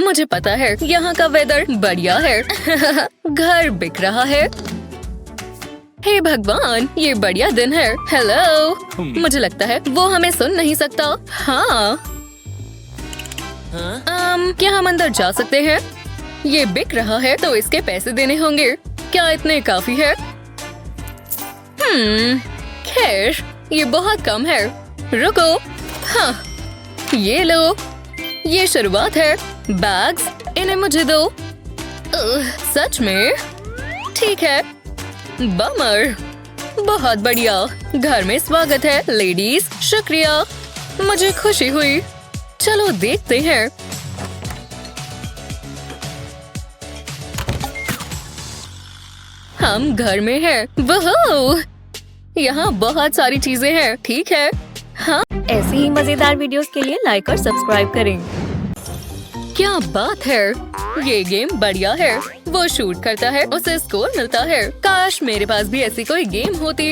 मुझे पता है यहाँ का वेदर बढ़िया है। घर बिक रहा है। हे भगवान, ये बढ़िया दिन है। हेलो, मुझे लगता है वो हमें सुन नहीं सकता। हाँ, क्या हम अंदर जा सकते हैं? ये बिक रहा है तो इसके पैसे देने होंगे। क्या इतने काफी है? खैर, ये बहुत कम है। रुको, हाँ, ये लो, ये शुरुआत है। बैग्स, इन्हें मुझे दो। सच में? ठीक है। बमर, बहुत बढ़िया। घर में स्वागत है लेडीज। शुक्रिया, मुझे खुशी हुई। चलो देखते हैं। हम घर में हैं। वोहो, यहाँ बहुत सारी चीजें हैं। ठीक है, हाँ। ऐसी ही मजेदार वीडियोस के लिए लाइक और सब्सक्राइब करें। क्या बात है, ये गेम बढ़िया है। वो शूट करता है, उसे स्कोर मिलता है। काश मेरे पास भी ऐसी कोई गेम होती।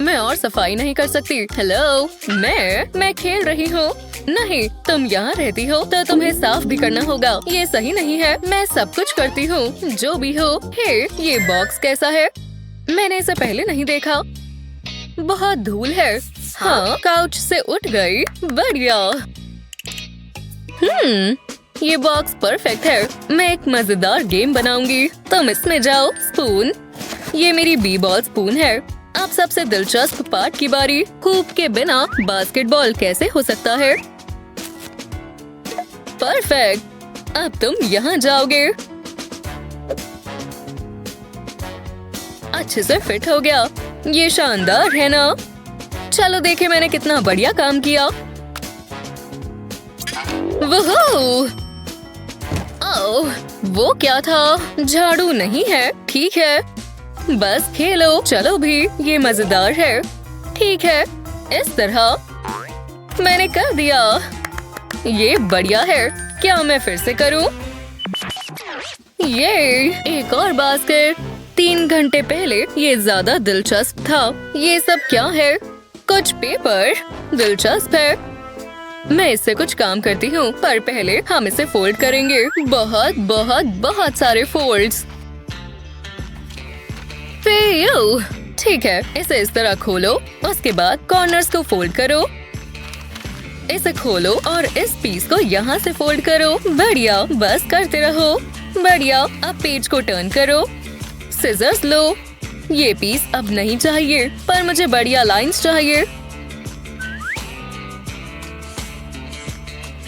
मैं और सफाई नहीं कर सकती। हेलो, मैं खेल रही हूँ। नहीं, तुम यहाँ रहती हो तो तुम्हें साफ भी करना होगा। ये सही नहीं है। मैं सब कुछ करती हूँ। जो भी हो। हे, ये बॉक्स कैसा है? मैंने इसे पहले नहीं देखा। बहुत धूल है। हाँ, काउच से उठ गई। बढ़िया। ये बॉक्स परफेक्ट है। मैं एक मजेदार गेम बनाऊंगी। तुम इसमें जाओ। स्पून, ये मेरी बी बॉल स्पून है। अब सबसे दिलचस्प पार्ट की बारी। हूप के बिना बास्केटबॉल कैसे हो सकता है? परफेक्ट। अब तुम यहाँ जाओगे। अच्छे से फिट हो गया। ये शानदार है ना? चलो देखे मैंने कितना बढ़िया काम किया। वोहो! ओह, वो क्या था? झाड़ू नहीं है। ठीक है, बस खेलो। चलो भी, ये मजेदार है। ठीक है, इस तरह मैंने कर दिया। ये बढ़िया है। क्या मैं फिर से करूं? ये एक और बास्केट। 3 घंटे पहले ये ज्यादा दिलचस्प था। ये सब क्या है? कुछ पेपर। दिलचस्प है। मैं इससे कुछ काम करती हूँ, पर पहले हम इसे फोल्ड करेंगे। बहुत बहुत बहुत सारे फोल्ड्स। ठीक है, इसे इस तरह खोलो। उसके बाद कॉर्नर्स को फोल्ड करो। इसे खोलो और इस पीस को यहाँ से फोल्ड करो। बढ़िया, बस करते रहो। बढ़िया, अब पेज को टर्न करो। सिजर्स लो। ये पीस अब नहीं चाहिए, पर मुझे बढ़िया लाइंस चाहिए।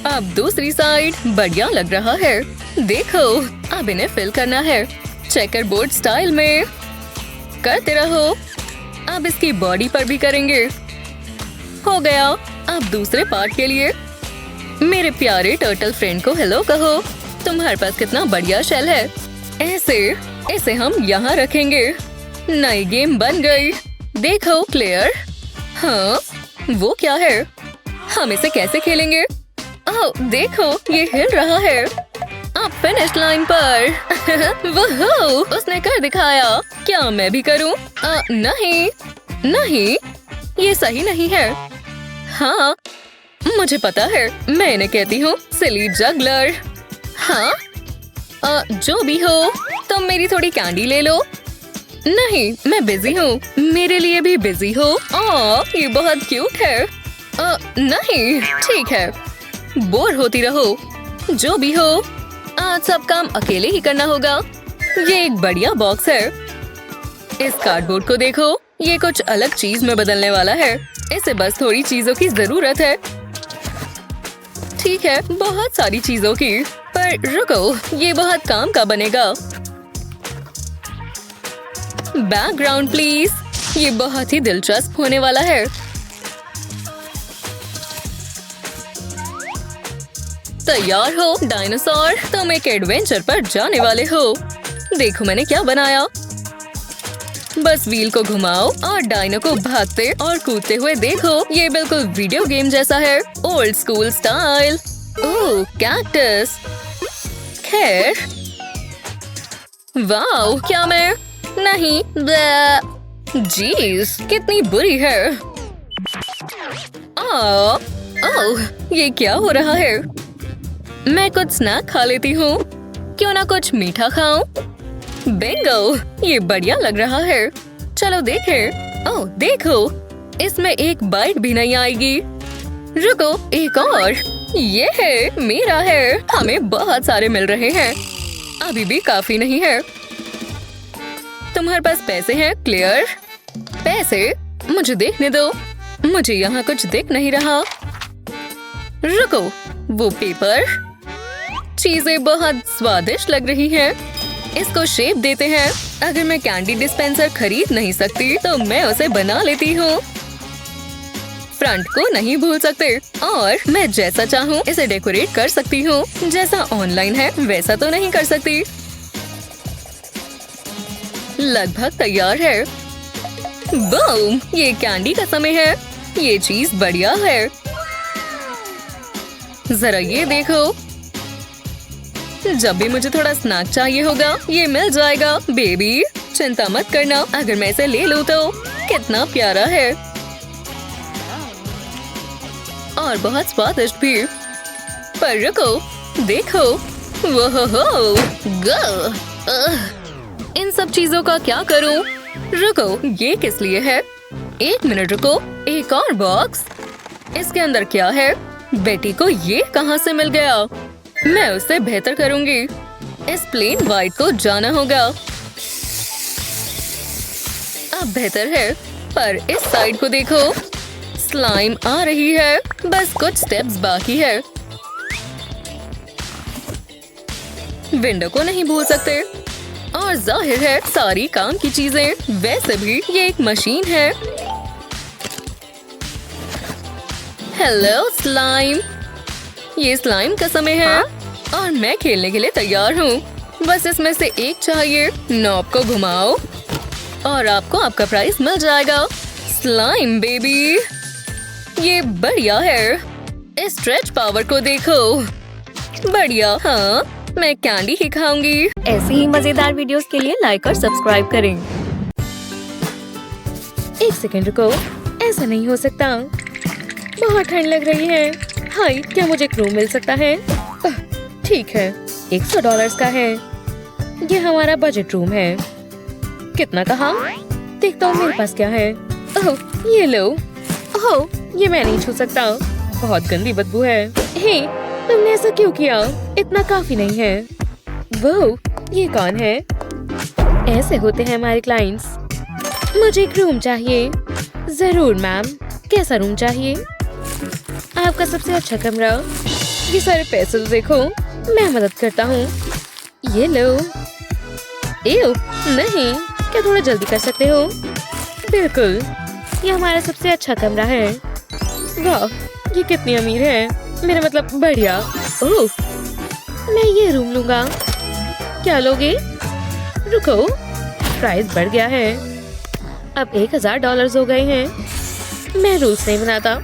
अब दूसरी साइड। बढ़िया लग रहा है। देखो, अब इन्हें फिल करना है चेकर बोर्ड स्टाइल में। करते रहो। अब इसकी बॉडी पर भी करेंगे। हो गया। अब दूसरे पार्ट के लिए। मेरे प्यारे टर्टल फ्रेंड को हेलो कहो। तुम्हारे पास कितना बढ़िया शेल है। ऐसे इसे हम यहाँ रखेंगे। नई गेम बन गई। देखो क्लियर। हाँ, वो क्या है? हम इसे कैसे खेलेंगे? ओह, देखो, ये हिल रहा है। अब फिनिश लाइन पर। वोहो, उसने कर दिखाया। क्या मैं भी करूं? नहीं, नहीं, ये सही नहीं है। हाँ, मुझे पता है। मैं इन्हें कहती हूँ सिली जगलर। हाँ, जो भी हो, तुम मेरी थोड़ी कैंडी ले लो। नहीं, मैं बिजी हूँ। मेरे लिए भी बिजी हो। ये बहुत क्यूट है। नहीं, ठीक है, बोर होती रहो। जो भी हो, आज सब काम अकेले ही करना होगा। ये एक बढ़िया बॉक्स है। इस कार्डबोर्ड को देखो। ये कुछ अलग चीज में बदलने वाला है। इसे बस थोड़ी चीजों की जरूरत है। ठीक है, बहुत सारी चीजों की। पर रुको, ये बहुत काम का बनेगा। Background please. ये बहुत ही दिलचस्प होने वाला है। तैयार हो डायनासोर? तुम एक एडवेंचर पर जाने वाले हो। देखो मैंने क्या बनाया। बस व्हील को घुमाओ और डायनो को भागते और कूदते हुए देखो। ये बिल्कुल वीडियो गेम जैसा है। Old school style. Oh, cactus. खैर, वाओ, क्या मैं? नहीं, जीज, कितनी बुरी है। ओह, ये क्या हो रहा है? मैं कुछ स्नैक खा लेती हूँ। क्यों ना कुछ मीठा खाऊं? बिंगो, ये बढ़िया लग रहा है। चलो देखें। ओह देखो, इसमें एक बाइट भी नहीं आएगी। रुको, एक और। ये है, मेरा है। हमें बहुत सारे मिल रहे हैं। अभी भी काफी नहीं है। तुम्हारे पास पैसे हैं क्लियर? पैसे? मुझे देखने दो। मुझे यहाँ कुछ दिख नहीं रहा। रुको, वो पेपर। चीजें बहुत स्वादिष्ट लग रही हैं। इसको शेप देते हैं। अगर मैं कैंडी डिस्पेंसर खरीद नहीं सकती तो मैं उसे बना लेती हूँ। फ्रंट को नहीं भूल सकते और मैं जैसा चाहूँ इसे डेकोरेट कर सकती हूँ। जैसा ऑनलाइन है वैसा तो नहीं कर सकती। लगभग तैयार है। बूम, ये कैंडी का समय है। ये चीज बढ़िया है। जरा ये देखो। जब भी मुझे थोड़ा स्नैक चाहिए होगा ये मिल जाएगा बेबी। चिंता मत करना, अगर मैं इसे ले लूं तो। कितना प्यारा है और बहुत स्वादिष्ट भी। पर रुको, देखो। वो इन सब चीजों का क्या करूं? रुको, ये किस लिए है? एक मिनट रुको, एक और बॉक्स। इसके अंदर क्या है? बेटी को ये कहाँ से मिल गया? मैं उससे बेहतर करूंगी। इस प्लेन व्हाइट को जाना होगा। अब बेहतर है, पर इस साइड को देखो। स्लाइम आ रही है। बस कुछ स्टेप्स बाकी है। विंडो को नहीं भूल सकते। और जाहिर है सारी काम की चीजें। वैसे भी ये एक मशीन है। Hello slime. ये स्लाइम का समय है और मैं खेलने के लिए तैयार हूँ। बस इसमें से एक चाहिए। नॉब को घुमाओ और आपको आपका प्राइस मिल जाएगा। स्लाइम बेबी, ये बढ़िया है। स्ट्रेच पावर को देखो। बढ़िया। हाँ, मैं कैंडी ही खाऊंगी। ऐसे ही मजेदार वीडियोस के लिए लाइक और सब्सक्राइब करें। एक सेकंड रुको, ऐसा नहीं हो सकता। बहुत ठंड लग रही है। हाय, क्या मुझे एक रूम मिल सकता है? ठीक है, $100 का है। ये हमारा बजट रूम है। कितना कहा? देखता हूँ मेरे पास क्या है। ओह, ये लो। ओह, ये मैं नहीं छू सकता। बहुत गंदी बदबू है। हे, तुमने ऐसा क्यों किया? इतना काफी नहीं है। वो, ये कौन है? ऐसे होते हैं हमारे क्लाइंट्स। मुझे एक रूम चाहिए। जरूर मैम, कैसा रूम चाहिए? आपका सबसे अच्छा कमरा। ये सारे पैसे तो देखो, मैं मदद करता हूँ। ये लो। एव, नहीं, क्या थोड़ा जल्दी कर सकते हो? बिल्कुल, ये हमारा सबसे अच्छा कमरा है। वाह, ये कितनी अमीर है। मेरा मतलब बढ़िया। ओह, मैं ये रूम लूंगा। क्या लोगे? रुको, प्राइस बढ़ गया है। अब $1000 हो गए हैं। मैं रूल्स नहीं बनाता,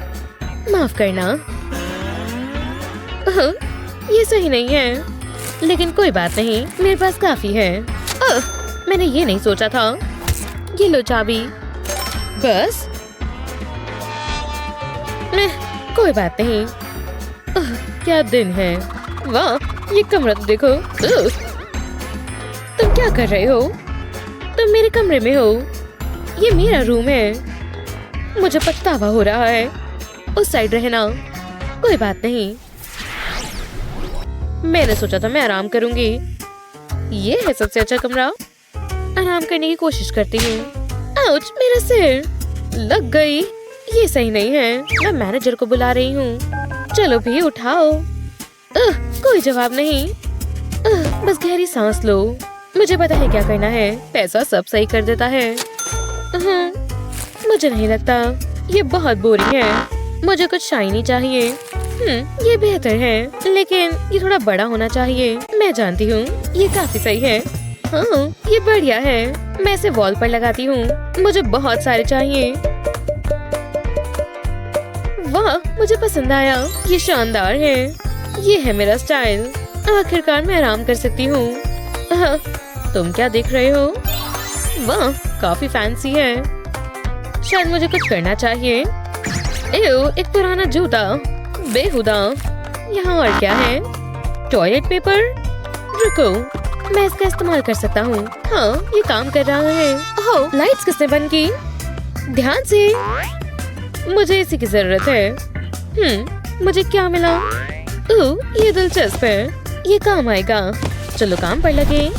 माफ करना। ओह, ये सही नहीं है, लेकिन कोई बात नहीं, मेरे पास काफी है। ओह, मैंने ये नहीं सोचा था। ये लो चाबी। बस कोई बात नहीं। ओह, क्या दिन है। वाह, ये कमरा तो देखो। ओह, तुम क्या कर रहे हो? तुम मेरे कमरे में हो। ये मेरा रूम है। मुझे पछतावा हो रहा है। उस साइड रहना। कोई बात नहीं, मैंने सोचा था मैं आराम करूंगी। ये है सबसे अच्छा कमरा। आराम करने की कोशिश करती हूँ। आउच, मेरा सिर लग गई। ये सही नहीं है। मैं मैनेजर को बुला रही हूँ। चलो भी उठाओ। कोई जवाब नहीं। बस गहरी सांस लो। मुझे पता है क्या करना है। पैसा सब सही कर देता है। मुझे नहीं लगता। ये बहुत बोरिंग है। मुझे कुछ शाइनी चाहिए। ये बेहतर है, लेकिन ये थोड़ा बड़ा होना चाहिए। मैं जानती हूँ, ये काफी सही है। हाँ, ये बढ़िया है। मैं इसे वॉल पर लगाती हूँ। मुझे बहुत सारे चाहिए। वाह, मुझे पसंद आया। ये शानदार है। ये है मेरा स्टाइल। आखिरकार मैं आराम कर सकती हूँ। तुम क्या देख रहे हो? वाह, काफी फैंसी है। शायद मुझे कुछ करना चाहिए। एव, एक पुराना जूता। बेहुदा। यहाँ और क्या है? Toilet paper? रुको, मैं इसका इस्तेमाल कर सकता हूँ। हाँ, ये काम कर रहा है। ओह, लाइट्स किसने बंद की? ध्यान से, मुझे इसी की जरूरत है। मुझे क्या मिला? ओह, ये दिलचस्प है, ये काम आएगा। चलो काम पर लगे।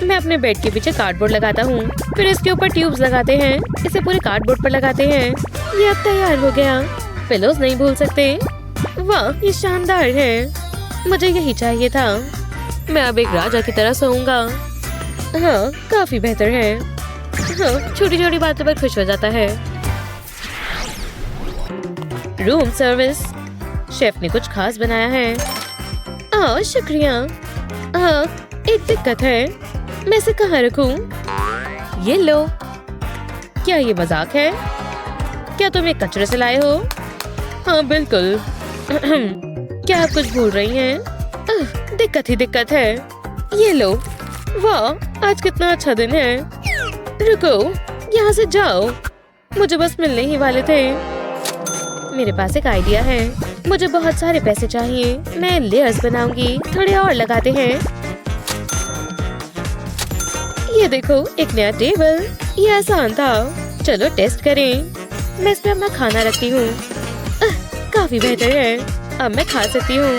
मैं अपने बेड के पीछे कार्डबोर्ड लगाता हूँ, फिर इसके ऊपर ट्यूब्स लगाते हैं, इसे पूरे कार्डबोर्ड पर लगाते हैं। ये अब तैयार हो गया। पिलोज नहीं भूल सकते। वाह, ये शानदार है, मुझे यही चाहिए था। मैं अब एक राजा की तरह सोऊंगा। हाँ, काफी बेहतर है। हाँ, छोटी छोटी बातों पर खुश हो जाता है। रूम सर्विस, शेफ ने कुछ खास बनाया है। शुक्रिया। हाँ, एक दिक्कत है, मैं इसे कहाँ रखूं? ये लो। क्या ये मजाक है? क्या तुम एक कचरे से लाए हो? हाँ बिल्कुल। क्या आप कुछ भूल रही हैं? दिक्कत ही दिक्कत है। ये लो। वाह, आज कितना अच्छा दिन है। रुको, यहाँ से जाओ, मुझे बस मिलने ही वाले थे। मेरे पास एक आइडिया है, मुझे बहुत सारे पैसे चाहिए। मैं लेयर्स बनाऊंगी, थोड़े और लगाते हैं। ये देखो, एक नया टेबल। ये आसान था, चलो टेस्ट करें। मैं इसमें अपना खाना रखती हूँ। काफी बेहतर है, अब मैं खा सकती हूँ।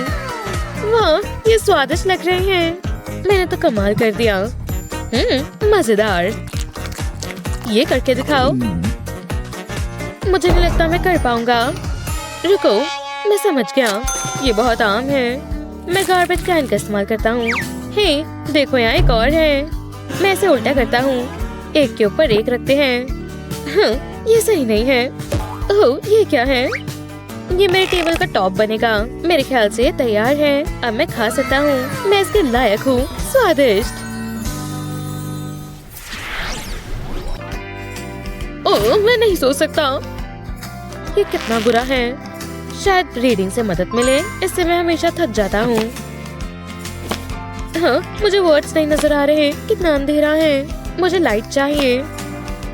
वाह, ये स्वादिष्ट लग रहे हैं। मैंने तो कमाल कर दिया। मजेदार। ये करके दिखाओ। मुझे नहीं लगता मैं कर पाऊंगा। रुको, मैं समझ गया, ये बहुत आम है। मैं गार्बेज कैन का इस्तेमाल करता हूँ। हे, देखो यहाँ एक और है। मैं इसे उल्टा करता हूँ, एक के ऊपर एक रखते हैं। ये सही नहीं है। ओह, ये क्या है? ये मेरे टेबल का टॉप बनेगा। मेरे ख्याल से ये तैयार है, अब मैं खा सकता हूँ। मैं इसके लायक हूँ। स्वादिष्ट। ओह, मैं नहीं सो सकता। ये कितना बुरा है। शायद रीडिंग से मदद मिले, इससे मैं हमेशा थक जाता हूँ। हाँ, मुझे वर्ड्स नहीं नजर आ रहे, कितना अंधेरा है। मुझे लाइट चाहिए।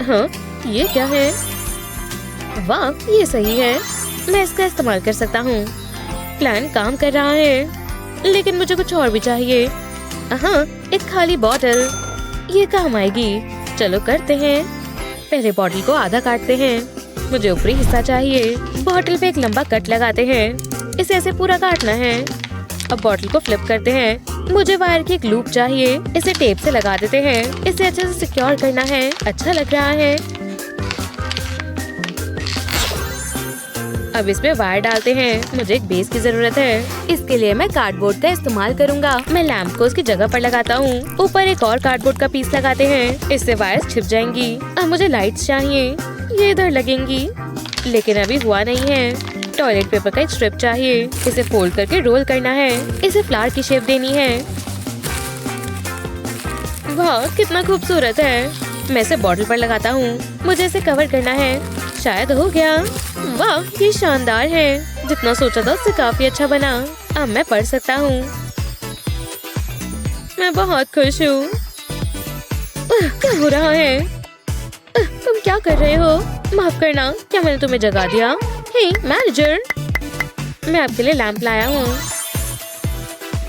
हाँ, ये क्या है? वाह, ये सही है, मैं इसका इस्तेमाल कर सकता हूँ। प्लान काम कर रहा है, लेकिन मुझे कुछ और भी चाहिए। हाँ, एक खाली बॉटल, ये काम आएगी। चलो करते हैं। पहले बॉटल को आधा काटते हैं। मुझे ऊपरी हिस्सा चाहिए। बॉटल पे एक लंबा कट लगाते हैं, इसे ऐसे पूरा काटना है। अब बॉटल को फ्लिप करते हैं। मुझे वायर की एक लूप चाहिए, इसे टेप से लगा देते हैं। इसे अच्छे से सिक्योर करना है। अच्छा लग रहा है। अब इसमें वायर डालते हैं। मुझे एक बेस की जरूरत है, इसके लिए मैं कार्डबोर्ड का इस्तेमाल करूंगा। मैं लैंप को उसकी जगह पर लगाता हूँ। ऊपर एक और कार्डबोर्ड का पीस लगाते हैं, इससे वायर छिप जाएंगी। अब मुझे लाइट्स चाहिए, ये इधर लगेंगी, लेकिन अभी हुआ नहीं है। टॉयलेट पेपर का एक स्ट्रिप चाहिए, इसे फोल्ड करके रोल करना है। इसे फ्लावर की शेप देनी है। वाह, कितना खूबसूरत है। मैं इसे बॉटल पर लगाता हूँ। मुझे इसे कवर करना है। शायद हो गया। वाह, ये शानदार है। जितना सोचा था उससे काफी अच्छा बना। अब मैं पढ़ सकता हूँ। मैं बहुत खुश हूँ। क्या हो रहा है? तुम क्या कर रहे हो? माफ करना, क्या मैंने तुम्हें जगा दिया? हे मैनेजर, मैं आपके लिए लैंप लाया हूँ,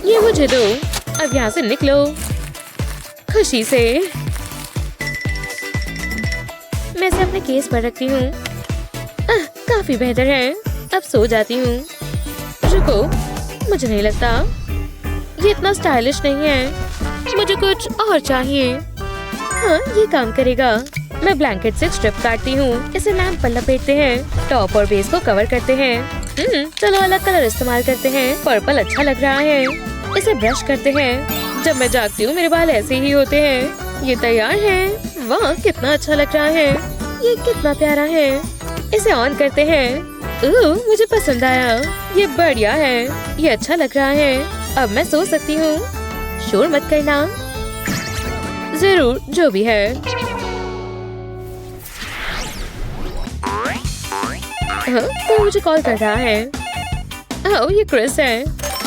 ये मुझे दो। अब यहाँ से निकलो खुशी से। मैं इसे अपने केस पर रखती हूँ। काफी बेहतर है, अब सो जाती हूँ। रुको, मुझे नहीं लगता ये इतना स्टाइलिश नहीं है। मुझे कुछ और चाहिए। हाँ, ये काम करेगा। मैं ब्लैंकेट से स्ट्रिप काटती हूँ, इसे लैंप पर लपेटते हैं। टॉप और बेस को कवर करते हैं। चलो अलग कलर इस्तेमाल करते हैं। पर्पल अच्छा लग रहा है। इसे ब्रश करते हैं। जब मैं जागती हूँ मेरे बाल ऐसे ही होते हैं। ये तैयार है। वाह, कितना अच्छा लग रहा है। ये कितना प्यारा है। इसे ऑन करते हैं। मुझे पसंद आया, ये बढ़िया है, ये अच्छा लग रहा है। अब मैं सो सकती हूँ। शोर मत करना। जरूर, जो भी है। कोई मुझे कॉल कर रहा है। ओह, ये क्रिस है।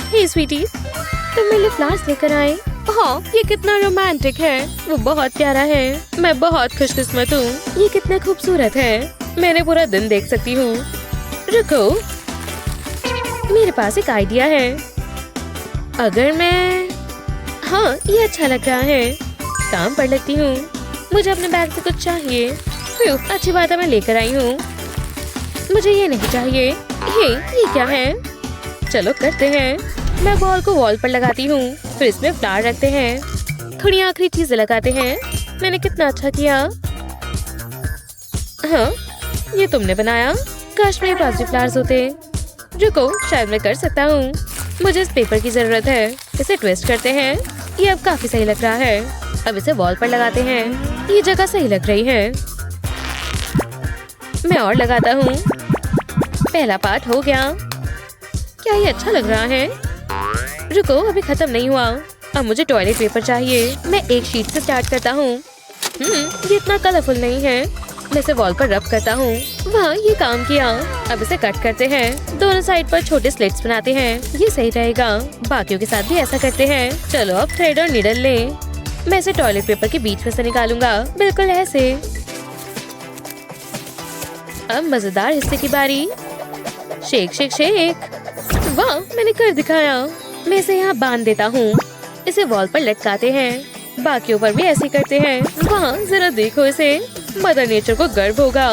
हे स्वीटी, तुम मेरे लिए फ्लावर्स लेकर आए। हाँ, ये कितना रोमांटिक है। वो बहुत प्यारा है। मैं बहुत खुशकिस्मत हूँ। ये कितना खूबसूरत है। मैंने पूरा दिन देख सकती हूँ। रुको, मेरे पास एक आइडिया है। अगर मैं हाँ ये अच्छा लग रहा है, काम पर लगती हूँ। मुझे अपने बैग से कुछ चाहिए। अच्छी बात है, मैं लेकर आई हूँ। मुझे ये नहीं चाहिए। ये क्या है? चलो करते हैं। मैं बॉल को वॉल पर लगाती हूँ, फिर इसमें फ्लावर रखते हैं, थोड़ी आखिरी चीजें लगाते हैं। मैंने कितना अच्छा किया। हाँ ये तुमने बनाया। काश मेरे पास भी फ्लावर्स होते। रुको, शायद मैं कर सकता हूँ। मुझे इस पेपर की जरूरत है। इसे ट्विस्ट करते हैं। ये अब काफी सही लग रहा है। अब इसे वॉल पर लगाते हैं। ये जगह सही लग रही है। मैं और लगाता हूँ। पहला पार्ट हो गया। क्या ये अच्छा लग रहा है? रुको, अभी खत्म नहीं हुआ। अब मुझे टॉयलेट पेपर चाहिए। मैं एक शीट से स्टार्ट करता हूँ। ये इतना कलरफुल नहीं है। मैं इसे वॉल पर रब करता हूँ। वाह, ये काम किया। अब इसे कट करते हैं। दोनों साइड पर छोटे स्लिट्स बनाते हैं। ये सही रहेगा। बाकियों के साथ भी ऐसा करते हैं। चलो अब थ्रेड और नीडल लें। मैं इसे टॉयलेट पेपर के बीच में से निकालूंगा, बिल्कुल ऐसे। अब मजेदार हिस्से की बारी। Shake shake shake. वाह, मैंने कर दिखाया। मैं इसे यहाँ बांध देता हूँ। इसे वॉल पर लटकाते हैं। बाकियों पर भी ऐसे करते हैं। वाह, जरा देखो इसे। मदर नेचर को गर्व होगा।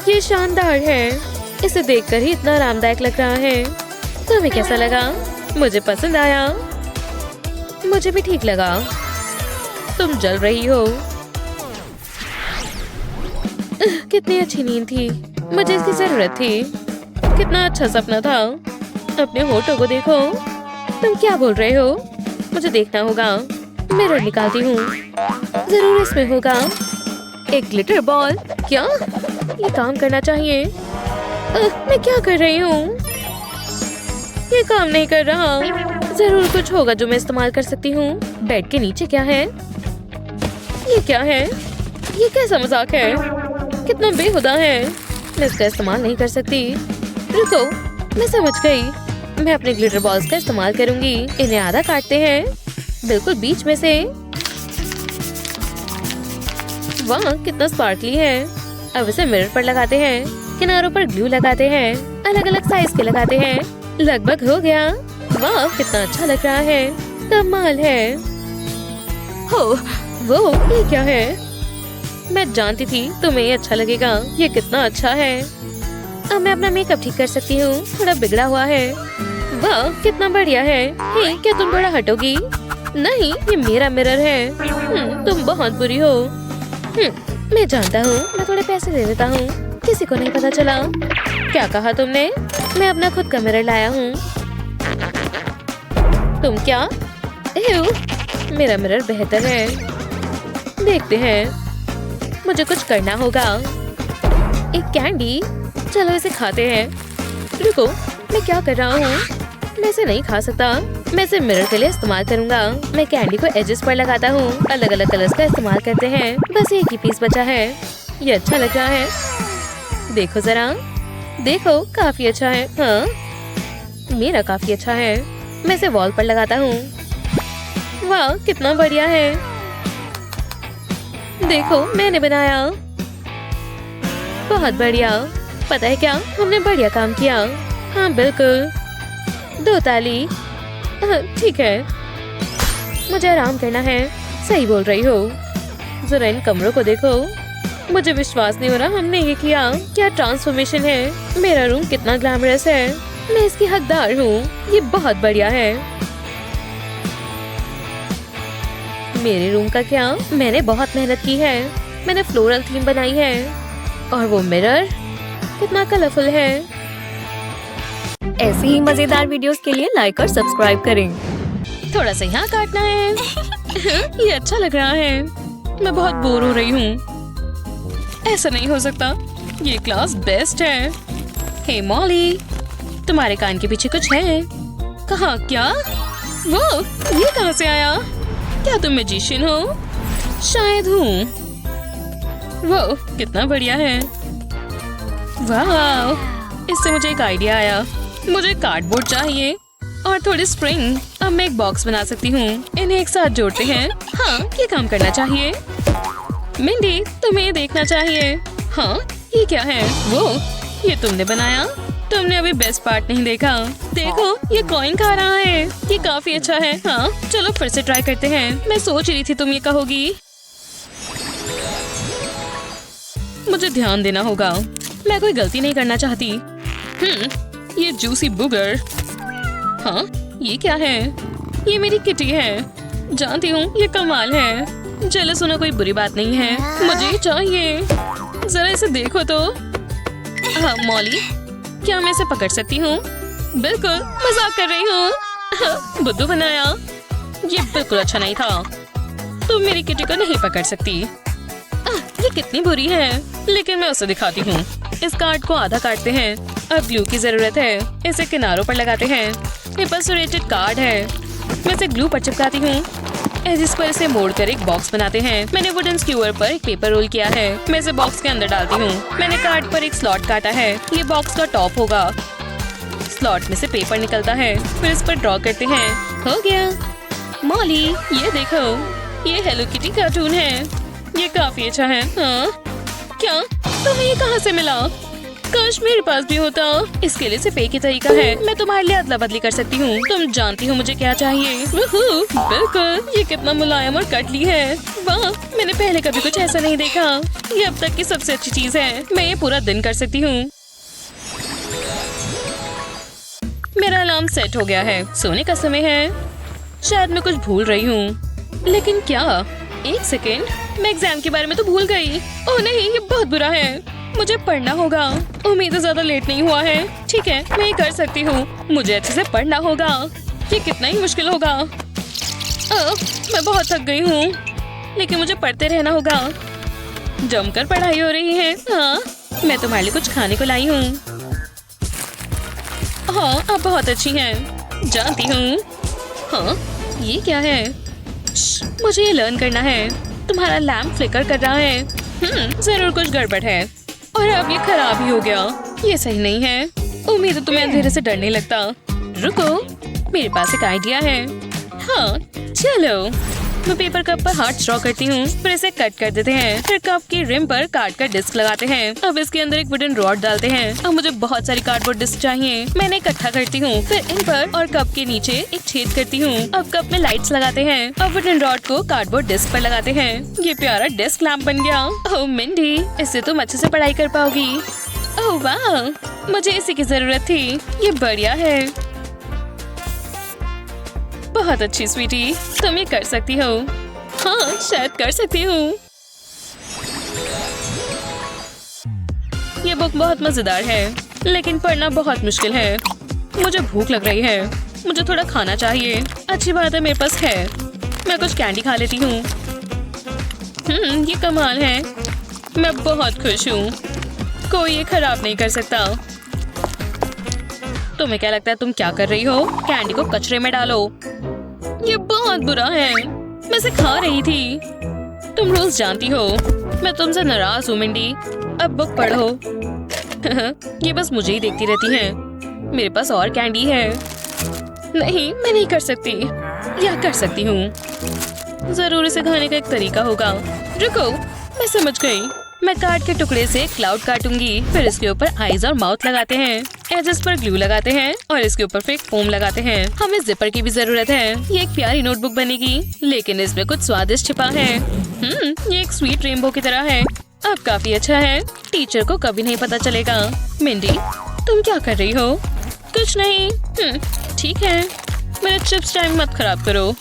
ये शानदार है। इसे देखकर ही इतना आरामदायक लग रहा है। तुम्हें कैसा लगा? मुझे पसंद आया। मुझे भी ठीक लगा। तुम जल रही हो। कितनी अच्छी नींद थी। मुझे इसकी जरूरत थी। कितना अच्छा सपना था। अपने होठों को देखो। तुम क्या बोल रहे हो? मुझे देखना होगा। मिरर निकालती हूँ। जरूर इसमें होगा एक ग्लिटर बॉल। क्या ये काम करना चाहिए? मैं क्या कर रही हूँ? ये काम नहीं कर रहा। जरूर कुछ होगा जो मैं इस्तेमाल कर सकती हूँ। बेड के नीचे क्या है? ये क्या है? ये कैसा मजाक है? कितना बेहुदा है। मैं इसका इस्तेमाल नहीं कर सकती। रुको, मैं समझ गई। मैं अपने ग्लिटर बॉल्स का इस्तेमाल करूंगी। इन्हें आधा काटते हैं, बिल्कुल बीच में से। वाह, कितना स्पार्कली है। अब इसे मिरर पर लगाते हैं। किनारों पर ग्लू लगाते हैं। अलग अलग साइज के लगाते हैं। लगभग हो गया। वाह, कितना अच्छा लग रहा है। कमाल है। हो, वो ये क्या है? मैं जानती थी तुम्हें ये अच्छा लगेगा। ये कितना अच्छा है। अब मैं अपना मेकअप ठीक कर सकती हूँ। थोड़ा बिगड़ा हुआ है। वाह, कितना बढ़िया है। हे, क्या तुम थोड़ा हटोगी? नहीं, ये मेरा मिरर है। तुम बहुत बुरी हो। मैं जानता हूँ। मैं थोड़े पैसे दे देता हूँ। किसी को नहीं पता चला। क्या कहा तुमने? मैं अपना खुद का मिरर लाया हूँ। तुम क्या? मेरा मिरर बेहतर है। देखते हैं। मुझे कुछ करना होगा। एक कैंडी। चलो इसे खाते हैं। रुको, मैं क्या कर रहा हूँ? मैं इसे नहीं खा सकता। मैं इसे मिरर के लिए इस्तेमाल करूंगा। मैं कैंडी को एजेस पर लगाता हूँ। अलग अलग कलर्स का इस्तेमाल करते हैं। बस एक ही पीस बचा है। ये अच्छा लग रहा है। देखो जरा। देखो, काफी अच्छा है। हाँ, मेरा काफी अच्छा है। मैं इसे वॉल पर लगाता हूँ। वाह, कितना बढ़िया है। देखो, मैंने बनाया। बहुत बढ़िया। पता है क्या, हमने बढ़िया काम किया। हाँ बिल्कुल। 2 ताली। ठीक है, मुझे आराम करना है। सही बोल रही हो। जरा इन कमरों को देखो। मुझे विश्वास नहीं हो रहा हमने ये किया। क्या ट्रांसफॉर्मेशन है। मेरा रूम कितना ग्लैमरस है। मैं इसकी हकदार हूँ। ये बहुत बढ़िया है। मेरे रूम का क्या? मैंने बहुत मेहनत की है। मैंने फ्लोरल थीम बनाई है। और वो मिरर कितना कलरफुल है। ऐसी ही मजेदार वीडियोस के लिए लाइक और सब्सक्राइब करें। थोड़ा सा यहाँ काटना है। ये अच्छा लग रहा है। मैं बहुत बोर हो रही हूँ। ऐसा नहीं हो सकता। ये क्लास बेस्ट है। हे मॉली, तुम्हारे कान के पीछे कुछ है। कहाँ? क्या? वो ये कहाँ से आया? क्या तुम मैजिशियन हो? शायद हूँ। वो कितना बढ़िया है। वाह, इससे मुझे एक आइडिया आया। मुझे कार्डबोर्ड चाहिए और थोड़ी स्प्रिंग। अब मैं एक बॉक्स बना सकती हूँ। इन्हें एक साथ जोड़ते हैं। हाँ, ये काम करना चाहिए। मिंडी, तुम्हें ये देखना चाहिए। हाँ, ये क्या है? वो ये तुमने बनाया? तुमने अभी बेस्ट पार्ट नहीं देखा। देखो ये कॉइन खा रहा है, ये काफी अच्छा है। हाँ चलो फिर से ट्राई करते हैं। मैं सोच रही थी तुम ये कहोगी। मुझे ध्यान देना होगा, मैं कोई गलती नहीं करना चाहती। ये जूसी बुगर। हाँ ये क्या है? ये मेरी किटी है। जानती हूँ ये कमाल है। जेलस होना कोई बुरी बात नहीं है, मुझे चाहिए। जरा इसे देखो तो। हाँ मॉली, क्या मैं इसे पकड़ सकती हूँ? बिल्कुल मजाक कर रही हूँ। बुद्धू बनाया। ये बिल्कुल अच्छा नहीं था। तुम मेरी किटी को नहीं पकड़ सकती। ये कितनी बुरी है, लेकिन मैं उसे दिखाती हूँ। इस कार्ड को आधा काटते हैं। अब ग्लू की जरूरत है, इसे किनारों पर लगाते हैं। ये परफोरेटेड कार्ड है, मैं इसे ग्लू पर चिपकाती हूँ। इस पर इसे मोड़कर एक बॉक्स बनाते हैं। मैंने वुडन स्क्यूअर पर एक पेपर रोल किया है। मैं इसे बॉक्स के अंदर डालती हूँ। मैंने कार्ड पर एक स्लॉट काटा है, ये बॉक्स का टॉप होगा। स्लॉट में से पेपर निकलता है, फिर इस पर ड्रॉ करते हैं। हो गया। मॉली ये देखो, ये हेलो किटी कार्टून है। ये काफी अच्छा है। हाँ क्या तुम्हें ये कहाँ से मिला? काश मेरे पास भी होता। इसके लिए सिर्फ एक ही तरीका है, मैं तुम्हारे लिए अदला बदली कर सकती हूँ। तुम जानती हो मुझे क्या चाहिए। बिल्कुल, ये कितना मुलायम और कटली है। वाह, मैंने पहले कभी कुछ ऐसा नहीं देखा। ये अब तक की सबसे अच्छी चीज है। मैं ये पूरा दिन कर सकती हूँ। मेरा अलार्म सेट हो गया है, सोने का समय है। शायद मैं कुछ भूल रही हूँ, लेकिन क्या? एक सेकेंड, मैं एग्जाम के बारे में तो भूल गई। ओह नहीं, ये बहुत बुरा है। मुझे पढ़ना होगा। उम्मीद है ज्यादा लेट नहीं हुआ है। ठीक है, मैं ये कर सकती हूँ। मुझे अच्छे से पढ़ना होगा। ये कितना ही मुश्किल होगा। मैं बहुत थक गई हूँ, लेकिन मुझे पढ़ते रहना होगा। जमकर पढ़ाई हो रही है। हाँ, मैं तुम्हारे लिए कुछ खाने को लाई हूँ। हाँ, आप बहुत अच्छी हैं, जानती हूँ। हाँ, ये क्या है? मुझे ये लर्न करना है। तुम्हारा लैम्प फ्लिकर कर रहा है। जरूर कुछ गड़बड़ है, और अब ये खराब ही हो गया। ये सही नहीं है। उम्मीद है तुम्हें अंधेरे से डर नहीं लगता। रुको, मेरे पास एक आइडिया है। हाँ चलो, मैं पेपर कप पर हार्ट ड्रॉ करती हूँ, फिर इसे कट कर देते हैं। फिर कप की रिम पर कार्ड का डिस्क लगाते हैं। अब इसके अंदर एक वुडन रॉड डालते हैं। अब मुझे बहुत सारी कार्डबोर्ड डिस्क चाहिए। मैंने इकट्ठा करती हूँ, फिर इन पर और कप के नीचे एक छेद करती हूँ। अब कप में लाइट्स लगाते हैं। अब वुडन रॉड को कार्डबोर्ड डिस्क पर लगाते हैं। ये प्यारा डेस्क लैम्प बन गया। ओह मिंडी, इससे तुम अच्छे से पढ़ाई कर पाओगी। ओह वाह, मुझे इसी की जरूरत थी। ये बढ़िया है। बहुत अच्छी स्वीटी, तुम ये कर सकती हो। हाँ, शायद कर सकती हूँ। ये बुक बहुत मजेदार है, लेकिन पढ़ना बहुत मुश्किल है। मुझे भूख लग रही है, मुझे थोड़ा खाना चाहिए। अच्छी बात है, मेरे पास है। मैं कुछ कैंडी खा लेती हूँ। ये कमाल है। मैं बहुत खुश हूँ। कोई ये खराब नहीं कर सकता। तुम्हें क्या लगता है तुम क्या कर रही हो? कैंडी को कचरे में डालो। ये बहुत बुरा है। मैं इसे खा रही थी। तुम रोज जानती हो मैं तुमसे नाराज हूँ मिंडी। अब बुक पढ़ो। ये बस मुझे ही देखती रहती हैं। मेरे पास और कैंडी है। नहीं, मैं नहीं कर सकती। या कर सकती हूँ। जरूर इसे खाने का एक तरीका होगा। रुको, मैं समझ गई। मैं कार्ड के टुकड़े से क्लाउड काटूंगी, फिर इसके ऊपर आईज और माउथ लगाते हैं। एजेस पर ग्लू लगाते हैं और इसके ऊपर फिर फोम लगाते हैं। हमें जिपर की भी जरूरत है। ये एक प्यारी नोटबुक बनेगी, लेकिन इसमें कुछ स्वादिष्ट छिपा है। ये एक स्वीट रेनबो की तरह है। अब काफी अच्छा है। टीचर को कभी नहीं पता चलेगा। मिंडी, तुम क्या कर रही हो? कुछ नहीं। ठीक है, मेरा चिप्स टाइम मत खराब करो।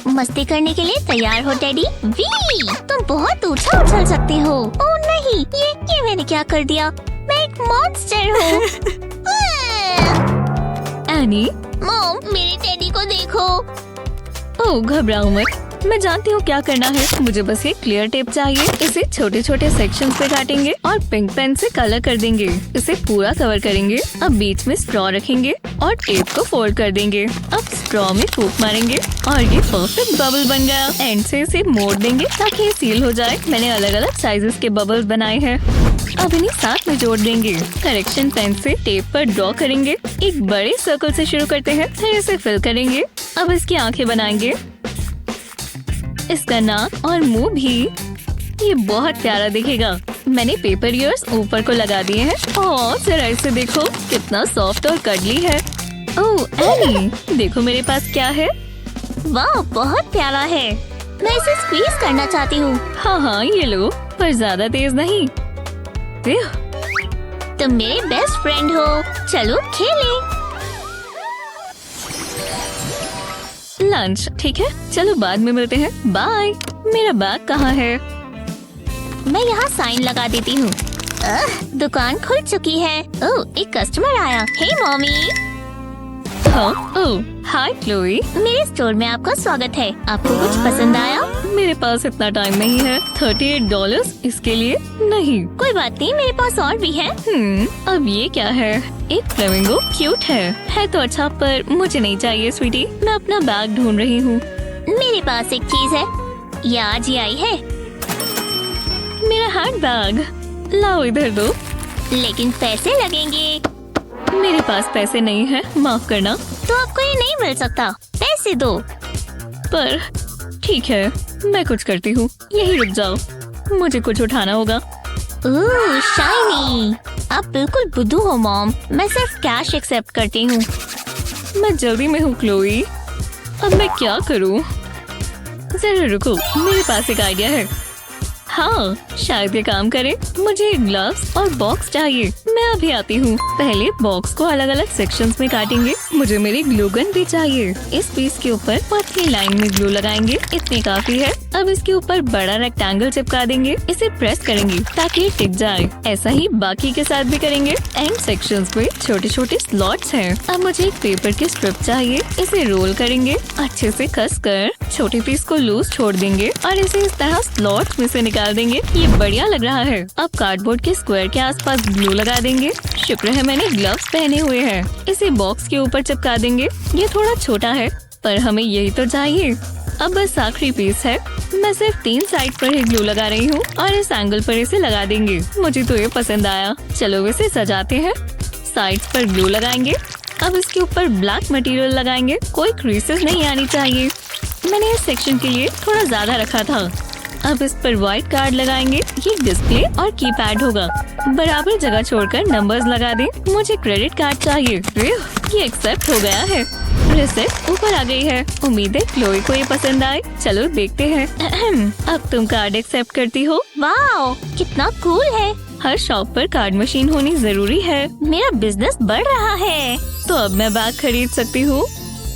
मस्ती करने के लिए तैयार हो डैडी? वी, तुम बहुत ऊंचा उछल सकते हो। ओह नहीं, ये मैंने क्या कर दिया? मैं एक मॉन्स्टर हूँ। एनी, मॉम, मेरे टेडी को देखो। ओह घबराओ मत, मैं जानती हूँ क्या करना है। मुझे बस ये क्लियर टेप चाहिए। इसे छोटे छोटे सेक्शंस पे काटेंगे और पिंक पेन से कलर कर देंगे। इसे पूरा कवर करेंगे। अब बीच में स्ट्रॉ रखेंगे और टेप को फोल्ड कर देंगे। अब स्ट्रॉ में फूंक मारेंगे और ये परफेक्ट बबल बन गया। एंड से इसे मोड़ देंगे ताकि ये सील हो जाए। मैंने अलग अलग साइजेस के बबल्स बनाए हैं। अब इन्हें साथ में जोड़ देंगे। करेक्शन पेन से टेप पर ड्रॉ करेंगे। एक बड़े सर्कल से शुरू करते हैं, फिर इसे फिल करेंगे। अब इसकी आंखें बनाएंगे, इसका नाक और मुंह भी। ये बहुत प्यारा दिखेगा। मैंने पेपर ईयर्स ऊपर को लगा दिए हैं और जरा इसे देखो कितना सॉफ्ट और कडली है। ओह एनी, देखो मेरे पास क्या है। वाह, बहुत प्यारा है। मैं इसे स्क्वीज करना चाहती हूँ। हाँ ये लो, पर ज्यादा तेज नहीं। तुम मेरे बेस्ट फ्रेंड हो, चलो खेलें। लंच ठीक है, चलो बाद में मिलते हैं, बाय। मेरा बैग कहाँ है? मैं यहाँ साइन लगा देती हूँ। दुकान खुल चुकी है। ओह, एक कस्टमर आया। हे मॉमी। हाँ, ओह हाय क्लोई। मेरे स्टोर में आपका स्वागत है। आपको कुछ पसंद आया? मेरे पास इतना टाइम नहीं है। $38 इसके लिए नहीं। कोई बात नहीं, मेरे पास और भी है। अब ये क्या है? एक फ्लेमिंगो क्यूट है तो अच्छा, पर मुझे नहीं चाहिए स्वीटी। मैं अपना बैग ढूंढ रही हूँ। मेरे पास एक चीज है, ये आज ही आई है। मेरा हैंड बैग लाओ, इधर दो। लेकिन पैसे लगेंगे। मेरे पास पैसे नहीं है, माफ करना। तो आपको ये नहीं मिल सकता, पैसे दो। पर ठीक है, मैं कुछ करती हूँ, यही रुक जाओ, मुझे कुछ उठाना होगा। ओह शाइनी, आप बिल्कुल बुद्धू हो मॉम। मैं सिर्फ कैश एक्सेप्ट करती हूँ। मैं जल्दी में हूँ क्लोई, अब मैं क्या करूँ? जरा रुको, मेरे पास एक आइडिया है। हाँ, शायद ये काम करे। मुझे ग्लव्स और बॉक्स चाहिए। मैं अभी आती हूँ। पहले बॉक्स को अलग अलग सेक्शंस में काटेंगे। मुझे मेरी ग्लू गन भी चाहिए। इस पीस के ऊपर पतली लाइन में ग्लू लगाएंगे, इतनी काफी है। अब इसके ऊपर बड़ा रेक्टेंगल चिपका देंगे। इसे प्रेस करेंगे ताकि ये टिक जाए। ऐसा ही बाकी के साथ भी करेंगे। एंड सेक्शंस में छोटे छोटे स्लॉट्स हैं। अब मुझे एक पेपर की स्ट्रिप चाहिए। इसे रोल करेंगे, अच्छे से कस कर छोटे पीस को लूज छोड़ देंगे और इसे इस तरह स्लॉट्स में से निकाल देंगे। ये बढ़िया लग रहा है। अब कार्डबोर्ड के स्क्वायर के आसपास ग्लू लगा देंगे। शुक्र है मैंने ग्लव्स पहने हुए हैं। इसे बॉक्स के ऊपर चिपका देंगे। ये थोड़ा छोटा है, पर हमें यही तो चाहिए। अब बस आखिरी पीस है। मैं सिर्फ 3 साइड पर ही ग्लू लगा रही हूँ और इस एंगल पर इसे लगा देंगे। मुझे तो ये पसंद आया। चलो इसे सजाते हैं। साइड्स पर ग्लू लगाएंगे। अब इसके ऊपर ब्लैक मटेरियल लगाएंगे। कोई क्रीसेस नहीं आनी चाहिए। मैंने इस सेक्शन के लिए थोड़ा ज्यादा रखा था। अब इस पर व्हाइट कार्ड लगाएंगे। ये डिस्प्ले और कीपैड होगा। बराबर जगह छोड़कर नंबर्स लगा दें। मुझे क्रेडिट कार्ड चाहिए। ये एक्सेप्ट हो गया है। रिसिप्ट ऊपर आ गई है। उम्मीद है क्लोई को ये पसंद आए। चलो देखते हैं। अब तुम कार्ड एक्सेप्ट करती हो? वाओ, कितना कूल है। हर शॉप पर कार्ड मशीन होनी जरूरी है। मेरा बिजनेस बढ़ रहा है। तो अब मैं बैग खरीद सकती हूँ?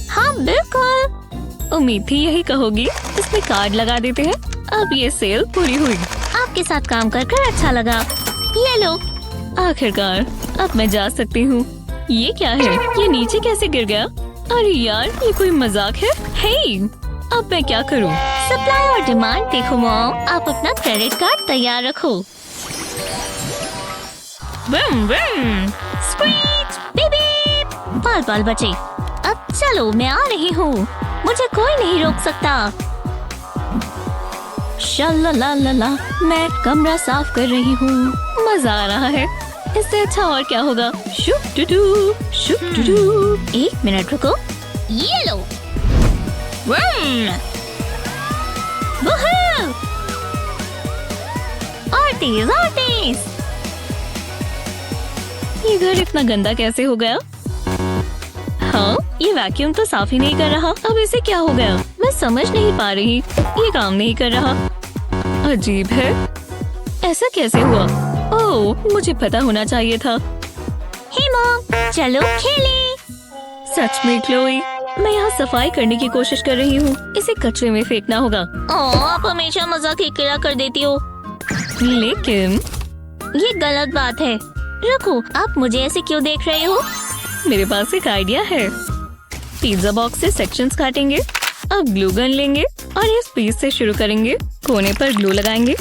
हाँ बिल्कुल। उम्मीद थी यही कहोगी। इसमें कार्ड लगा देते हैं। अब ये सेल पूरी हुई। आपके साथ काम कर अच्छा लगा। ये लो। आखिरकार अब मैं जा सकती हूँ। ये क्या है? ये नीचे कैसे गिर गया? अरे यार, ये कोई मजाक है? हे, अब मैं क्या करूँ? सप्लाई और डिमांड देखो मॉम। आप अपना क्रेडिट कार्ड तैयार रखो। बम बम। Screech, beep beep. बाल बाल बचे। अब चलो, मैं आ रही हूँ। मुझे कोई नहीं रोक सकता। शल्लालाला, मैं कमरा साफ कर रही हूँ। मजा आ रहा है। इससे अच्छा और क्या होगा? Shop Totu, shop Totu. 1 minute रुको। ये लो। वूहू! और तेज और तेज। ये घर इतना गंदा कैसे हो गया? हाँ, ये वैक्यूम तो साफ ही नहीं कर रहा। अब इसे क्या हो गया? मैं समझ नहीं पा रही। ये काम नहीं कर रहा। अजीब है, ऐसा कैसे हुआ? ओह, मुझे पता होना चाहिए था। हे मॉम, चलो खेलें। सच में क्लोई, मैं यहाँ सफाई करने की कोशिश कर रही हूँ। इसे कचरे में फेंकना होगा। आप हमेशा मजाक ही किया कर देती हो। लेकिन ये गलत बात है। रुको, आप मुझे ऐसे क्यों देख रहे हो? मेरे पास एक आइडिया है। पिज्जा बॉक्स से सेक्शंस काटेंगे। अब ग्लू गन लेंगे और इस पीस से शुरू करेंगे। कोने पर ग्लू लगाएंगे।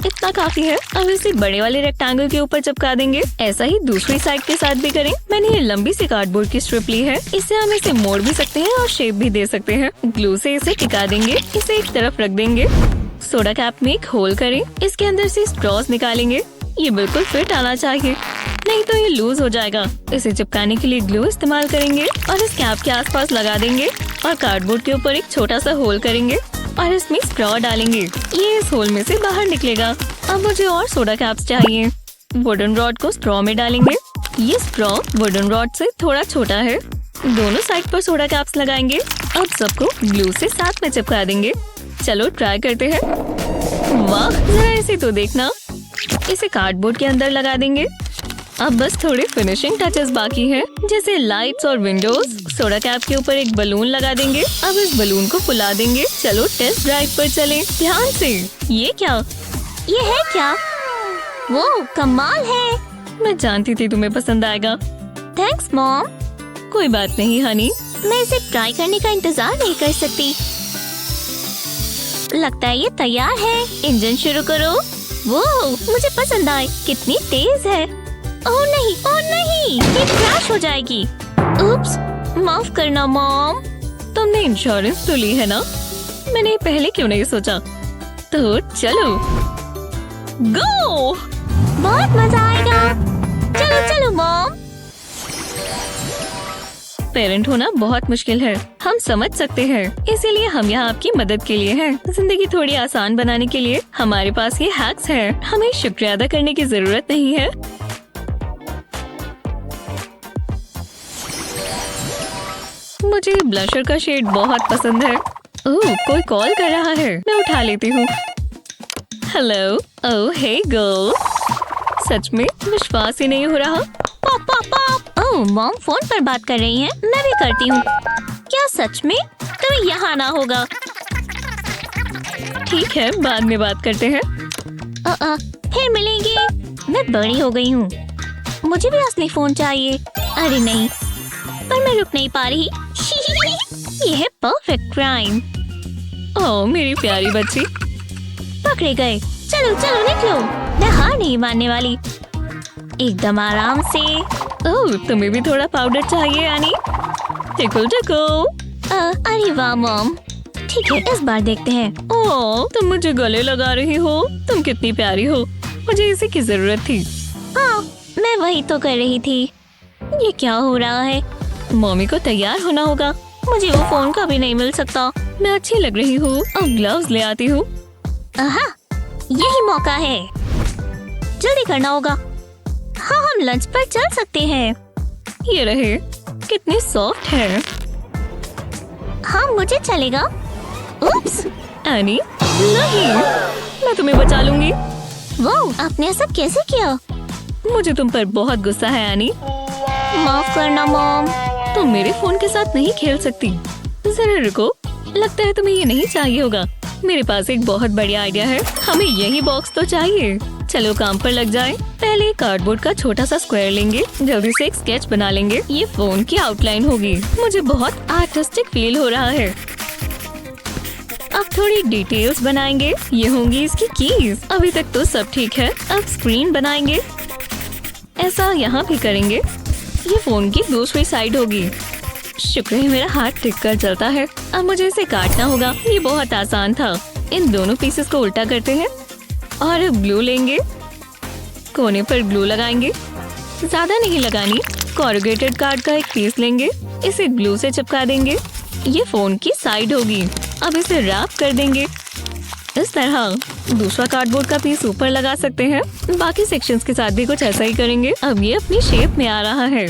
इतना काफी है। अब इसे बड़े वाले रेक्टेंगल के ऊपर चिपका देंगे। ऐसा ही दूसरी साइड के साथ भी करें। मैंने ये लंबी सी कार्डबोर्ड की स्ट्रिप ली है। इससे हम इसे मोड़ भी सकते हैं और शेप भी दे सकते हैं। ग्लू से इसे टिका देंगे। इसे एक तरफ रख देंगे। सोडा कैप में एक होल करें। इसके अंदर से स्ट्रॉस निकालेंगे। ये बिल्कुल फिट आना चाहिए, नहीं तो ये लूज हो जाएगा। इसे चिपकाने के लिए ग्लू इस्तेमाल करेंगे और इस कैप के आसपास लगा देंगे और कार्डबोर्ड के ऊपर एक छोटा सा होल करेंगे और इसमें स्ट्रॉ डालेंगे। ये इस होल में से बाहर निकलेगा अब मुझे और सोडा कैप्स चाहिए। वुडन रॉड को स्ट्रॉ में डालेंगे। ये स्ट्रॉ वुडन रॉड से थोड़ा छोटा है। दोनों साइड पर सोडा कैप्स लगाएंगे। अब सबको ग्लू से साथ में चिपका देंगे। चलो ट्राई करते हैं। वाह, जरा इसे तो देखना। इसे कार्डबोर्ड के अंदर लगा देंगे। अब बस थोड़े फिनिशिंग टचेस बाकी हैं, जैसे लाइट्स और विंडोज। सोडा कैप के ऊपर एक बलून लगा देंगे। अब इस बलून को फुला देंगे। चलो टेस्ट ड्राइव पर चलें। ध्यान से। ये क्या? ये है क्या? वो कमाल है। मैं जानती थी तुम्हें पसंद आएगा। Thanks mom. कोई बात नहीं हनी। मैं इसे ट्राई करने का इंतजार नहीं कर सकती। लगता है ये तैयार है। इंजन शुरू करो। वो मुझे पसंद आई। कितनी तेज है। ओह नहीं, ओह नहीं, ये क्रैश हो जाएगी। उप्स, माफ करना मॉम। तुमने इंश्योरेंस तो ली है ना? मैंने पहले क्यों नहीं सोचा? तो चलो गो। बहुत मजा आएगा। चलो चलो मॉम। पेरेंट होना बहुत मुश्किल है, हम समझ सकते हैं। इसीलिए हम यहाँ आपकी मदद के लिए हैं। जिंदगी थोड़ी आसान बनाने के लिए हमारे पास ये हैक्स हैं। हमें शुक्रिया अदा करने की जरूरत नहीं है। मुझे ब्लशर का शेड बहुत पसंद है। ओह, कोई कॉल कर रहा है। मैं उठा लेती हूँ। हेलो। ओह हे गर्ल। सच में विश्वास ही नहीं हो रहा। Pop pop pop. Oh mom phone पर बात कर रही हैं। मैं भी करती हूँ। क्या सच में? तुम्हें यहाँ आना होगा। ठीक है, बाद में बात करते हैं। फिर मिलेंगे। मैं बड़ी हो गई हूँ। मुझे भी असली फोन चाहिए। अरे नहीं, पर मैं रुक नहीं पा रही। ये है परफेक्ट क्राइम। ओह मेरी प्यारी बच्ची। पकड़े गए। चलो चलो निकलो। मैं हार नहीं मानने वाली। एकदम आराम से। ओह तुम्हें भी थोड़ा पाउडर चाहिए यानी? Tackle tackle. अरे वाह मॉम। ठीक है, इस बार देखते हैं। ओह तुम मुझे गले लगा रही हो। तुम कितनी प्यारी हो। मुझे इसी की जरूरत थी। हाँ, मैं वही तो कर रही थी। ये क्या हो रहा है? मम्मी को तैयार होना होगा। मुझे वो फोन कभी नहीं मिल सकता। मैं अच्छी लग रही हूँ। अब ग्लव्स ले आती हूँ। आहा, यही मौका है। जल्दी करना होगा। हाँ, हम लंच पर चल सकते हैं। ये रहे। कितनी सॉफ्ट है। हाँ, मुझे चलेगा। उप्स। एनी नहीं, मैं तुम्हें बचा लूंगी। वो आपने ऐसा कैसे किया? मुझे तुम पर बहुत गुस्सा है एनी। माफ करना मॉम। तुम मेरे फोन के साथ नहीं खेल सकती। जरा रुको, लगता है तुम्हें ये नहीं चाहिए होगा। मेरे पास एक बहुत बढ़िया आइडिया है। हमें यही बॉक्स तो चाहिए। चलो काम पर लग जाएं। पहले कार्डबोर्ड का छोटा सा स्क्वायर लेंगे। जल्दी से एक स्केच बना लेंगे। ये फोन की आउटलाइन होगी। मुझे बहुत आर्टिस्टिक फील हो रहा है। अब थोड़ी डिटेल्स बनाएंगे। ये होंगी इसकी कीज। अभी तक तो सब ठीक है। अब स्क्रीन बनाएंगे। ऐसा यहाँ भी करेंगे। ये फोन की दूसरी साइड होगी। शुक्र है मेरा हाथ टिक कर चलता है। अब मुझे इसे काटना होगा। ये बहुत आसान था। इन दोनों पीसेस को उल्टा करते हैं और अब ग्लू लेंगे। कोने पर ग्लू लगाएंगे। ज्यादा नहीं लगानी। कॉरुगेटेड कार्ड का एक पीस लेंगे। इसे ग्लू से चिपका देंगे। ये फोन की साइड होगी। अब इसे रैप कर देंगे इस तरह। दूसरा कार्डबोर्ड का पीस ऊपर लगा सकते हैं। बाकी सेक्शंस के साथ भी कुछ ऐसा ही करेंगे। अब ये अपनी शेप में आ रहा है।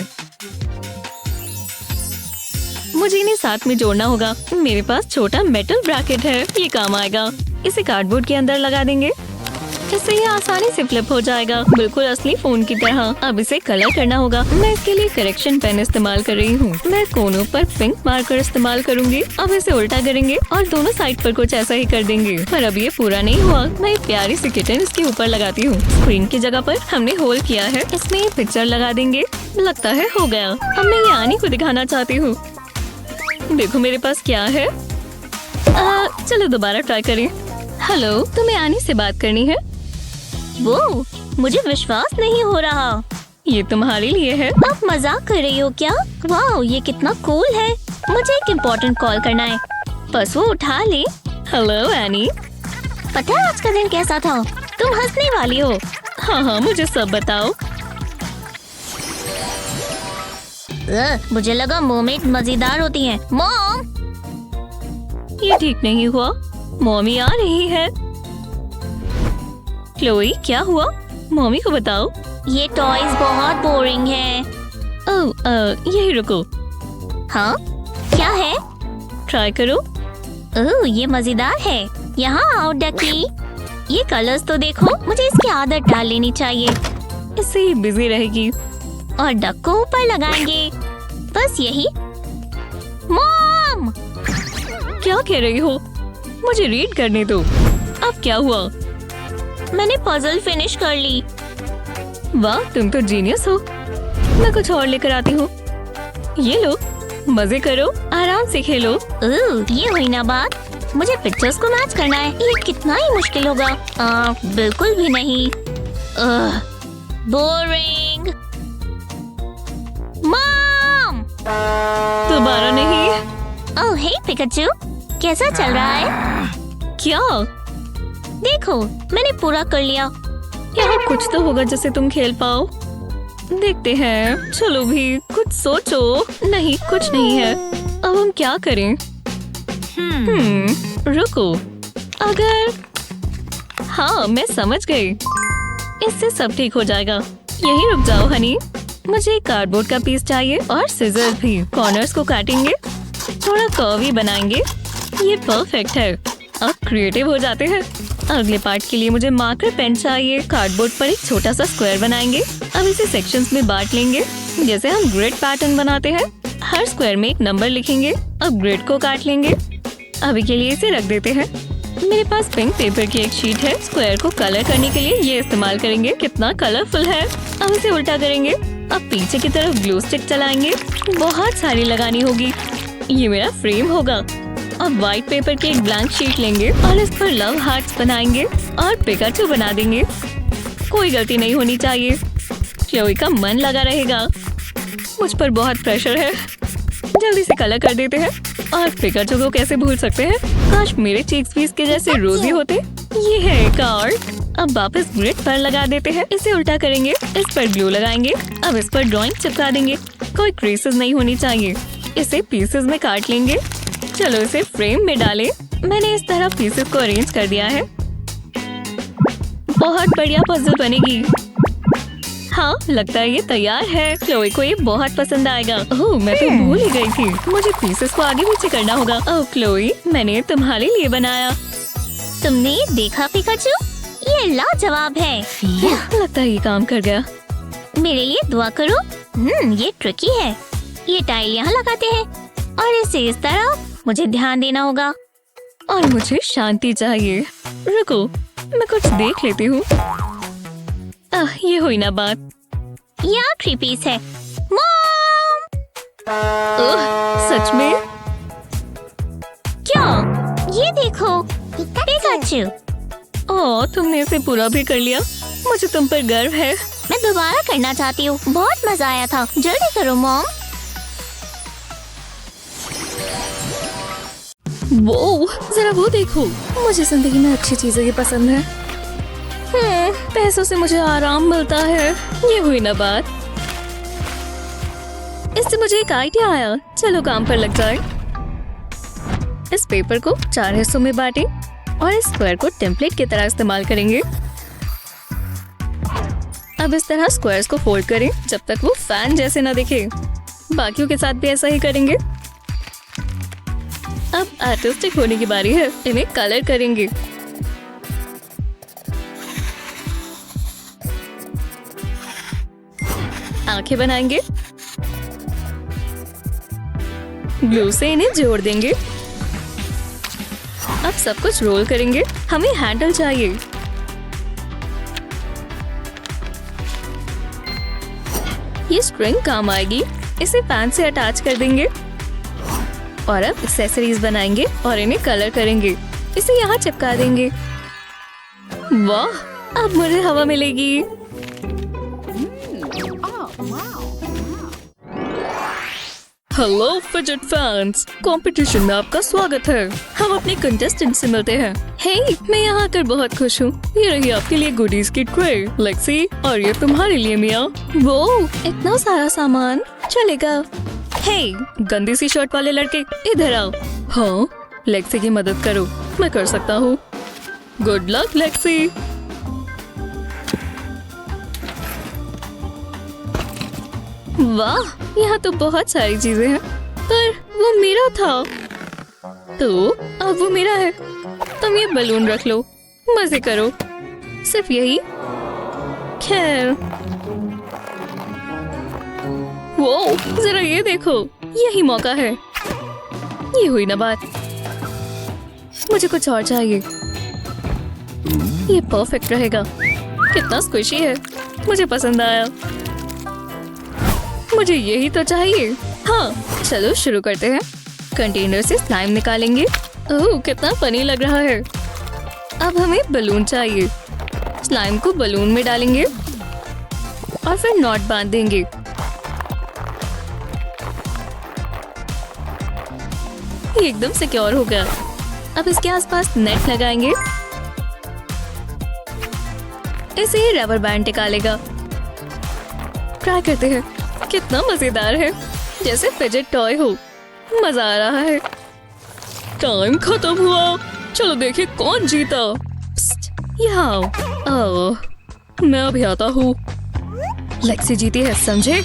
मुझे इन्हें साथ में जोड़ना होगा। मेरे पास छोटा मेटल ब्रैकेट है। ये काम आएगा। इसे कार्डबोर्ड के अंदर लगा देंगे। इससे ये आसानी से फ्लिप हो जाएगा, बिल्कुल असली फोन की तरह। अब इसे कलर करना होगा। मैं इसके लिए करेक्शन पेन इस्तेमाल कर रही हूँ। मैं कोनों पर पिंक मार्कर इस्तेमाल करूंगी। अब इसे उल्टा करेंगे और दोनों साइड पर कुछ ऐसा ही कर देंगे। पर अब ये पूरा नहीं हुआ। मैं एक प्यारी सी किटन इसके ऊपर लगाती हूँ। स्क्रीन की जगह पर हमने होल किया है। इसमें ये पिक्चर लगा देंगे। लगता है हो गया। अब मैं ये आनी को दिखाना चाहती हूँ। देखो मेरे पास क्या है। चलो दोबारा ट्राई करें। हेलो, तुम्हें आनी से बात करनी है? वो मुझे विश्वास नहीं हो रहा। ये तुम्हारे लिए है। आप मजाक कर रही हो क्या? वाह, ये कितना कूल है। मुझे एक इम्पोर्टेंट कॉल करना है। बस वो उठा ले। Hello any. पता है आज का दिन कैसा था? तुम हंसने वाली हो। हाँ, मुझे सब बताओ। मुझे लगा मोमेट मजेदार होती हैं। मॉम, ये ठीक नहीं हुआ। मॉमी आ रही है। क्लोई क्या हुआ? मम्मी को बताओ। ये टॉयज बहुत बोरिंग है। यही रुको। हाँ क्या है? ट्राई करो। ओह ये मजेदार है। यहाँ आओ डकी। ये कलर्स तो देखो, मुझे इसकी आदत डाल लेनी चाहिए। इससे ही बिजी रहेगी। और डक को ऊपर लगाएंगे। बस यही। मॉम! क्या कह रही हो? मुझे रीड करने दो। अब क्या हुआ? मैंने पजल फिनिश कर ली। वाह तुम तो जीनियस हो। मैं कुछ और लेकर आती हूँ। ये लो, मजे करो, आराम से खेलो। ये हुई ना बात। मुझे पिक्चर्स को मैच करना है। ये कितना ही मुश्किल होगा। बिल्कुल भी नहीं। बोरिंग। मॉम! दोबारा नहीं। ओह हे पिकाचू, कैसा चल रहा है? क्या? देखो मैंने पूरा कर लिया। यहाँ कुछ तो होगा जिससे तुम खेल पाओ। देखते हैं। चलो भी कुछ सोचो। नहीं कुछ नहीं है। अब हम क्या करें? रुको। अगर हाँ मैं समझ गई। इससे सब ठीक हो जाएगा। यहीं रुक जाओ हनी। मुझे कार्डबोर्ड का पीस चाहिए और सिजर भी। कॉर्नर्स को काटेंगे, थोड़ा कर्वी बनाएंगे। ये परफेक्ट है। अब क्रिएटिव हो जाते हैं। अगले पार्ट के लिए मुझे मार्कर पेन चाहिए। कार्डबोर्ड पर एक छोटा सा स्क्वायर बनाएंगे। अब इसे सेक्शंस में बांट लेंगे, जैसे हम ग्रिड पैटर्न बनाते हैं। हर स्क्वायर में एक नंबर लिखेंगे। अब ग्रिड को काट लेंगे। अभी के लिए इसे रख देते हैं। मेरे पास पिंक पेपर की एक शीट है। स्क्वायर को कलर करने के लिए ये इस्तेमाल करेंगे। कितना कलरफुल है। अब इसे उल्टा करेंगे। अब पीछे की तरफ ग्लू स्टिक चलाएंगे। बहुत सारी लगानी होगी। ये मेरा फ्रेम होगा। अब व्हाइट पेपर की एक ब्लैंक शीट लेंगे और इस पर लव हार्ट्स बनाएंगे और पिकाचू बना देंगे। कोई गलती नहीं होनी चाहिए। क्लोई का मन लगा रहेगा। मुझ पर बहुत प्रेशर है। जल्दी से कलर कर देते हैं। और पिकाचू को कैसे भूल सकते हैं? काश मेरे चीक्स भी इसके जैसे रोजी होते। ये है कार्ड। अब वापस ग्रिड पर लगा देते हैं। इसे उल्टा करेंगे। इस पर ग्लू लगाएंगे। अब इस पर ड्राइंग चिपका देंगे। कोई क्रीसेस नहीं होनी चाहिए। इसे पीसेस में काट लेंगे। चलो इसे फ्रेम में डालें। मैंने इस तरह पीसेस को अरेंज कर दिया है। बहुत बढ़िया पजल बनेगी। हाँ लगता है ये तैयार है। क्लोई को ये बहुत पसंद आएगा। ओह मैं तो भूल ही गई थी। मुझे पीसेस को आगे पीछे करना होगा। ओह क्लोई, मैंने तुम्हारे लिए बनाया। तुमने देखा पिकाचू? ये लाजवाब है। लगता है ये काम कर गया। मेरे लिए दुआ करो। ये ट्रिकी है। ये टाइल यहाँ लगाते हैं और इसे इस तरह। मुझे ध्यान देना होगा और मुझे शांति चाहिए। रुको मैं कुछ देख लेती हूँ। ये हुई ना बात। ये आखिरी पीस है। मॉम! सच में? क्या? ये देखो पिकाचू। ओह तुमने इसे पूरा भी कर लिया। मुझे तुम पर गर्व है। मैं दोबारा करना चाहती हूँ। बहुत मजा आया था। जल्दी करो मॉम। वो जरा वो देखो। मुझे जिंदगी में अच्छी चीजें ही पसंद है। पैसों से मुझे आराम मिलता है। ये हुई ना बात। इससे मुझे एक आइडिया आया। चलो काम पर लग जाए। इस पेपर को 4 हिस्सों में बांटें और इस स्क्वायर को टेम्पलेट की तरह इस्तेमाल करेंगे। अब इस तरह स्क्वायर्स को फोल्ड करें जब तक वो फैन जैसे ना दिखे। बाकियों के साथ भी ऐसा ही करेंगे। अब आर्टिस्टिक होने की बारी है। इन्हें कलर करेंगे। आंखें बनाएंगे। ग्लू से इन्हें जोड़ देंगे। अब सब कुछ रोल करेंगे। हमें हैंडल चाहिए। ये स्ट्रिंग काम आएगी। इसे फैन से अटैच कर देंगे और अब एक्सेसरीज बनाएंगे और इन्हें कलर करेंगे। इसे यहाँ चिपका देंगे। वाह, अब मुझे हवा मिलेगी। हेलो फिजेट फैंस, कंपटीशन में आपका स्वागत है। हम अपने कंटेस्टेंट से मिलते हैं। हे, मैं यहाँ आकर बहुत खुश हूँ। ये रही आपके लिए गुडीज की ट्रे लेक्सी, और ये तुम्हारे लिए मिया। वो इतना सारा सामान चलेगा। हे, गंदी सी शर्ट वाले लड़के इधर आओ। हाँ, लेक्सी की मदद करो। मैं कर सकता हूँ। Good luck Lexi. वाह, यहाँ तो बहुत सारी चीजें हैं, पर वो मेरा था। तो अब वो मेरा है। तुम ये बलून रख लो, मजे करो। सिर्फ यही। खैर, वो जरा ये देखो, यही मौका है। ये हुई ना बात। मुझे कुछ और चाहिए। ये परफेक्ट रहेगा। कितना स्क्विशी है, मुझे पसंद आया। मुझे यही तो चाहिए। हाँ, चलो शुरू करते हैं। कंटेनर से स्लाइम निकालेंगे। ओह, कितना फनी लग रहा है। अब हमें बलून चाहिए। स्लाइम को बलून में डालेंगे और फिर नॉट बांध देंगे। ये एकदम सिक्योर हो गया। अब इसके आसपास नेट लगाएंगे। इसे ही रबर बैंड टिका लेगा। ट्राई करते हैं। कितना मजेदार है, जैसे फिजेट टॉय हो। मजा आ रहा है। टाइम खत्म हुआ। चलो देखिए कौन जीता। यहाँ आओ। मैं अभी आता हूँ। लेक्सी जीती है, समझे?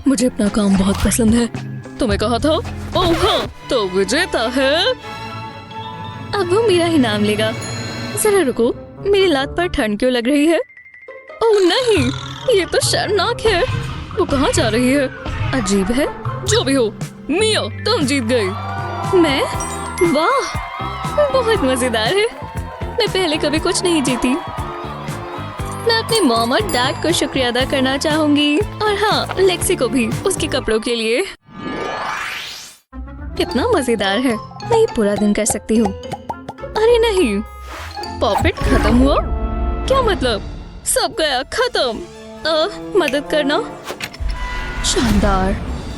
मुझे अपना काम बहुत पसंद है। तुम्हें कहा था। ओह हाँ, तो विजेता है। अब वो मेरा ही नाम लेगा। जरा रुको, मेरी लात पर ठंड क्यों लग रही है? ओह नहीं, ये तो शर्मनाक है। वो कहाँ जा रही है? अजीब है। जो भी हो, मिया तुम जीत गई। मैं? वाह, बहुत मजेदार है। मैं पहले कभी कुछ नहीं जीती। मैं अपनी मॉम और डैड को शुक्रिया अदा करना चाहूंगी, और हाँ, लेक्सी को भी उसके कपड़ों के लिए। कितना मजेदार है। मैं ये पूरा दिन कर सकती हूँ। अरे नहीं, पॉपेट खत्म हुआ। क्या मतलब? सब गया, खत्म। मदद करना। शानदार।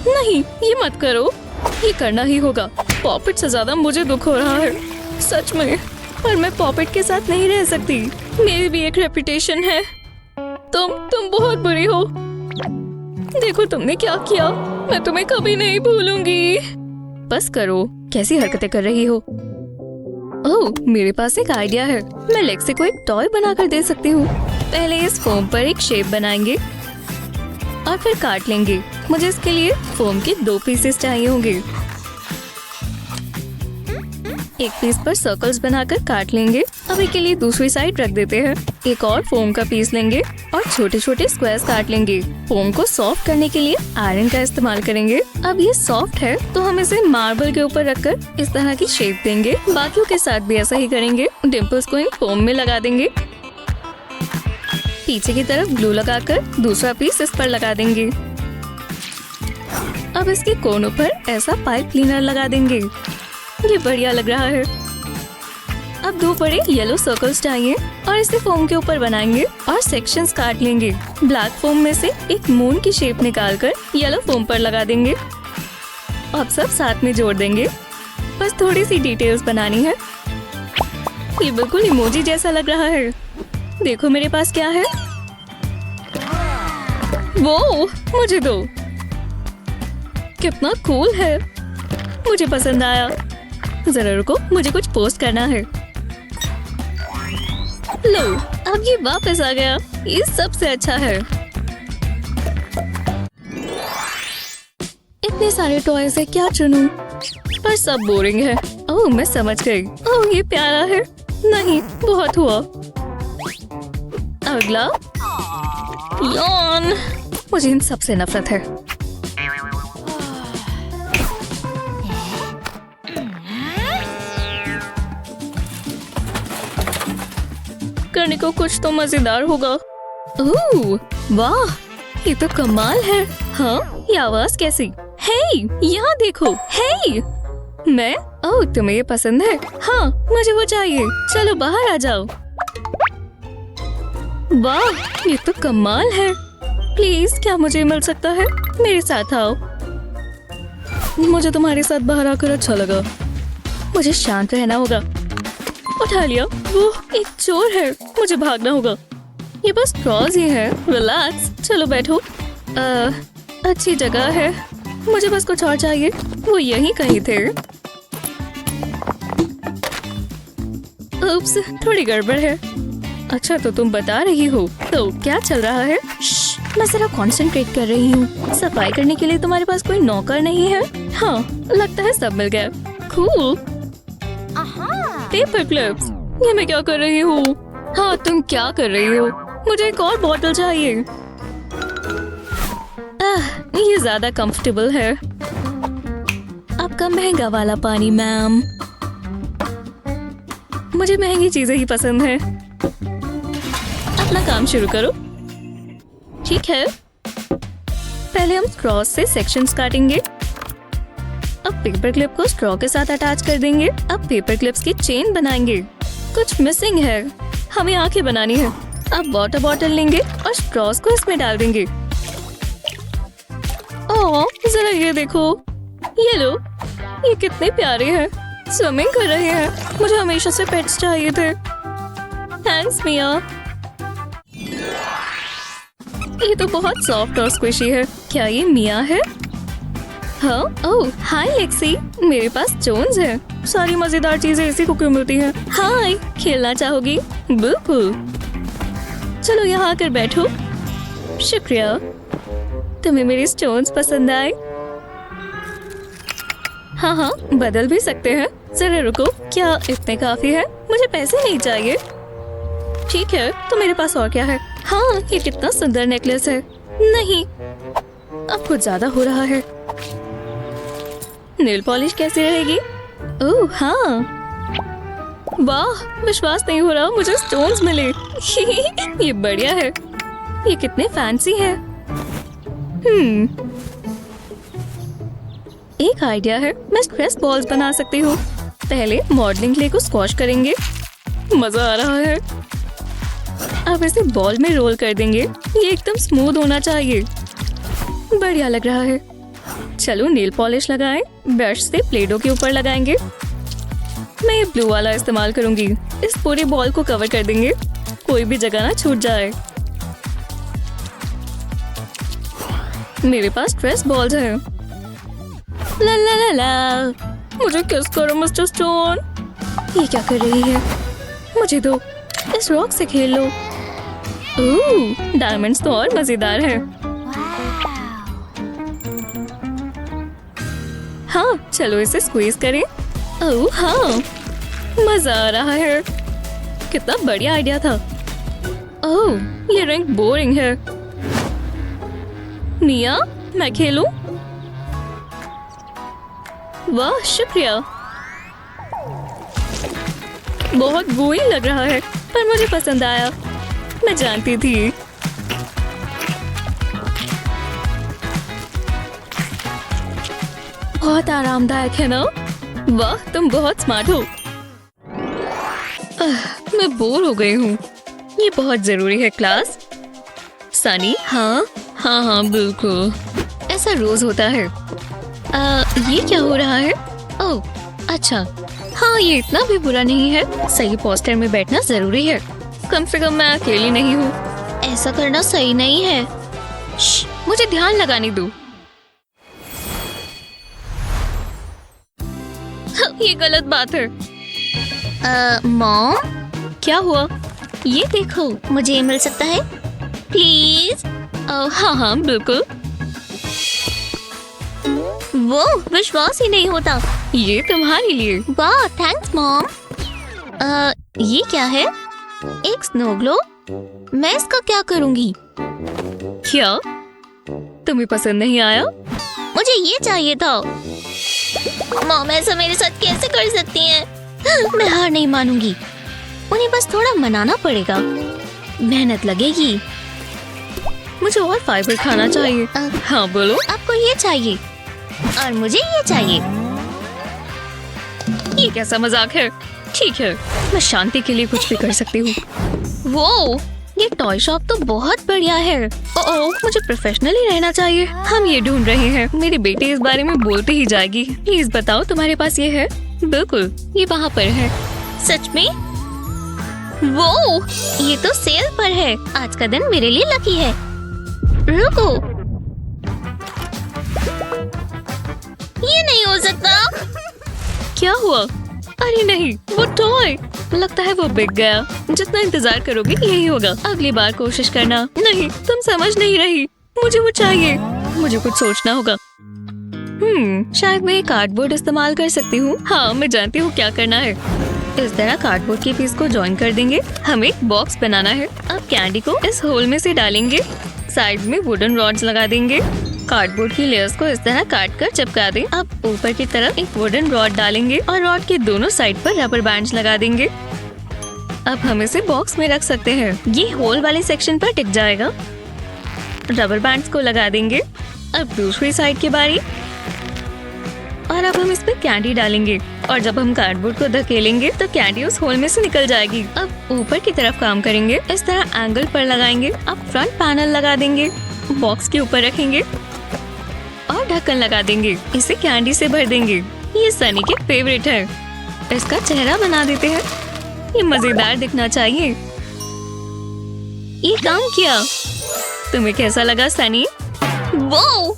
नहीं, ये मत करो। ये करना ही होगा। पॉपेट से ज्यादा मुझे दुख हो रहा है, सच में। पर मैं पॉपेट के साथ नहीं रह सकती। मेरी भी एक रेपुटेशन है। तुम बहुत बुरी हो। देखो तुमने क्या किया। मैं तुम्हें कभी नहीं भूलूंगी। बस करो, कैसी हरकतें कर रही हो। ओह, मेरे पास एक आइडिया है। मैं लेक्सी को एक टॉय बनाकर दे सकती हूँ। पहले इस फोम पर एक शेप बनाएंगे और फिर काट लेंगे। मुझे इसके लिए फोम के 2 पीसेस चाहिए होंगे। एक पीस पर सर्कल्स बनाकर काट लेंगे। अभी के लिए दूसरी साइड रख देते हैं। एक और फोम का पीस लेंगे और छोटे छोटे स्क्वायर्स काट लेंगे। फोम को सॉफ्ट करने के लिए आयरन का इस्तेमाल करेंगे। अब ये सॉफ्ट है तो हम इसे मार्बल के ऊपर रखकर इस तरह की शेप देंगे। बाकियों के साथ भी ऐसा ही करेंगे। डिम्पल्स को इन फोम में लगा देंगे। पीछे की तरफ ग्लू लगाकर दूसरा पीस इस पर लगा देंगे। अब इसके कोनों पर ऐसा पाइप क्लीनर लगा देंगे। ये बढ़िया लग रहा है। अब 2 बड़े येलो सर्कल्स चाहिए और इसे फोम के ऊपर बनाएंगे और सेक्शंस काट लेंगे। ब्लैक फोम में से एक मून की शेप निकालकर येलो फोम पर लगा देंगे। अब सब साथ में जोड़ देंगे। बस थोड़ी सी डिटेल्स बनानी है। ये बिल्कुल इमोजी जैसा लग रहा है। देखो मेरे पास क्या है। वो मुझे दो। कितना कूल है, मुझे पसंद आया। जरा रुको, मुझे कुछ पोस्ट करना है। लो, अब ये वापस आ गया। ये सबसे अच्छा है। इतने सारे टॉयज है, क्या चुनूं? पर सब बोरिंग है। ओह, मैं समझ गई। ओह, ये प्यारा है। नहीं, बहुत हुआ। अगला। यॉन। मुझे इन सबसे नफरत है। करने को कुछ तो मजेदार होगा। ओह, वाह, ये तो कमाल है। हाँ, ये आवाज कैसी? हे, यहाँ देखो। हे, मैं? ओह, तुम्हें ये पसंद है? हाँ, मुझे वो चाहिए। चलो बाहर आ जाओ। वाह, ये तो कमाल है। प्लीज, क्या मुझे मिल सकता है? मेरे साथ आओ। मुझे तुम्हारे साथ बाहर आकर अच्छा लगा। मुझे शांत रहना होगा। उठा लिया। वो एक चोर है, मुझे भागना होगा। ये बस क्रॉस ही है। रिलैक्स, चलो बैठो। अच्छी जगह है। मुझे बस कुछ और चाहिए। वो यहीं कहीं थे। उप्स, थोड़ी गड़बड़ है। अच्छा, तो तुम बता रही हो। तो क्या चल रहा है? श्श, मैं जरा कंसंट्रेट कर रही हूँ। सफाई करने के लिए तुम्हारे पास कोई नौकर नहीं है? हाँ, लगता है सब मिल गया। कूल। Paper clips. ये मैं क्या कर रही हूँ? हाँ, तुम क्या कर रही हो? मुझे एक और बॉटल चाहिए। ये ज्यादा कंफर्टेबल है। आपका महंगा वाला पानी मैम। मुझे महंगी चीजें ही पसंद है। अपना काम शुरू करो। ठीक है, पहले हम स्ट्रॉ से सेक्शंस काटेंगे। अब पेपर क्लिप को स्ट्रॉ के साथ अटैच कर देंगे। अब पेपर क्लिप्स की चेन बनाएंगे। कुछ मिसिंग है, हमें आंखें बनानी है। अब वाटर बॉटल लेंगे और स्ट्रॉस को इसमें डाल देंगे। ओह, जरा ये देखो, ये लो, ये कितने प्यारे हैं, स्विमिंग कर रहे हैं। मुझे हमेशा से पेट्स चाहिए थे। थैंक्स मिया। ये तो बहुत सॉफ्ट और स्क्विशी है। क्या ये मिया है? हाँ, ओह हाय लेक्सी, मेरे पास जोन्स है। सारी मजेदार चीजें इसी को क्यों मिलती हैं? हाय, खेलना चाहोगी? बिल्कुल, चलो यहाँ आकर बैठो। शुक्रिया, तुम्हें मेरी स्टोन्स पसंद आए? हाँ हाँ, बदल भी सकते हैं। जरा रुको, क्या इतने काफी है? मुझे पैसे नहीं चाहिए। ठीक है, तो मेरे पास और क्या है? हाँ, ये कितना सुंदर नेकलेस है। नहीं, अब कुछ ज्यादा हो रहा है। नेल पॉलिश कैसी रहेगी? ओह हाँ, वाह, विश्वास नहीं हो रहा, मुझे स्टोन्स मिले। ये बढ़िया है। ये कितने फैंसी है। एक आइडिया है, मैं स्ट्रेस बॉल्स बना सकती हूँ। पहले मॉडलिंग क्ले को स्क्वॉश करेंगे। मजा आ रहा है। अब इसे बॉल में रोल कर देंगे। ये एकदम स्मूथ होना चाहिए। बढ़िया लग रहा है। चलो नेल पॉलिश लगाएं। ब्रश से प्लेडो के ऊपर लगाएंगे। मैं ये ब्लू वाला इस्तेमाल करूंगी। इस पूरे बॉल को कवर कर देंगे, कोई भी जगह ना छूट जाए। मेरे पास स्ट्रेस बॉल्स हैं। ला ला ला ला, मुझे किस करो मिस्टर स्टोन। ये क्या कर रही है? मुझे दो, इस रॉक से खेल लो। ओह, डायमंड्स तो और मजेदार है। हाँ, चलो इसे स्क्वीज करें। ओह हाँ, मजा आ रहा है। कितना बढ़िया आइडिया था। ओह, ये रंग बोरिंग है। मिया, मैं खेलूं? वाह, शुक्रिया। बहुत बोरिंग लग रहा है, पर मुझे पसंद आया। मैं जानती थी। बहुत आरामदायक है ना? वाह, तुम बहुत स्मार्ट हो। मैं बोर हो गई हूँ। ये बहुत जरूरी है क्लास। सनी? हाँ हाँ हाँ, बिल्कुल, ऐसा रोज होता है। ये क्या हो रहा है? ओह अच्छा, हाँ, ये इतना भी बुरा नहीं है। सही पोस्टर में बैठना जरूरी है। कम से कम मैं अकेली नहीं हूँ। ऐसा करना सही नहीं है। मुझे ध्यान लगाने दो। ये गलत बात है। मॉम, क्या हुआ? ये देखो, मुझे ये मिल सकता है प्लीज? हाँ हाँ, बिल्कुल। वो विश्वास ही नहीं होता। ये तुम्हारे लिए। वाह, थैंक्स मॉम। ये क्या है? एक स्नो ग्लोब। मैं इसका क्या करूंगी? क्या तुम्हें पसंद नहीं आया? मुझे ये चाहिए था। मॉम ऐसा मेरे साथ कैसे कर सकती हैं? मैं हार नहीं मानूंगी। उन्हें बस थोड़ा मनाना पड़ेगा। मेहनत लगेगी। मुझे और फाइबर खाना चाहिए। हाँ बोलो। आपको ये चाहिए और मुझे ये चाहिए। ये कैसा मजाक है? ठीक है, मैं शांति के लिए कुछ भी कर सकती हूँ। वो ये टॉय शॉप तो बहुत बढ़िया है। ओह, मुझे प्रोफेशनल ही रहना चाहिए। हम ये ढूंढ रहे हैं। मेरी बेटी इस बारे में बोलती ही जाएगी। प्लीज बताओ, तुम्हारे पास ये है? बिल्कुल, ये वहाँ पर है। सच में? वो ये तो सेल पर है। आज का दिन मेरे लिए लकी है। रुको, ये नहीं हो सकता। क्या हुआ? अरे नहीं, वो टॉय लगता है वो बिक गया। जितना इंतजार करोगे यही होगा। अगली बार कोशिश करना। नहीं, तुम समझ नहीं रही। मुझे वो चाहिए। मुझे कुछ सोचना होगा। शायद मैं कार्डबोर्ड इस्तेमाल कर सकती हूँ। हाँ, मैं जानती हूँ क्या करना है। इस तरह कार्डबोर्ड के पीस को जॉइन कर देंगे। हमें एक बॉक्स बनाना है। अब कैंडी को इस होल में से डालेंगे। साइड में वुडन रॉड्स लगा देंगे। कार्डबोर्ड की लेयर्स को इस तरह काट कर चिपका दें। अब ऊपर की तरफ एक वुडन रॉड डालेंगे और रॉड के दोनों साइड पर रबर बैंड्स लगा देंगे। अब हम इसे बॉक्स में रख सकते हैं। ये होल वाले सेक्शन पर टिक जाएगा। रबर बैंड्स को लगा देंगे। अब दूसरी साइड की बारी। और अब हम इसमें कैंडी डालेंगे और जब हम कार्डबोर्ड को धकेलेंगे तो कैंडी उस होल में से निकल जाएगी। अब ऊपर की तरफ काम करेंगे। इस तरह एंगल पर लगाएंगे। अब फ्रंट पैनल लगा देंगे। बॉक्स के ऊपर रखेंगे और ढक्कन लगा देंगे। इसे कैंडी से भर देंगे। ये सनी के फेवरेट है। इसका चेहरा बना देते हैं। ये मजेदार दिखना चाहिए। ये काम किया। तुम्हें कैसा लगा सनी? वो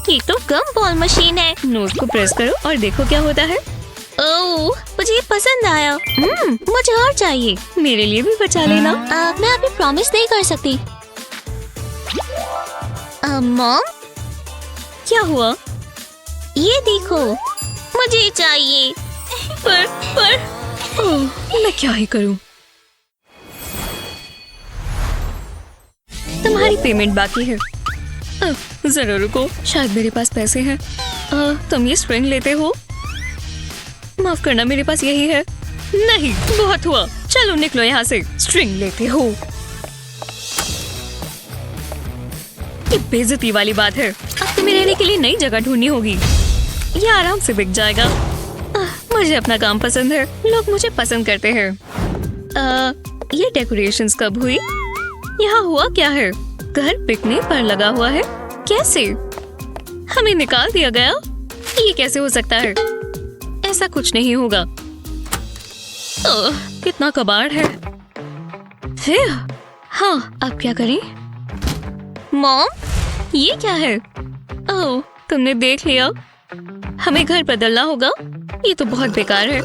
ये तो गम बॉल मशीन है। नोज को प्रेस करो और देखो क्या होता है। ओह, मुझे ये पसंद आया। मुझे और चाहिए। मेरे लिए भी बचा लेना। मैं अभी प्रॉमिस नहीं कर सकती। मॉम, क्या हुआ? ये देखो, मुझे चाहिए। पर मैं क्या ही करूं? तुम्हारी पेमेंट बाकी है। जरा रुको, शायद मेरे पास पैसे हैं। तुम ये स्ट्रिंग लेते हो? माफ करना, मेरे पास यही है। नहीं, बहुत हुआ। चलो निकलो यहाँ से। स्ट्रिंग लेते हो? ये बेइज्जती वाली बात है। अब तुम्हें रहने के लिए नई जगह ढूंढनी होगी। ये आराम से बिक जाएगा। मुझे अपना काम पसंद है। लोग मुझे पसंद करते हैं। ये डेकोरेशंस कब हुई? यहाँ हुआ क्या है? घर बिकने पर लगा हुआ है। कैसे? हमें निकाल दिया गया? ये कैसे हो सकता है? ऐसा कुछ नहीं होगा। कितना कबाड़ है। हाँ, अब क्या करें? मॉम, ये क्या है? ओह, तुमने देख लिया। हमें घर बदलना होगा। ये तो बहुत बेकार है।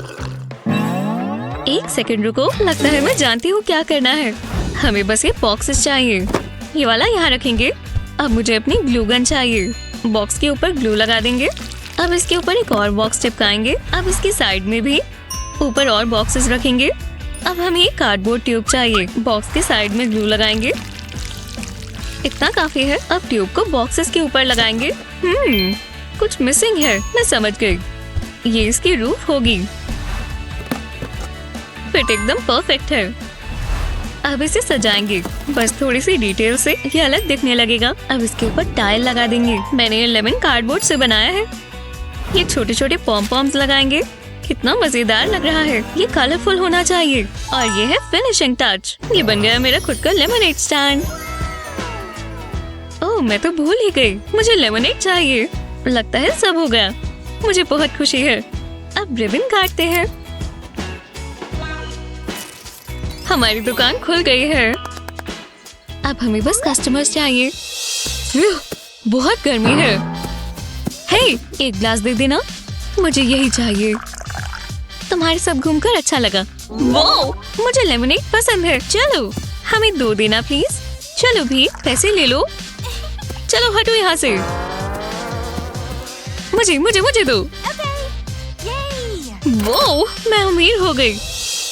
एक सेकंड रुको, लगता है मैं जानती हूँ क्या करना है। हमें बस ये बॉक्सेस चाहिए। ये वाला यहाँ रखेंगे। अब मुझे अपनी ग्लू गन चाहिए। बॉक्स के ऊपर ग्लू लगा देंगे। अब इसके ऊपर एक और बॉक्स चिपकाएंगे। अब इसकी साइड में भी ऊपर और बॉक्सेस रखेंगे। अब हमें एक कार्डबोर्ड ट्यूब चाहिए। बॉक्स के साइड में ग्लू लगाएंगे। इतना काफी है। अब ट्यूब को बॉक्सेस के ऊपर लगाएंगे। कुछ मिसिंग है। मैं समझ गई। ये इसकी रूफ होगी। फिट एकदम परफेक्ट है। अब इसे सजाएंगे। बस थोड़ी सी डिटेल से ये अलग दिखने लगेगा। अब इसके ऊपर टाइल लगा देंगे। मैंने ये लेमन कार्डबोर्ड से बनाया है। ये छोटे छोटे पॉम पॉम्स लगाएंगे। कितना मजेदार लग रहा है। ये कलरफुल होना चाहिए। और ये है फिनिशिंग टच। ये बन गया मेरा खुद का लेमनेड स्टैंड। ओह, मैं तो भूल ही गई। मुझे लेमनेड चाहिए। लगता है सब हो गया। मुझे बहुत खुशी है। अब रिबन काटते हैं। हमारी दुकान खुल गई है। अब हमें बस कस्टमर्स चाहिए। बहुत गर्मी है। हे, एक ग्लास दे देना। मुझे यही चाहिए। तुम्हारे साथ घूमकर अच्छा लगा। वो, मुझे लेमनेड पसंद है। चलो, हमें 2 देना प्लीज। चलो भी, पैसे ले लो। चलो हटो यहाँ से। मुझे मुझे मुझे दो। वो, मैं अमीर हो गई।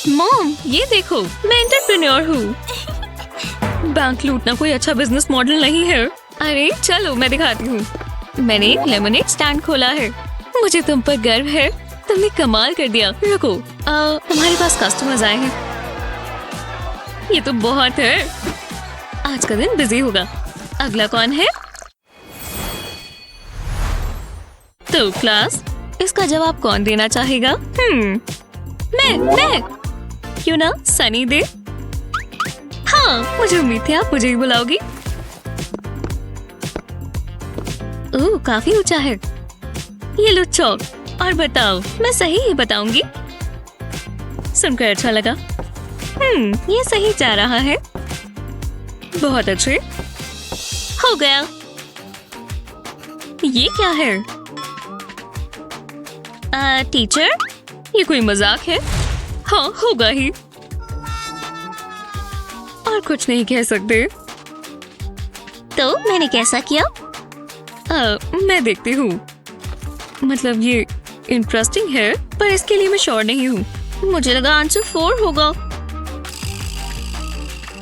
मॉम, ये देखो, मैं एंटरप्रेन्योर हूँ। बैंक लूटना कोई अच्छा बिजनेस मॉडल नहीं है। अरे चलो, मैं दिखाती हूँ। मैंने एक लेमनेड स्टैंड खोला है। मुझे तुम पर गर्व है। तुमने कमाल कर दिया। रुको, तुम्हारे पास कस्टमर्स आए हैं। ये तो बहुत है। आज का दिन बिजी होगा। अगला कौन है? तो क्लास, इसका जवाब कौन देना चाहेगा? मैं। क्यों ना सनी दे? हाँ, मुझे उम्मीद थी आप मुझे ही बुलाओगी। ओह, काफी ऊंचा है। ये लो चौक और बताओ। मैं सही ही बताऊंगी। सुनकर अच्छा लगा। ये सही जा रहा है। बहुत अच्छे। हो गया। ये क्या है? टीचर, ये कोई मजाक है? हाँ, होगा ही। और कुछ नहीं कह सकते। तो मैंने कैसा किया? मैं देखती हूँ। मतलब ये इंटरेस्टिंग है, पर इसके लिए मैं श्योर नहीं हूँ। मुझे लगा आंसर 4 होगा।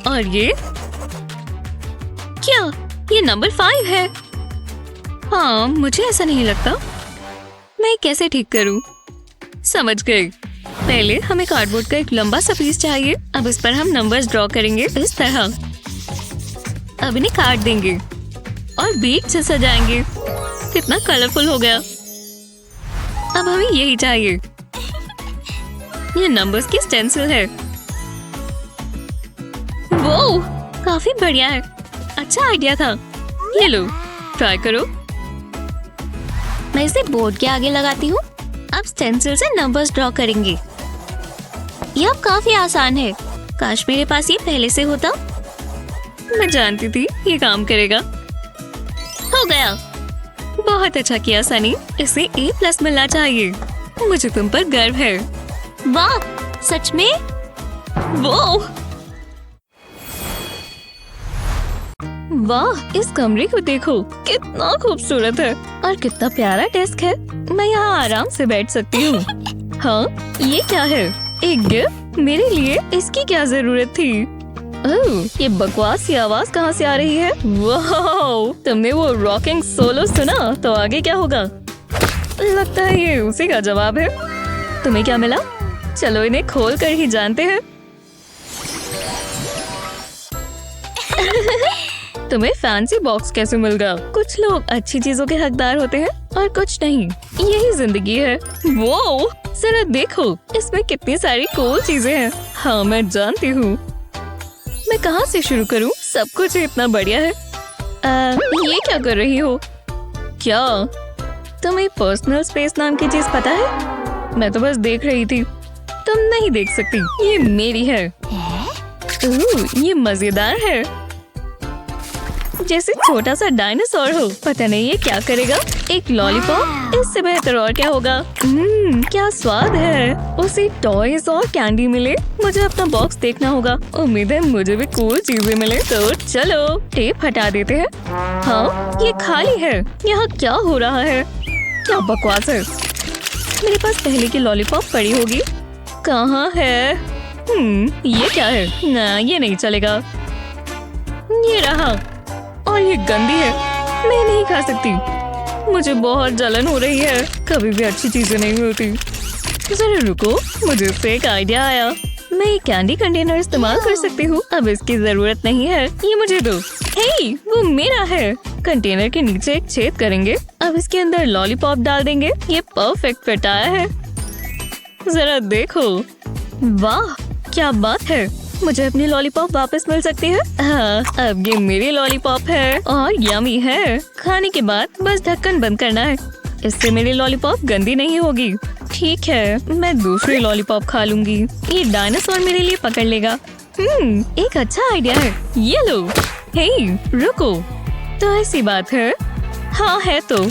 और ये क्या ये नंबर 5 है? हाँ, मुझे ऐसा नहीं लगता। मैं कैसे ठीक करूँ? समझ गई। पहले हमें कार्डबोर्ड का एक लंबा सा पीस चाहिए। अब इस पर हम नंबर्स ड्रॉ करेंगे इस तरह। अब इन्हें काट देंगे और बीट से सजाएंगे। कितना कलरफुल हो गया। अब हमें यही चाहिए। ये नंबर्स की स्टेंसिल है। वो काफी बढ़िया है। अच्छा आइडिया था। ये लो, ट्राई करो। मैं इसे बोर्ड के आगे लगाती हूँ। अब स्टेंसिल से नंबर्स ड्रॉ करेंगे। यह अब काफी आसान है। काश मेरे पास ये पहले से होता। मैं जानती थी ये काम करेगा। हो गया। बहुत अच्छा किया सनी। इसे A+ मिलना चाहिए। मुझे तुम पर गर्व है। वाह, सच में? वो वाह, इस कमरे को देखो, कितना खूबसूरत है और कितना प्यारा डेस्क है। मैं यहाँ आराम से बैठ सकती हूँ। हाँ, ये क्या है? एक गिफ्ट मेरे लिए? इसकी क्या जरूरत थी? ओह, ये बकवास की आवाज कहाँ से आ रही है? वाह, तुमने वो रॉकिंग सोलो सुना? तो आगे क्या होगा? लगता है ये उसी का जवाब है। तुम्हें क्या मिला? चलो इन्हें खोल कर ही जानते हैं। तुम्हें फैंसी बॉक्स कैसे मिल गया? कुछ लोग अच्छी चीजों के हकदार होते हैं और कुछ नहीं। यही जिंदगी है। वो जरा देखो, इसमें कितनी सारी कूल चीजें हैं। हाँ, मैं जानती हूँ। मैं कहाँ से शुरू करूँ? सब कुछ इतना बढ़िया है। ये क्या कर रही हो? क्या तुम्हें पर्सनल स्पेस नाम की चीज पता है? मैं तो बस देख रही थी। तुम नहीं देख सकती। ये मेरी है। ये मजेदार है। जैसे छोटा सा डायनासोर हो। पता नहीं ये क्या करेगा। एक लॉलीपॉप, इससे बेहतर और क्या होगा? क्या स्वाद है। उसे टॉयज और कैंडी मिले। मुझे अपना बॉक्स देखना होगा। उम्मीद है मुझे भी कूल चीजें मिले। तो चलो टेप हटा देते हैं। हाँ, ये खाली है। यहाँ क्या हो रहा है? क्या बकवास है। मेरे पास पहले की लॉलीपॉप पड़ी होगी। कहाँ है? ये क्या है? ना, ये नहीं चलेगा। ये रहा। और ये गंदी है। मैं नहीं खा सकती। मुझे बहुत जलन हो रही है। कभी भी अच्छी चीजें नहीं मिलती। जरा रुको, मुझे इससे एक आइडिया आया। मैं ये कैंडी कंटेनर इस्तेमाल कर सकती हूँ। अब इसकी जरूरत नहीं है। ये मुझे दो। हे, वो मेरा है। कंटेनर के नीचे एक छेद करेंगे। अब इसके अंदर लॉलीपॉप डाल देंगे। ये परफेक्ट फिट आया है। जरा देखो। वाह, क्या बात है। मुझे अपनी लॉलीपॉप वापस मिल सकती है। हाँ, अब ये मेरी लॉलीपॉप है और यमी है। खाने के बाद बस ढक्कन बंद करना है। इससे मेरी लॉलीपॉप गंदी नहीं होगी। ठीक है, मैं दूसरी लॉलीपॉप खा लूंगी। ये डायनासोर मेरे लिए पकड़ लेगा। एक अच्छा आइडिया है। ये लो। हे, रुको। तो ऐसी बात है? हाँ है तो।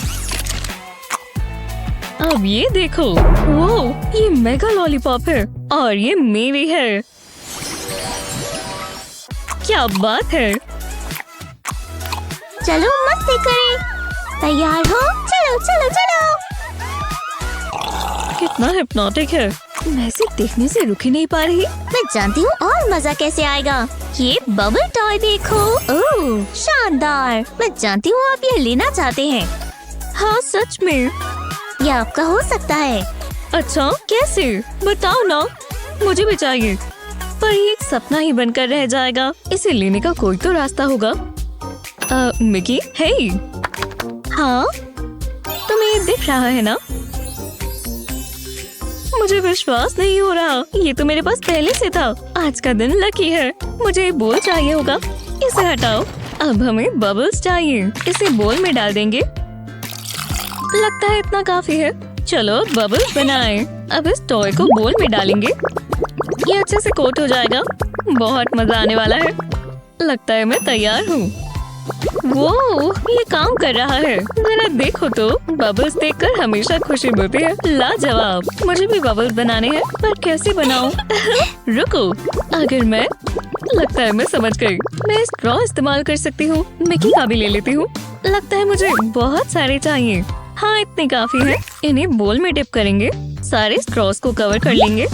अब ये देखो। वो ये मेगा लॉलीपॉप है और ये मेरी है। क्या बात है। चलो मस्ती करें। तैयार हो? चलो चलो चलो। कितना हिप्नोटिक है। मैं इसे देखने से रुक ही नहीं पा रही। मैं जानती हूँ और मजा कैसे आएगा। ये बबल टॉय देखो। ओह, शानदार। मैं जानती हूँ आप ये लेना चाहते हैं। हाँ, सच में। ये आपका हो सकता है। अच्छा, कैसे? बताओ ना। मुझे भी चाहिए। पर ये एक सपना ही बनकर रह जाएगा। इसे लेने का कोई तो रास्ता होगा। मिकी, हे। हाँ, तुम्हें ये दिख रहा है ना? मुझे विश्वास नहीं हो रहा। ये तो मेरे पास पहले से था। आज का दिन लकी है। मुझे बोल चाहिए होगा। इसे हटाओ। अब हमें बबल्स चाहिए। इसे बोल में डाल देंगे। लगता है इतना काफी है। चलो बबल्स बनाएं। अब इस टॉय को बोल में डालेंगे। ये अच्छे से कोट हो जाएगा। बहुत मजा आने वाला है। लगता है मैं तैयार हूँ। वो ये काम कर रहा है। जरा देखो तो, बबल्स देखकर हमेशा खुशी मिलती है। लाजवाब। मुझे भी बबल्स बनाने हैं, पर कैसे बनाऊं? रुको, अगर मैं लगता है मैं समझ गई। मैं स्ट्रॉ इस्तेमाल कर सकती हूँ। मिकी का भी ले लेती हूँ। लगता है मुझे बहुत सारे चाहिए। हाँ, इतने काफी है। इन्हें बोल में डिप करेंगे। सारे स्ट्रॉस को कवर कर लेंगे।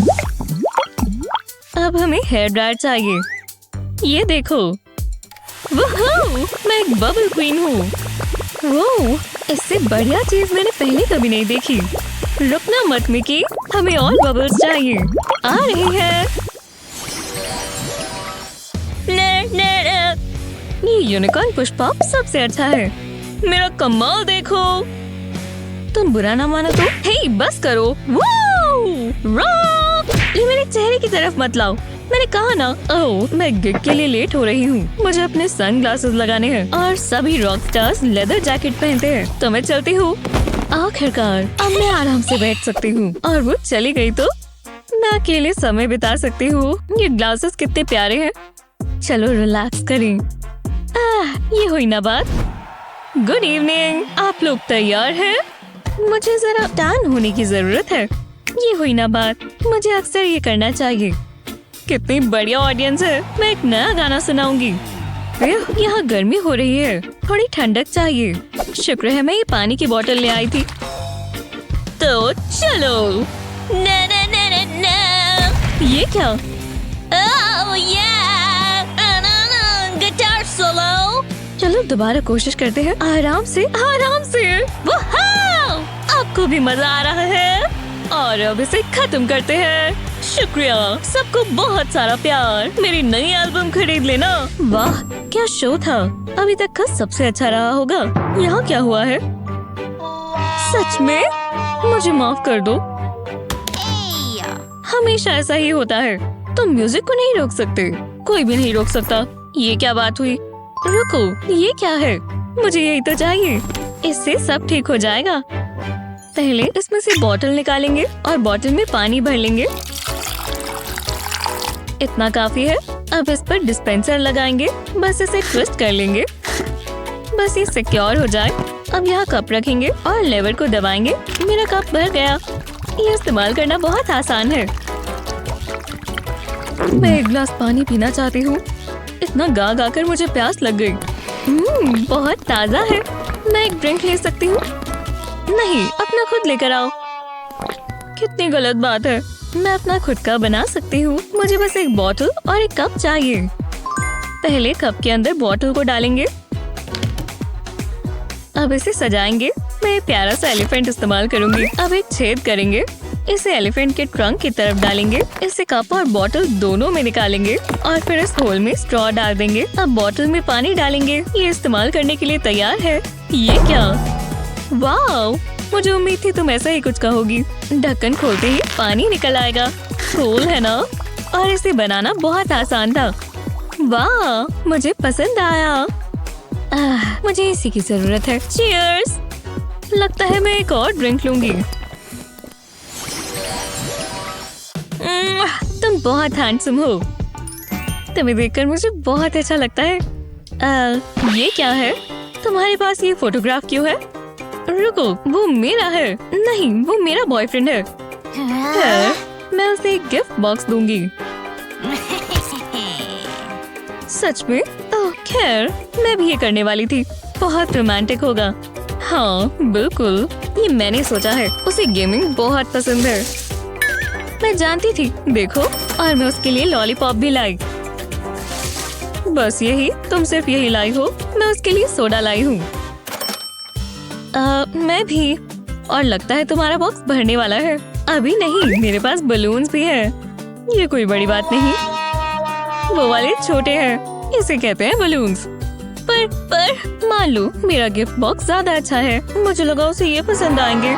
अब हमें हेयर ड्रायर चाहिए। ये देखो, वोहो, मैं एक बबल क्वीन हूँ। वो इससे बढ़िया चीज मैंने पहले कभी नहीं देखी। रुकना मत मिकी, हमें और बबल्स चाहिए। आ रही है। ये यूनिकॉर्न पुश पॉप सबसे अच्छा है। मेरा कमाल देखो। तुम बुरा ना मानो तो। हे, बस करो। रॉक! ये मेरे चेहरे की तरफ मत लाओ। मैंने कहा ना। ओह, मैं गिग के लिए लेट हो रही हूँ। मुझे अपने सन ग्लासेस लगाने हैं और सभी रॉक स्टार्स लेदर जैकेट पहनते हैं। तो मैं चलती हूँ। आखिरकार अब मैं आराम से बैठ सकती हूँ। और वो चली गई तो मैं अकेले समय बिता सकती हूँ। ये ग्लासेस कितने प्यारे हैं। चलो रिलैक्स करें। ये हुई ना बात। गुड इवनिंग, आप लोग तैयार हैं? मुझे जरा टैन होने की जरूरत है। ये हुई ना बात। मुझे अक्सर ये करना चाहिए। कितनी बढ़िया ऑडियंस है। मैं एक नया गाना सुनाऊंगी। यहाँ गर्मी हो रही है, थोड़ी ठंडक चाहिए। शुक्र है मैं ये पानी की बोतल ले आई थी। तो चलो। ना ना ना ना ना। ये क्या? ओह yeah! Guitar solo. चलो दोबारा कोशिश करते हैं। आराम से, आराम से। वोहो! आपको भी मजा आ रहा है? और अब इसे खत्म करते हैं। शुक्रिया, सबको बहुत सारा प्यार। मेरी नई एल्बम खरीद लेना। वाह, क्या शो था। अभी तक का सबसे अच्छा रहा होगा। यहाँ क्या हुआ है? सच में? मुझे माफ कर दो। हमेशा ऐसा ही होता है। तुम म्यूजिक को नहीं रोक सकते। कोई भी नहीं रोक सकता। ये क्या बात हुई? रुको, ये क्या है? मुझे यही तो चाहिए। इससे सब ठीक हो जाएगा। पहले इसमें से बोतल निकालेंगे और बोतल में पानी भर लेंगे। इतना काफी है। अब इस पर डिस्पेंसर लगाएंगे। बस इसे ट्विस्ट कर लेंगे। बस ये सिक्योर हो जाए। अब यहाँ कप रखेंगे और लेवर को दबाएंगे। मेरा कप भर गया। ये इस्तेमाल करना बहुत आसान है। मैं एक गिलास पानी पीना चाहती हूँ। इतना गा गा कर मुझे प्यास लग गई। बहुत ताज़ा है। मैं एक ड्रिंक ले सकती हूँ? नहीं, अपना खुद लेकर आओ। कितनी गलत बात है। मैं अपना खुद का बना सकती हूँ। मुझे बस एक बोतल और एक कप चाहिए। पहले कप के अंदर बोतल को डालेंगे। अब इसे सजाएंगे। मैं एक प्यारा सा एलिफेंट इस्तेमाल करूंगी। अब एक छेद करेंगे। इसे एलिफेंट के ट्रंक की तरफ डालेंगे। इसे कप और बोतल दोनों में निकालेंगे और फिर इस होल में स्ट्रॉ डाल देंगे। अब बोतल में पानी डालेंगे। ये इस्तेमाल करने के लिए तैयार है। ये क्या? वाह, मुझे उम्मीद थी तुम ऐसा ही कुछ कहोगी। ढक्कन खोलते ही पानी निकल आएगा। कूल है ना? और इसे बनाना बहुत आसान था। वाह, मुझे पसंद आया। मुझे इसी की जरूरत है। चीयर्स। लगता है मैं एक और ड्रिंक लूंगी। तुम बहुत हैंडसम हो। तुम्हें देखकर मुझे बहुत अच्छा लगता है। ये क्या है? तुम्हारे पास ये फोटोग्राफ क्यों है? रुको, वो मेरा है। नहीं, वो मेरा बॉयफ्रेंड है। मैं उसे एक गिफ्ट बॉक्स दूंगी। सच में? ओह खैर, मैं भी ये करने वाली थी। बहुत रोमांटिक होगा। हाँ बिल्कुल, ये मैंने सोचा है। उसे गेमिंग बहुत पसंद है। मैं जानती थी। देखो, और मैं उसके लिए लॉलीपॉप भी लाई। बस यही? तुम सिर्फ यही लाई हो? मैं उसके लिए सोडा लाई हूँ। मैं भी। और लगता है तुम्हारा बॉक्स भरने वाला है। अभी नहीं, मेरे पास बलून्स भी है। ये कोई बड़ी बात नहीं। वो वाले छोटे हैं, इसे कहते हैं बलून्स। पर मान लो मेरा गिफ्ट बॉक्स ज्यादा अच्छा है। मुझे लगा उसे ये पसंद आएंगे।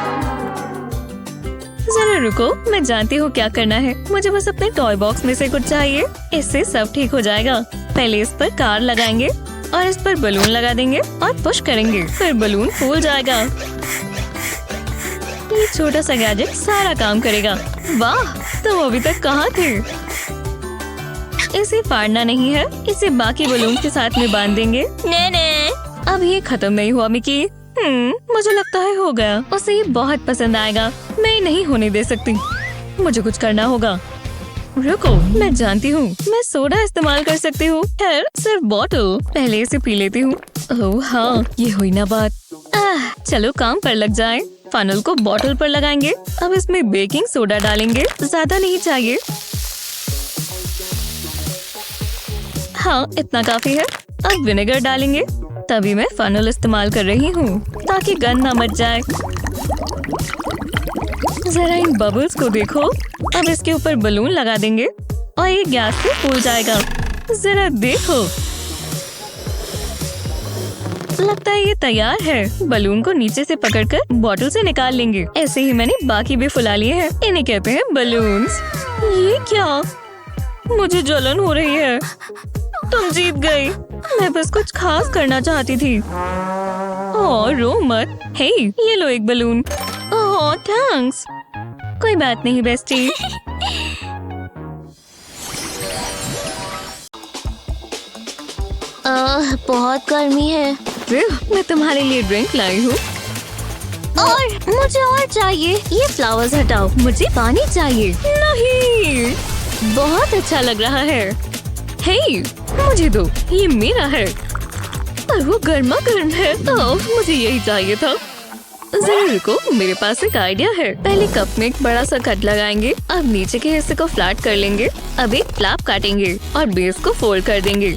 जरा रुको, मैं जानती हूँ क्या करना है। मुझे बस अपने टॉय बॉक्स में से कुछ चाहिए। इससे सब ठीक हो जाएगा। पहले इस पर कार लगाएंगे और इस पर बलून लगा देंगे और पुश करेंगे। फिर बलून फूल जाएगा। ये छोटा सा गैजेट सारा काम करेगा। वाह, तुम अभी तक कहाँ थे? इसे फाड़ना नहीं है। इसे बाकी बलून के साथ में बांध देंगे। ने अब ये खत्म नहीं हुआ मिकी। मुझे लगता है हो गया। उसे ये बहुत पसंद आएगा। मैं नहीं होने दे सकती। मुझे कुछ करना होगा। रुको, मैं जानती हूँ, मैं सोडा इस्तेमाल कर सकती हूँ। खैर सिर्फ बॉटल, पहले इसे पी लेती हूँ। ओह हाँ, ये हुई ना बात। चलो काम पर लग जाए। फनल को बॉटल पर लगाएंगे। अब इसमें बेकिंग सोडा डालेंगे, ज्यादा नहीं चाहिए। हाँ, इतना काफी है। अब विनेगर डालेंगे। तभी मैं फनल इस्तेमाल कर रही हूँ ताकि गंद ना मच जाए। जरा इन बबल्स को देखो। अब इसके ऊपर बलून लगा देंगे और ये गैस से फूल जाएगा। जरा देखो, लगता है ये तैयार है। बलून को नीचे से पकड़कर बॉटल से निकाल लेंगे। ऐसे ही मैंने बाकी भी फुला लिए हैं। इन्हें कहते हैं बलून्स। ये क्या? मुझे जलन हो रही है। तुम जीत गई। मैं बस कुछ खास करना चाहती थी। ओह रो मत। हे, ये लो एक बलून। ओह थैंक्स। कोई बात नहीं बेस्टी। बहुत गर्मी है। मैं तुम्हारे लिए ड्रिंक लाई हूँ। और मुझे और चाहिए। ये फ्लावर्स हटाओ, मुझे पानी चाहिए। नहीं, बहुत अच्छा लग रहा है। हे, मुझे दो, ये मेरा है। और वो गर्मा गर्म है। मुझे यही चाहिए था। जरा रुको, मेरे पास एक आइडिया है। पहले कप में एक बड़ा सा कट लगाएंगे। अब नीचे के हिस्से को फ्लैट कर लेंगे। अब एक फ्लैप काटेंगे और बेस को फोल्ड कर देंगे।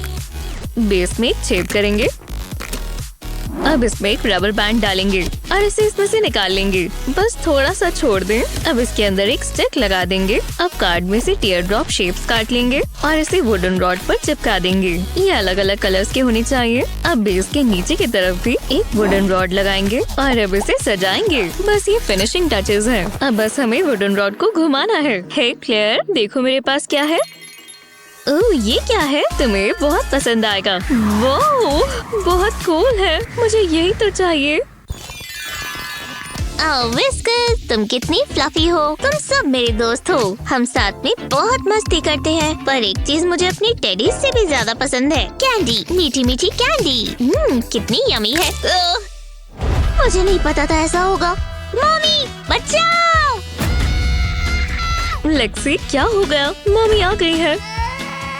बेस में एक छेद करेंगे। अब इसमें एक रबर बैंड डालेंगे और इसे इसमें से निकाल लेंगे। बस थोड़ा सा छोड़ दें। अब इसके अंदर एक स्टिक लगा देंगे। अब कार्ड में से टीयर ड्रॉप शेप्स काट लेंगे और इसे वुडन रॉड पर चिपका देंगे। ये अलग अलग कलर्स के होने चाहिए। अब बेस के नीचे की तरफ भी एक वुडन रॉड लगाएंगे और अब इसे सजाएंगे। बस ये फिनिशिंग टचेस हैं। अब बस हमें वुडन रॉड को घुमाना है। हे क्लेयर, देखो मेरे पास क्या है। ओह, ये क्या है? तुम्हें बहुत पसंद आएगा। वाह, बहुत कूल है। मुझे यही तो चाहिए। विस्कर, तुम कितनी फ्लफी हो। तुम सब मेरे दोस्त हो। हम साथ में बहुत मस्ती करते हैं। पर एक चीज मुझे अपनी टेडी से भी ज्यादा पसंद है। कैंडी, मीठी मीठी कैंडी। कितनी यमी है। मुझे नहीं पता था ऐसा होगा। मम्मी बचाओ। लेक्सी, क्या हो गया? मम्मी आ गई है।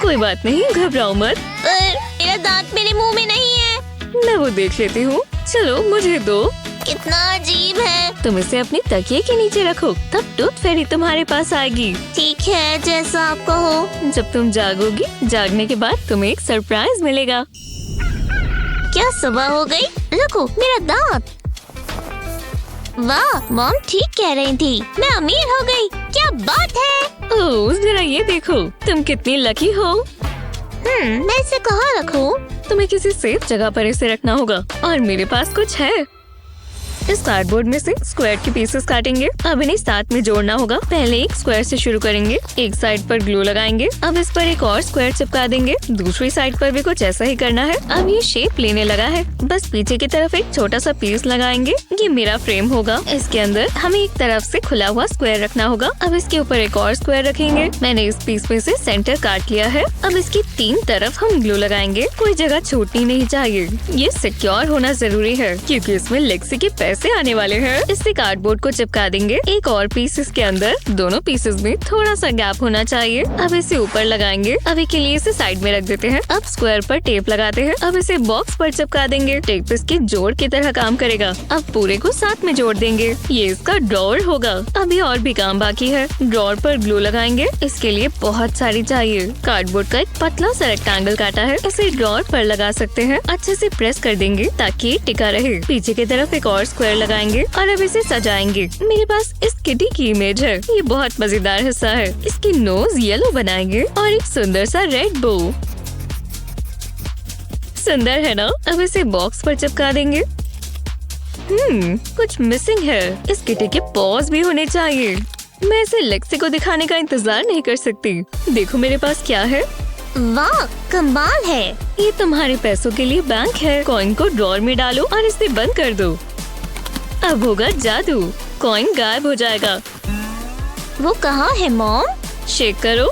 कोई बात नहीं, घबराओ मत। पर मेरा दांत मेरे मुंह में नहीं है। मैं वो देख लेती हूँ। चलो मुझे दो। कितना अजीब है। तुम इसे अपनी तकिए के नीचे रखो, तब टूथ फेरी तुम्हारे पास आएगी। ठीक है, जैसा आप कहो। जब तुम जागोगी, जागने के बाद तुम्हें एक सरप्राइज मिलेगा। क्या सुबह हो गई? रुको, मेरा दांत। वाह, मॉम ठीक कह रही थी। मैं अमीर हो गई। क्या बात है। ओह, जरा ये देखो, तुम कितनी लकी हो। मैं इसे कहाँ रखूं? तुम्हें किसी सेफ जगह पर इसे रखना होगा और मेरे पास कुछ है। इस कार्डबोर्ड में से स्क्वायर के पीसेस काटेंगे। अब इन्हें साथ में जोड़ना होगा। पहले एक स्क्वायर से शुरू करेंगे। एक साइड पर ग्लू लगाएंगे। अब इस पर एक और स्क्वायर चिपका देंगे। दूसरी साइड पर भी कुछ ऐसा ही करना है। अब ये शेप लेने लगा है। बस पीछे की तरफ एक छोटा सा पीस लगाएंगे। ये मेरा फ्रेम होगा। इसके अंदर हमें एक तरफ से खुला हुआ स्क्वायर रखना होगा। अब इसके ऊपर एक और स्क्वायर रखेंगे। मैंने इस पीस में से सेंटर काट लिया है। अब इसकी 3 तरफ हम ग्लू लगाएंगे। कोई जगह छूटनी नहीं चाहिए। ये सिक्योर होना जरूरी है क्योंकि इसमें लेक्सी के पैसे आने वाले हैं। इससे कार्डबोर्ड को चिपका देंगे। एक और पीस इसके अंदर। दोनों पीसेस में थोड़ा सा गैप होना चाहिए। अब इसे ऊपर लगाएंगे। अभी के लिए इसे साइड में रख देते हैं। अब स्क्वायर पर टेप लगाते हैं। अब इसे बॉक्स पर चिपका देंगे। टेप इसके जोड़ की तरह काम करेगा। अब पूरे को साथ में जोड़ देंगे। ये इसका ड्रॉअर होगा। अभी और भी काम बाकी है। ड्रॉअर पर ग्लू लगाएंगे। इसके लिए बहुत सारी चाहिए। कार्डबोर्ड का एक पतला सा रेक्टेंगल काटा है। इसे ड्रॉअर पर लगा सकते हैं। अच्छे से प्रेस कर देंगे ताकि ये टिका रहे। पीछे की तरफ एक और स्क्वायर लगाएंगे और अब इसे सजाएंगे। मेरे पास इस किटी की इमेज है। ये बहुत मजेदार हिस्सा है। इसकी नोज येलो बनाएंगे और एक सुंदर सा रेड बो। सुंदर है ना? अब इसे बॉक्स पर चिपका देंगे। कुछ मिसिंग है। इस किटी के पॉज भी होने चाहिए। मैं इसे लेक्सी को दिखाने का इंतजार नहीं कर सकती। देखो मेरे पास क्या है। वाह, कमाल है। ये तुम्हारे पैसों के लिए बैंक है। कॉइन को ड्रॉअर में डालो और इसे बंद कर दो। अब होगा जादू। कॉइन गायब हो जाएगा। वो कहाँ है मॉम? शेक करो।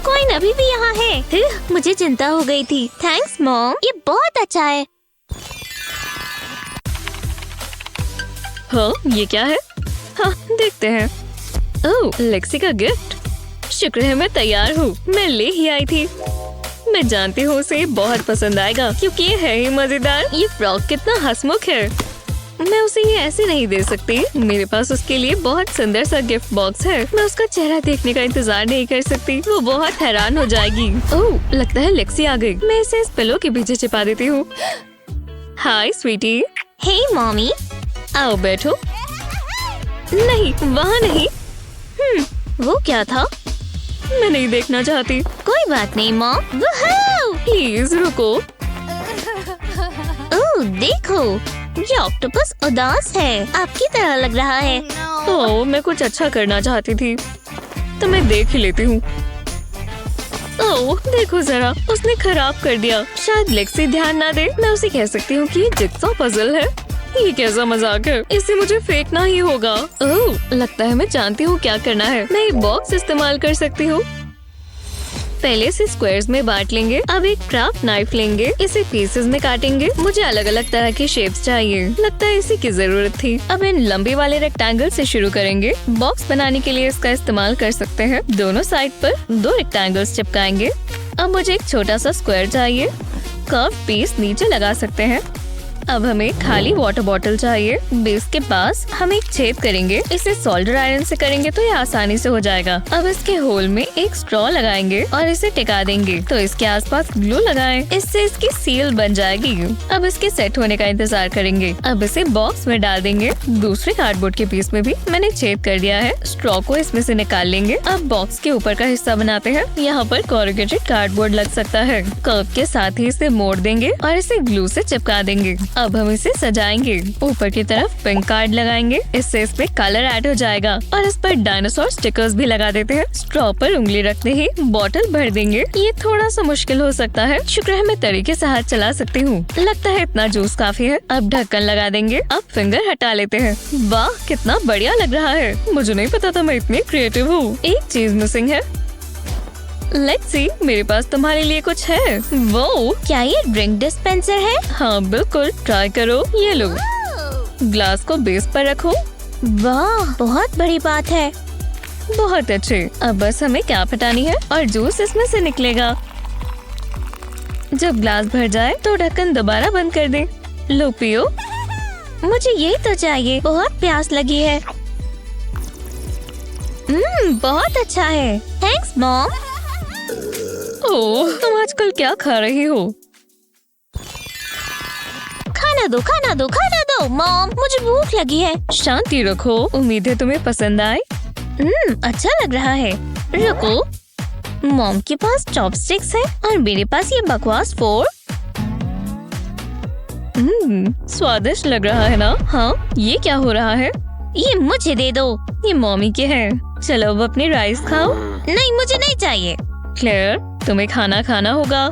कॉइन अभी भी यहाँ है। मुझे चिंता हो गई थी। थैंक्स मॉम, ये बहुत अच्छा है। हाँ, ये क्या है? हाँ, देखते हैं। ओह, लेक्सी का गिफ्ट। शुक्र है मैं तैयार हूँ, मैं ले ही आई थी। मैं जानती हूँ उसे बहुत पसंद आएगा क्योंकि ये है ही मजेदार। ये फ्रॉक कितना हंसमुख है। मैं उसे ये ऐसे नहीं दे सकती। मेरे पास उसके लिए बहुत सुंदर सा गिफ्ट बॉक्स है। मैं उसका चेहरा देखने का इंतजार नहीं कर सकती। वो बहुत हैरान हो जाएगी। ओह, लगता है लेक्सी आ गई। मैं इसे इस पिलो के पीछे छिपा देती हूँ। हाय स्वीटी। हे मॉमी। आओ बैठो। नहीं, वहाँ नहीं। वो क्या था? मैं नहीं देखना चाहती। कोई बात नहीं मॉम। वुहू! प्लीज रुको। ओह देखो, ये ऑक्टोपस उदास है, आपकी तरह लग रहा है। ओह, मैं कुछ अच्छा करना चाहती थी, तो मैं देख ही लेती हूँ। ओह देखो जरा, उसने खराब कर दिया। शायद लेक्सी ध्यान ना दे। मैं उसे कह सकती हूँ कि ये जिग्सॉ पजल है। ये कैसा मजाक है, इसे मुझे फेंकना ही होगा। ओह, लगता है मैं जानती हूँ क्या करना है। मैं एक बॉक्स इस्तेमाल कर सकती हूँ। पहले इसे स्क्वायर्स में बांट लेंगे। अब एक क्राफ्ट नाइफ लेंगे, इसे पीसेस में काटेंगे। मुझे अलग अलग तरह के शेप्स चाहिए, लगता है इसी की जरूरत थी। अब इन लंबे वाले रेक्टेंगल से शुरू करेंगे। बॉक्स बनाने के लिए इसका इस्तेमाल कर सकते हैं। दोनों साइड पर 2 रेक्टेंगल्स चिपकाएंगे। अब मुझे एक छोटा सा स्क्वायर चाहिए। कर्व पीस नीचे लगा सकते हैं। अब हमें खाली वाटर बॉटल चाहिए। बेस के पास हम एक छेद करेंगे। इसे सोल्डर आयरन से करेंगे तो ये आसानी से हो जाएगा। अब इसके होल में एक स्ट्रॉ लगाएंगे और इसे टिका देंगे। तो इसके आसपास ग्लू लगाएं, इससे इसकी सील बन जाएगी। अब इसके सेट होने का इंतजार करेंगे। अब इसे बॉक्स में डाल देंगे। दूसरे कार्डबोर्ड के पीस में भी मैंने छेद कर दिया है। स्ट्रॉ को इसमें से निकाल लेंगे। अब बॉक्स के ऊपर का हिस्सा बनाते हैं। यहाँ पर कोरुगेटेड कार्डबोर्ड लग सकता है। कर्व के साथ ही इसे मोड़ देंगे और इसे ग्लू से चिपका देंगे। अब हम इसे सजाएंगे। ऊपर की तरफ पिंक कार्ड लगाएंगे, इससे इसमें कलर ऐड हो जाएगा। और इस पर डायनासोर स्टिकर्स भी लगा देते हैं। स्ट्रॉ पर उंगली रखते ही बॉटल भर देंगे। ये थोड़ा सा मुश्किल हो सकता है, शुक्र है मैं तरीके से हाथ चला सकती हूँ। लगता है इतना जूस काफी है। अब ढक्कन लगा देंगे। अब फिंगर हटा लेते हैं। वाह, कितना बढ़िया लग रहा है। मुझे नहीं पता था मैं इतनी क्रिएटिव हूँ। एक चीज मिसिंग है। लेक्सी, मेरे पास तुम्हारे लिए कुछ है। वो क्या ये ड्रिंक डिस्पेंसर है? हाँ बिल्कुल, ट्राई करो। ये लो, ग्लास को बेस पर रखो। वाह, बहुत बड़ी बात है। बहुत अच्छे। अब बस हमें कैप हटानी है और जूस इसमें से निकलेगा। जब ग्लास भर जाए तो ढक्कन दोबारा बंद कर दे। लो पियो। मुझे यही तो चाहिए, बहुत प्यास लगी है। बहुत अच्छा है। Thanks mom. ओह, तुम आजकल क्या खा रही हो? खाना दो, खाना दो, खाना दो मॉम, मुझे भूख लगी है। शांति रखो, उम्मीद है तुम्हें पसंद आए। अच्छा लग रहा है। रुको, मॉम के पास चॉपस्टिक्स है और मेरे पास ये बकवास फोर्क। स्वादिष्ट लग रहा है ना? हाँ, ये क्या हो रहा है? ये मुझे दे दो। ये मॉमी के हैं। चलो अब अपनी राइस खाओ। नहीं, मुझे नहीं चाहिए। क्लेयर, तुम्हें खाना खाना होगा।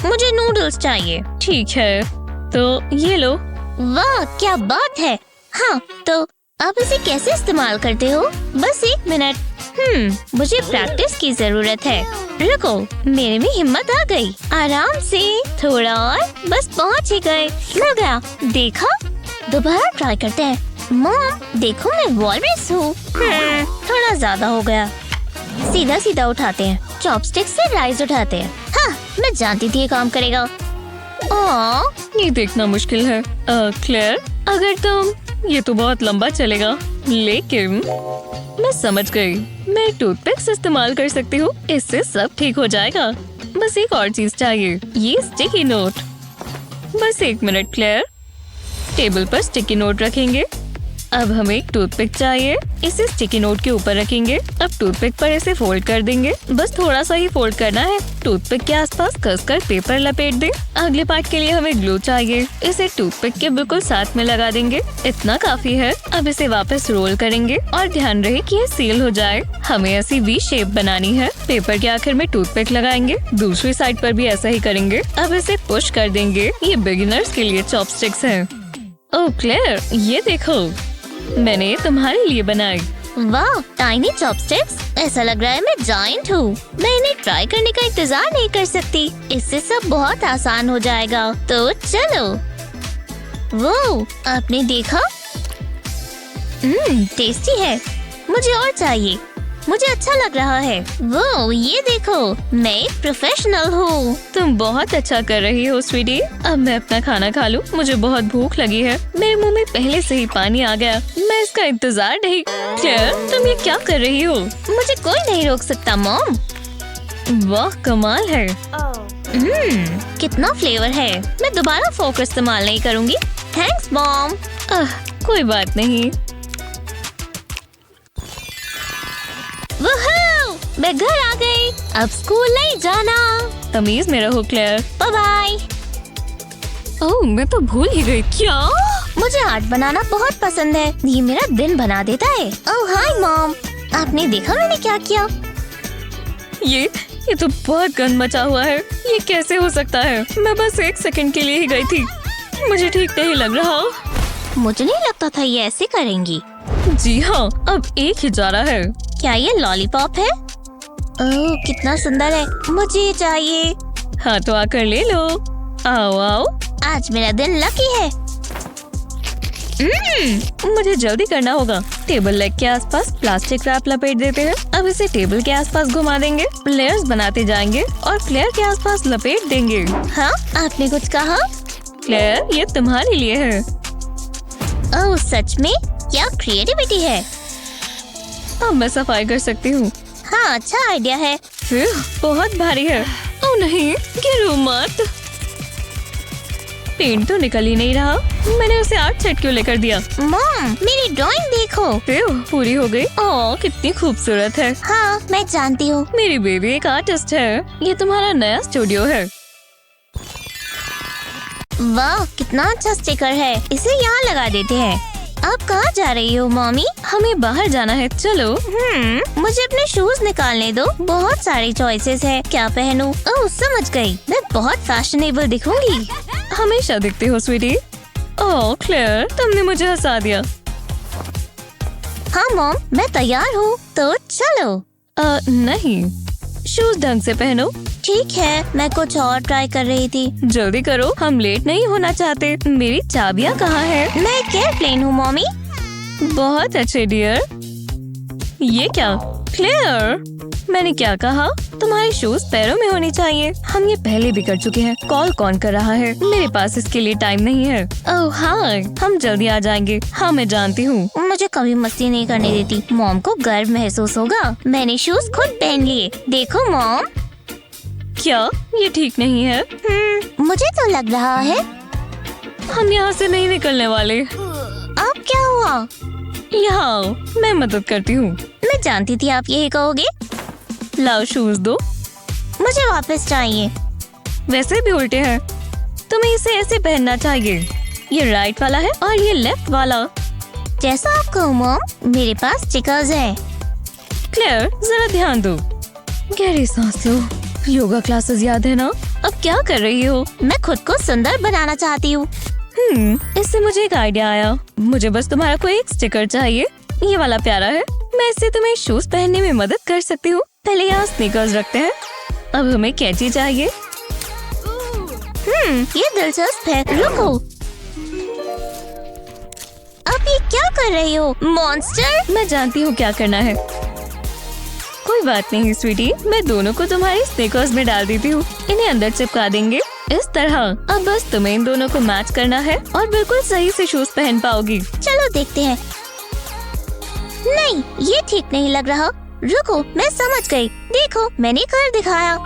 मुझे नूडल्स चाहिए। ठीक है, तो ये लो। वाह, क्या बात है। हाँ, तो आप इसे कैसे इस्तेमाल करते हो? बस 1 मिनट। मुझे प्रैक्टिस की जरूरत है। रुको, मेरे में हिम्मत आ गई। आराम से, थोड़ा और, बस पहुँच ही गए। लग गया, देखा? दोबारा ट्राई करते हैं। मॉम देखो, मैं वॉलरस हूँ। थोड़ा ज्यादा हो गया। सीधा सीधा उठाते हैं, चॉपस्टिक से राइस उठाते हैं। हाँ, मैं जानती थी ये काम करेगा। ये देखना मुश्किल है। क्लेयर, अगर तुम, ये तो बहुत लंबा चलेगा, लेकिन मैं समझ गई। मैं टूथपिक इस्तेमाल कर सकती हूँ, इससे सब ठीक हो जाएगा। बस एक और चीज चाहिए, ये स्टिकी नोट। बस 1 मिनट क्लेयर। टेबल पर स्टिकी नोट रखेंगे। अब हमें एक टूथपिक चाहिए, इसे स्टिकी नोट के ऊपर रखेंगे। अब टूथपिक पर इसे फोल्ड कर देंगे, बस थोड़ा सा ही फोल्ड करना है। टूथपिक के आसपास कसकर पेपर लपेट दें। अगले पार्ट के लिए हमें ग्लू चाहिए, इसे टूथपिक के बिल्कुल साथ में लगा देंगे। इतना काफी है। अब इसे वापस रोल करेंगे और ध्यान रहे कि ये सील हो जाए। हमें ऐसी वी शेप बनानी है। पेपर के आखिर में टूथपिक लगाएंगे, दूसरी साइड पर भी ऐसा ही करेंगे। अब इसे पुश कर देंगे। ये बिगिनर्स के लिए चॉपस्टिक्स हैं। ओह क्लेयर, ये देखो, मैंने ये तुम्हारे लिए बनाई। वाह, टाइनी चॉपस्टिक्स। ऐसा लग रहा है मैं जायंट हूँ। मैं इन्हें ट्राई करने का इंतजार नहीं कर सकती। इससे सब बहुत आसान हो जाएगा। तो चलो। वो, आपने देखा? टेस्टी है, मुझे और चाहिए। मुझे अच्छा लग रहा है। वो ये देखो, मैं एक प्रोफेशनल हूँ। तुम बहुत अच्छा कर रही हो स्वीटी। अब मैं अपना खाना खा लूं, मुझे बहुत भूख लगी है। मेरे मुंह में पहले से ही पानी आ गया, मैं इसका इंतजार नहीं। क्लेयर, तुम ये क्या कर रही हो? मुझे कोई नहीं रोक सकता मॉम। वाह, कमाल है। कितना फ्लेवर है। मैं दोबारा फोक इस्तेमाल नहीं करूँगी। Thanks mom. कोई बात नहीं। वूहू! मैं घर आ गई। अब स्कूल नहीं जाना। तमीज में रहो क्लेयर। Bye bye. ओह, मैं तो भूल ही गई। क्या? मुझे आर्ट बनाना बहुत पसंद है। ये मेरा दिन बना देता है। ओह हाय मॉम, आपने देखा मैंने क्या किया? ये तो बहुत गंद मचा हुआ है। ये कैसे हो सकता है? मैं बस 1 सेकंड के लिए ही गई थी। मुझे ठीक नहीं लग रहा। मुझे नहीं लगता था ये ऐसे करेंगी। जी हाँ, अब एक ही जा रहा है। क्या ये लॉलीपॉप है? ओह कितना सुंदर है, मुझे ये चाहिए। हाँ तो आकर ले लो। आओ आओ। आज मेरा दिन लकी है। मुझे जल्दी करना होगा। टेबल लेग के आसपास प्लास्टिक रैप लपेट देते हैं। अब इसे टेबल के आसपास घुमा देंगे, लेयर्स बनाते जाएंगे और फ्लेयर के आसपास लपेट देंगे। हाँ, आपने कुछ कहा? फ्लेयर, ये तुम्हारे लिए है। ओह सच में? क्या क्रिएटिविटी है। अब मैं सफाई कर सकती हूँ। हाँ अच्छा आइडिया है। बहुत भारी है। ओह नहीं, गिरो मत। पेंट तो निकल ही नहीं रहा। मैंने उसे आर्ट सेट क्यों लेकर दिया? मॉम मेरी ड्राइंग देखो। पूरी हो गई। ओह कितनी खूबसूरत है। हाँ मैं जानती हूँ। मेरी बेबी एक आर्टिस्ट है। ये तुम्हारा नया स्टूडियो है। वाह कितना अच्छा स्टिकर है। इसे यहाँ लगा देते हैं। आप कहाँ जा रही हो मॉमी? हमें बाहर जाना है, चलो। मुझे अपने शूज निकालने दो। बहुत सारी चॉइसेस है, क्या पहनूं? ओह समझ गई, मैं बहुत फैशनेबल दिखूंगी। हमेशा दिखती हो स्वीटी। ओह क्लेयर, तुमने मुझे हंसा दिया। हाँ मॉम, मैं तैयार हूँ, तो चलो। नहीं, शूज ढंग से पहनो। ठीक है, मैं कुछ और ट्राई कर रही थी। जल्दी करो, हम लेट नहीं होना चाहते। मेरी चाबियाँ कहाँ है? मैं एक एयरप्लेन हूँ मॉमी। बहुत अच्छे डियर। ये क्या? क्लेयर, मैंने क्या कहा? तुम्हारे शूज पैरों में होने चाहिए। हम ये पहले भी कर चुके हैं। कॉल कौन कर रहा है? मेरे पास इसके लिए टाइम नहीं है। ओह हाय, हम जल्दी आ जाएंगे। हाँ मैं जानती हूँ। मुझे कभी मस्ती नहीं करने देती। मॉम को गर्व महसूस होगा। मैंने शूज खुद पहन लिए। देखो मॉम। क्या ये ठीक नहीं है? मुझे तो लग रहा है। हम यहाँ से नहीं निकलने वाले। अब क्या हुआ? यहाँ मैं मदद करती हूँ। मैं जानती थी आप यही कहोगे। लाओ शूज दो। मुझे वापस चाहिए। वैसे भी उल्टे हैं। तुम्हें इसे ऐसे पहनना चाहिए। ये राइट वाला है और ये लेफ्ट वाला। जैसा आप कहो मॉम, मेरे पास स्टिकर्स हैं। क्लेयर जरा ध्यान दो। गहरी सांस लो। योगा क्लासेस याद है ना? अब क्या कर रही हो? मैं खुद को सुंदर बनाना चाहती हूँ। इससे मुझे एक आइडिया आया। मुझे बस तुम्हारा कोई एक स्टिकर चाहिए। ये वाला प्यारा है। मैं इससे तुम्हें शूज पहनने में मदद कर सकती हूँ। पहले यहाँ स्नीकर्स रखते हैं। अब हमें कैंची चाहिए। ये दिलचस्प है। रुको, अब ये क्या कर रही हो मॉन्स्टर? मैं जानती हूँ क्या करना है। कोई बात नहीं स्वीटी, मैं दोनों को तुम्हारी स्नीकर्स में डाल देती हूँ। इन्हें अंदर चिपका देंगे इस तरह। अब बस तुम्हें इन दोनों को मैच करना है और बिल्कुल सही से शूज पहन पाओगी। चलो देखते हैं। नहीं, ये ठीक नहीं लग रहा। रुको, मैं समझ गई। देखो, मैंने कर दिखाया।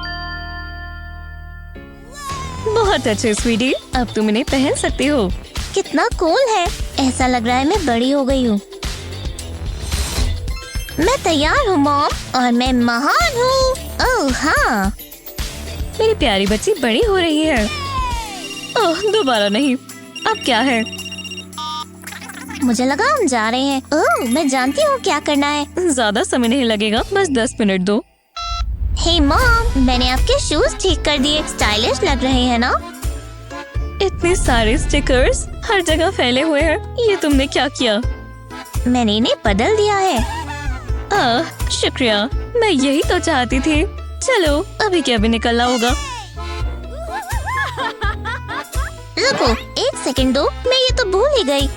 बहुत अच्छे स्वीटी, अब तुम इन्हें पहन सकती हो। कितना कूल है। ऐसा लग रहा है मैं बड़ी हो गई हूँ। मैं तैयार हूँ मॉम, और मैं महान हूँ। ओह हाँ, मेरी प्यारी बच्ची बड़ी हो रही है। ओह दोबारा नहीं। अब क्या है? मुझे लगा हम जा रहे हैं। ओह मैं जानती हूँ क्या करना है। ज्यादा समय नहीं लगेगा, बस 10 मिनट दो। हे मॉम, मैंने आपके शूज ठीक कर दिए। स्टाइलिश लग रहे हैं ना? इतने सारे स्टिकर्स हर जगह फैले हुए हैं। ये तुमने क्या किया? मैंने इन्हें बदल दिया है। शुक्रिया, मैं यही तो चाहती थी। चलो अभी क्या भी निकलना होगा। रुको, एक सेकंड दो, मैं ये तो भूल ही गई।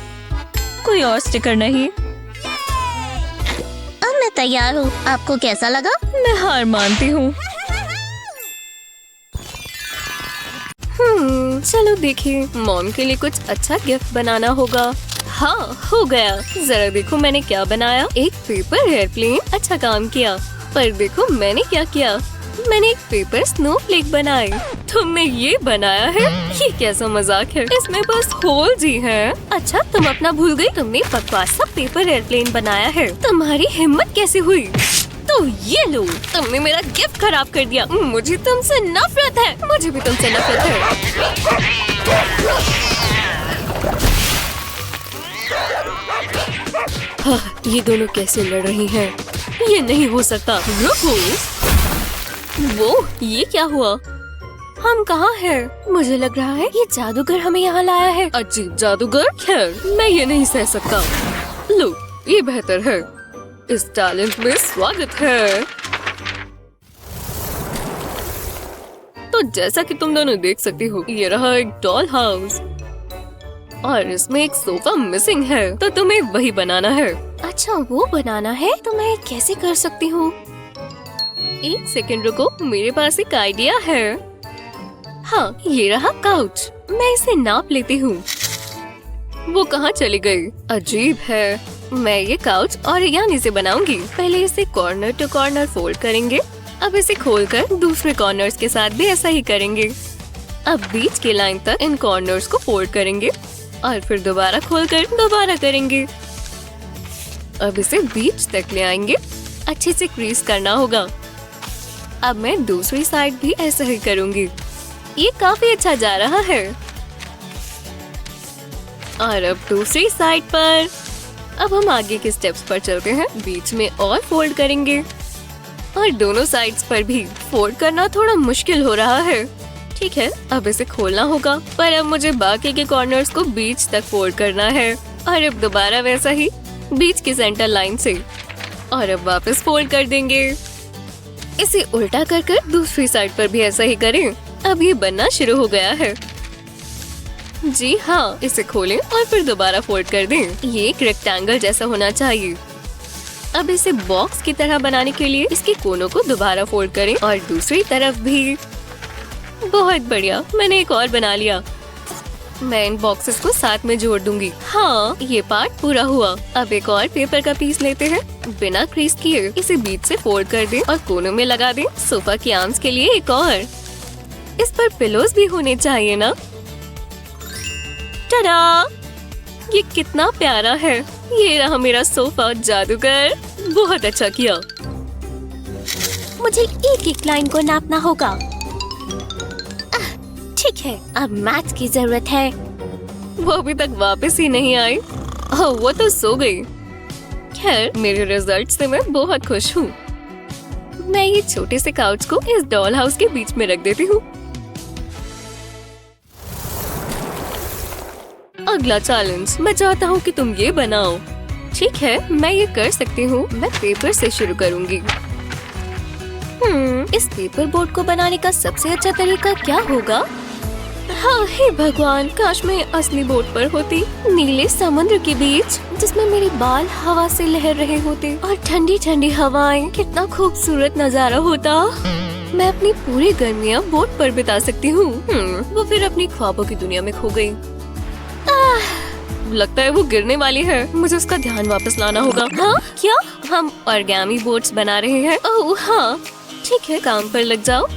कोई और स्टिकर नहीं? तैयार हूँ। आपको कैसा लगा? मैं हार मानती हूँ। चलो देखिए, मॉम के लिए कुछ अच्छा गिफ्ट बनाना होगा। हाँ, हो गया। जरा देखो मैंने क्या बनाया। एक पेपर एयरप्लेन। अच्छा काम किया। पर देखो मैंने क्या किया, मैंने एक पेपर स्नोफ्लेक बनाए। तुमने ये बनाया है? ये कैसा मजाक है, इसमें बस होल्स ही हैं। अच्छा तुम अपना भूल गई, तुमने बकवास सा पेपर एयरप्लेन बनाया है। तुम्हारी हिम्मत कैसे हुई? तो ये लो, तुमने मेरा गिफ्ट खराब कर दिया। मुझे तुमसे नफरत है। मुझे भी तुमसे नफरत है। हाँ, ये दोनों कैसे लड़ रही हैं? ये नहीं हो सकता। रुको, वो ये क्या हुआ? हम कहाँ हैं? मुझे लग रहा है ये जादूगर हमें यहाँ लाया है। अजीब जादूगर। खैर, मैं ये नहीं सह सकता। लो, ये बेहतर है। इस टैलेंट में स्वागत है। तो जैसा कि तुम दोनों देख सकती हो, ये रहा एक डॉल हाउस और इसमें एक सोफा मिसिंग है, तो तुम्हें वही बनाना है। अच्छा वो बनाना है, तो मैं कैसे कर सकती हूँ? एक सेकंड रुको, मेरे पास एक आइडिया है। हाँ, ये रहा काउच। मैं इसे नाप लेती हूँ। वो कहाँ चली गई? अजीब है। मैं ये काउच ऑरिगामी से बनाऊंगी। पहले इसे कॉर्नर टू कॉर्नर फोल्ड करेंगे। अब इसे खोलकर दूसरे कॉर्नर्स के साथ भी ऐसा ही करेंगे। अब बीच के लाइन तक इन कॉर्नर्स को फोल्ड करेंगे और फिर दोबारा खोलकर दोबारा करेंगे। अब इसे बीच तक ले आएंगे। अच्छे से क्रीज करना होगा। अब मैं दूसरी साइड भी ऐसा ही करूंगी। ये काफी अच्छा जा रहा है। और अब दूसरी साइड पर। अब हम आगे के स्टेप्स पर चलते हैं। बीच में और फोल्ड करेंगे और दोनों साइड्स पर भी। फोल्ड करना थोड़ा मुश्किल हो रहा है। ठीक है, अब इसे खोलना होगा, पर अब मुझे बाकी के कॉर्नर्स को बीच तक फोल्ड करना है। और अब दोबारा वैसा ही बीच की सेंटर लाइन से। और अब वापस फोल्ड कर देंगे। इसे उल्टा कर दूसरी साइड पर भी ऐसा ही करें। अब ये बनना शुरू हो गया है। जी हाँ, इसे खोलें और फिर दोबारा फोल्ड कर दें। ये एक रेक्टेंगल जैसा होना चाहिए। अब इसे बॉक्स की तरह बनाने के लिए इसके कोनों को दोबारा फोल्ड करें और दूसरी तरफ भी। बहुत बढ़िया, मैंने एक और बना लिया। मैं इन बॉक्सेस को साथ में जोड़ दूंगी। हाँ, ये पार्ट पूरा हुआ। अब एक और पेपर का पीस लेते हैं। बिना क्रीज किए इसे बीच से फोल्ड कर दें और कोनों में लगा दें। सोफा की आर्म्स के लिए एक और। इस पर पिलोज भी होने चाहिए ना। टडा! ये कितना प्यारा है। ये रहा मेरा सोफा। जादूगर, बहुत अच्छा किया। मुझे एक एक लाइन को नापना होगा। ठीक है, अब मैच की जरूरत है। वो अभी तक वापस ही नहीं आई। ओह, वो तो सो गई। खैर, मेरे रिजल्ट से मैं बहुत खुश हूँ। मैं ये छोटे से काउच को इस डॉल हाउस के बीच में रख देती हूँ। अगला चैलेंज, मैं चाहता हूँ कि तुम ये बनाओ। ठीक है, मैं ये कर सकती हूँ। मैं पेपर से शुरू करूँगी। इस पेपर बोर्ड को बनाने का सबसे अच्छा तरीका क्या होगा? हाँ, हे भगवान, काश मैं असली बोट पर होती, नीले समुद्र के बीच, जिसमें मेरे बाल हवा से लहर रहे होते और ठंडी ठंडी हवाएं। कितना खूबसूरत नजारा होता। मैं अपनी पूरी गर्मियाँ बोट पर बिता सकती हूँ। वो फिर अपनी ख्वाबों की दुनिया में खो गई। लगता है वो गिरने वाली है। मुझे उसका ध्यान वापस लाना होगा। हाँ, क्या? हम ऑरिगामी बोट्स बना रहे हैं। ओह हाँ, ठीक है, काम पर लग जाओ।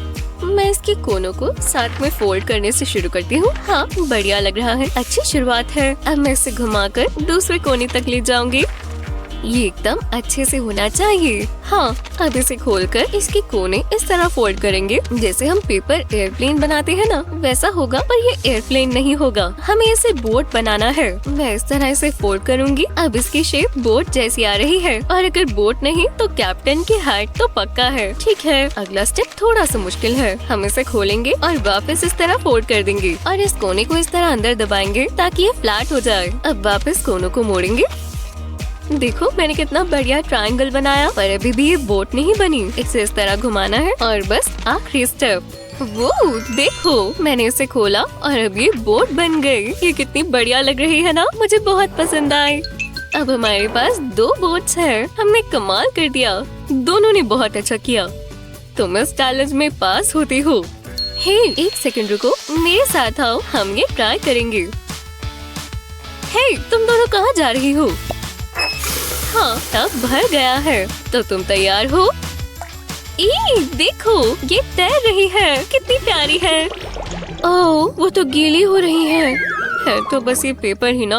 मैं इसके कोनों को साथ में फोल्ड करने से शुरू करती हूँ। हाँ, बढ़िया लग रहा है। अच्छी शुरुआत है। अब मैं इसे घुमाकर दूसरे कोने तक ले जाऊंगी। ये एकदम अच्छे से होना चाहिए। हाँ, अब इसे खोलकर इसके कोने इस तरह फोल्ड करेंगे जैसे हम पेपर एयरप्लेन बनाते हैं ना, वैसा होगा। पर ये एयरप्लेन नहीं होगा, हमें इसे बोट बनाना है। मैं इस तरह इसे फोल्ड करूंगी। अब इसकी शेप बोट जैसी आ रही है, और अगर बोट नहीं तो कैप्टन की हाइट तो पक्का है। ठीक है, अगला स्टेप थोड़ा सा मुश्किल है। हम इसे खोलेंगे और वापस इस तरह फोल्ड कर देंगे और इस कोने को इस तरह अंदर दबाएंगे ताकि ये फ्लैट हो जाए। अब वापस कोनों को मोड़ेंगे। देखो मैंने कितना बढ़िया ट्रायंगल बनाया, पर अभी भी ये बोट नहीं बनी। इसे इस तरह घुमाना है और बस आखिरी स्टेप। वो देखो, मैंने इसे खोला और अब ये बोट बन गई। ये कितनी बढ़िया लग रही है ना, मुझे बहुत पसंद आई। अब हमारे पास 2 बोट्स हैं। हमने कमाल कर दिया। दोनों ने बहुत अच्छा किया। तुम इस चैलेंज में पास होती हो। हे, एक सेकंड रुको, मेरे साथ आओ, हम ये ट्राई करेंगे। हे, तुम दोनों कहाँ जा रही हो? हाँ, टब भर गया है, तो तुम तैयार हो? देखो, ये तैर रही है, कितनी प्यारी है। ओह, वो तो गीली हो रही है तो बस ये पेपर ही ना।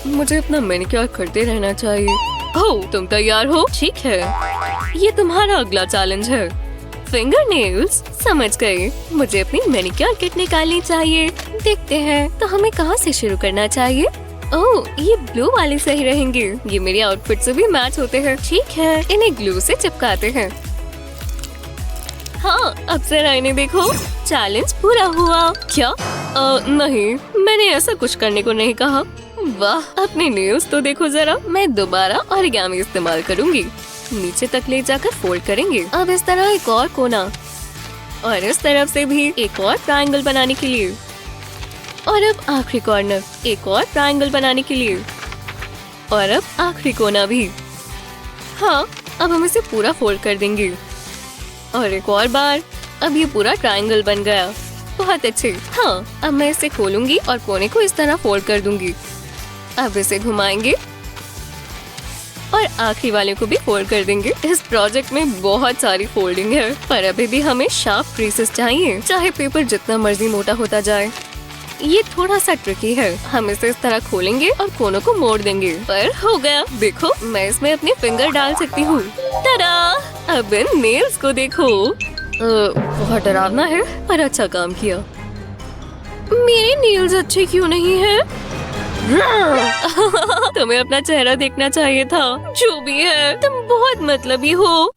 मुझे अपना मैनिक्योर करते रहना चाहिए। ओह, तुम तैयार हो? ठीक है, ये तुम्हारा अगला चैलेंज है। Finger nails. समझ गए। मुझे अपनी मैनिक्योर किट निकालनी चाहिए। देखते हैं तो हमें कहाँ से शुरू करना चाहिए। ओह, ये ब्लू वाले सही रहेंगे। ये मेरी आउटफिट से भी मैच होते हैं। ठीक है, इन्हें ग्लू से चिपकाते हैं। हाँ, अब जरा इन्हें देखो। चैलेंज पूरा हुआ। क्या? नहीं, मैंने ऐसा कुछ करने को नहीं कहा। वाह, अपने नेल्स तो देखो जरा। मैं दोबारा ऑरिगेमी इस्तेमाल करूंगी। नीचे तक ले जाकर फोल्ड करेंगे। अब इस तरह एक और कोना और इस तरफ से भी एक और ट्रायंगल बनाने के लिए। और अब आखिरी कॉर्नर, एक और ट्रायंगल बनाने के लिए। और अब आखिरी कोना भी। हाँ, अब हम इसे पूरा फोल्ड कर देंगे। और एक और बार। अब ये पूरा ट्रायंगल बन गया। बहुत अच्छे। हाँ, अब मैं इसे खोलूंगी और कोने को इस तरह फोल्ड कर दूंगी। अब इसे घुमाएंगे और आखिरी वाले को भी फोल्ड कर देंगे। इस प्रोजेक्ट में बहुत सारी फोल्डिंग है, पर अभी भी हमें शार्प क्रीसेस चाहिए, चाहे पेपर जितना मर्जी मोटा होता जाए। ये थोड़ा सा ट्रिकी है। हम इसे इस तरह खोलेंगे और कोनों को मोड़ देंगे। पर हो गया। देखो, मैं इसमें अपने फिंगर डाल सकती हूँ। तड़ा! अब इन नेल्स को देखो। बहुत डरावना है, पर अच्छा काम किया। मेरे नेल्स अच्छे क्यों नहीं हैं? तुम्हें अपना चेहरा देखना चाहिए था। जो भी है, तुम बहुत मतलबी हो।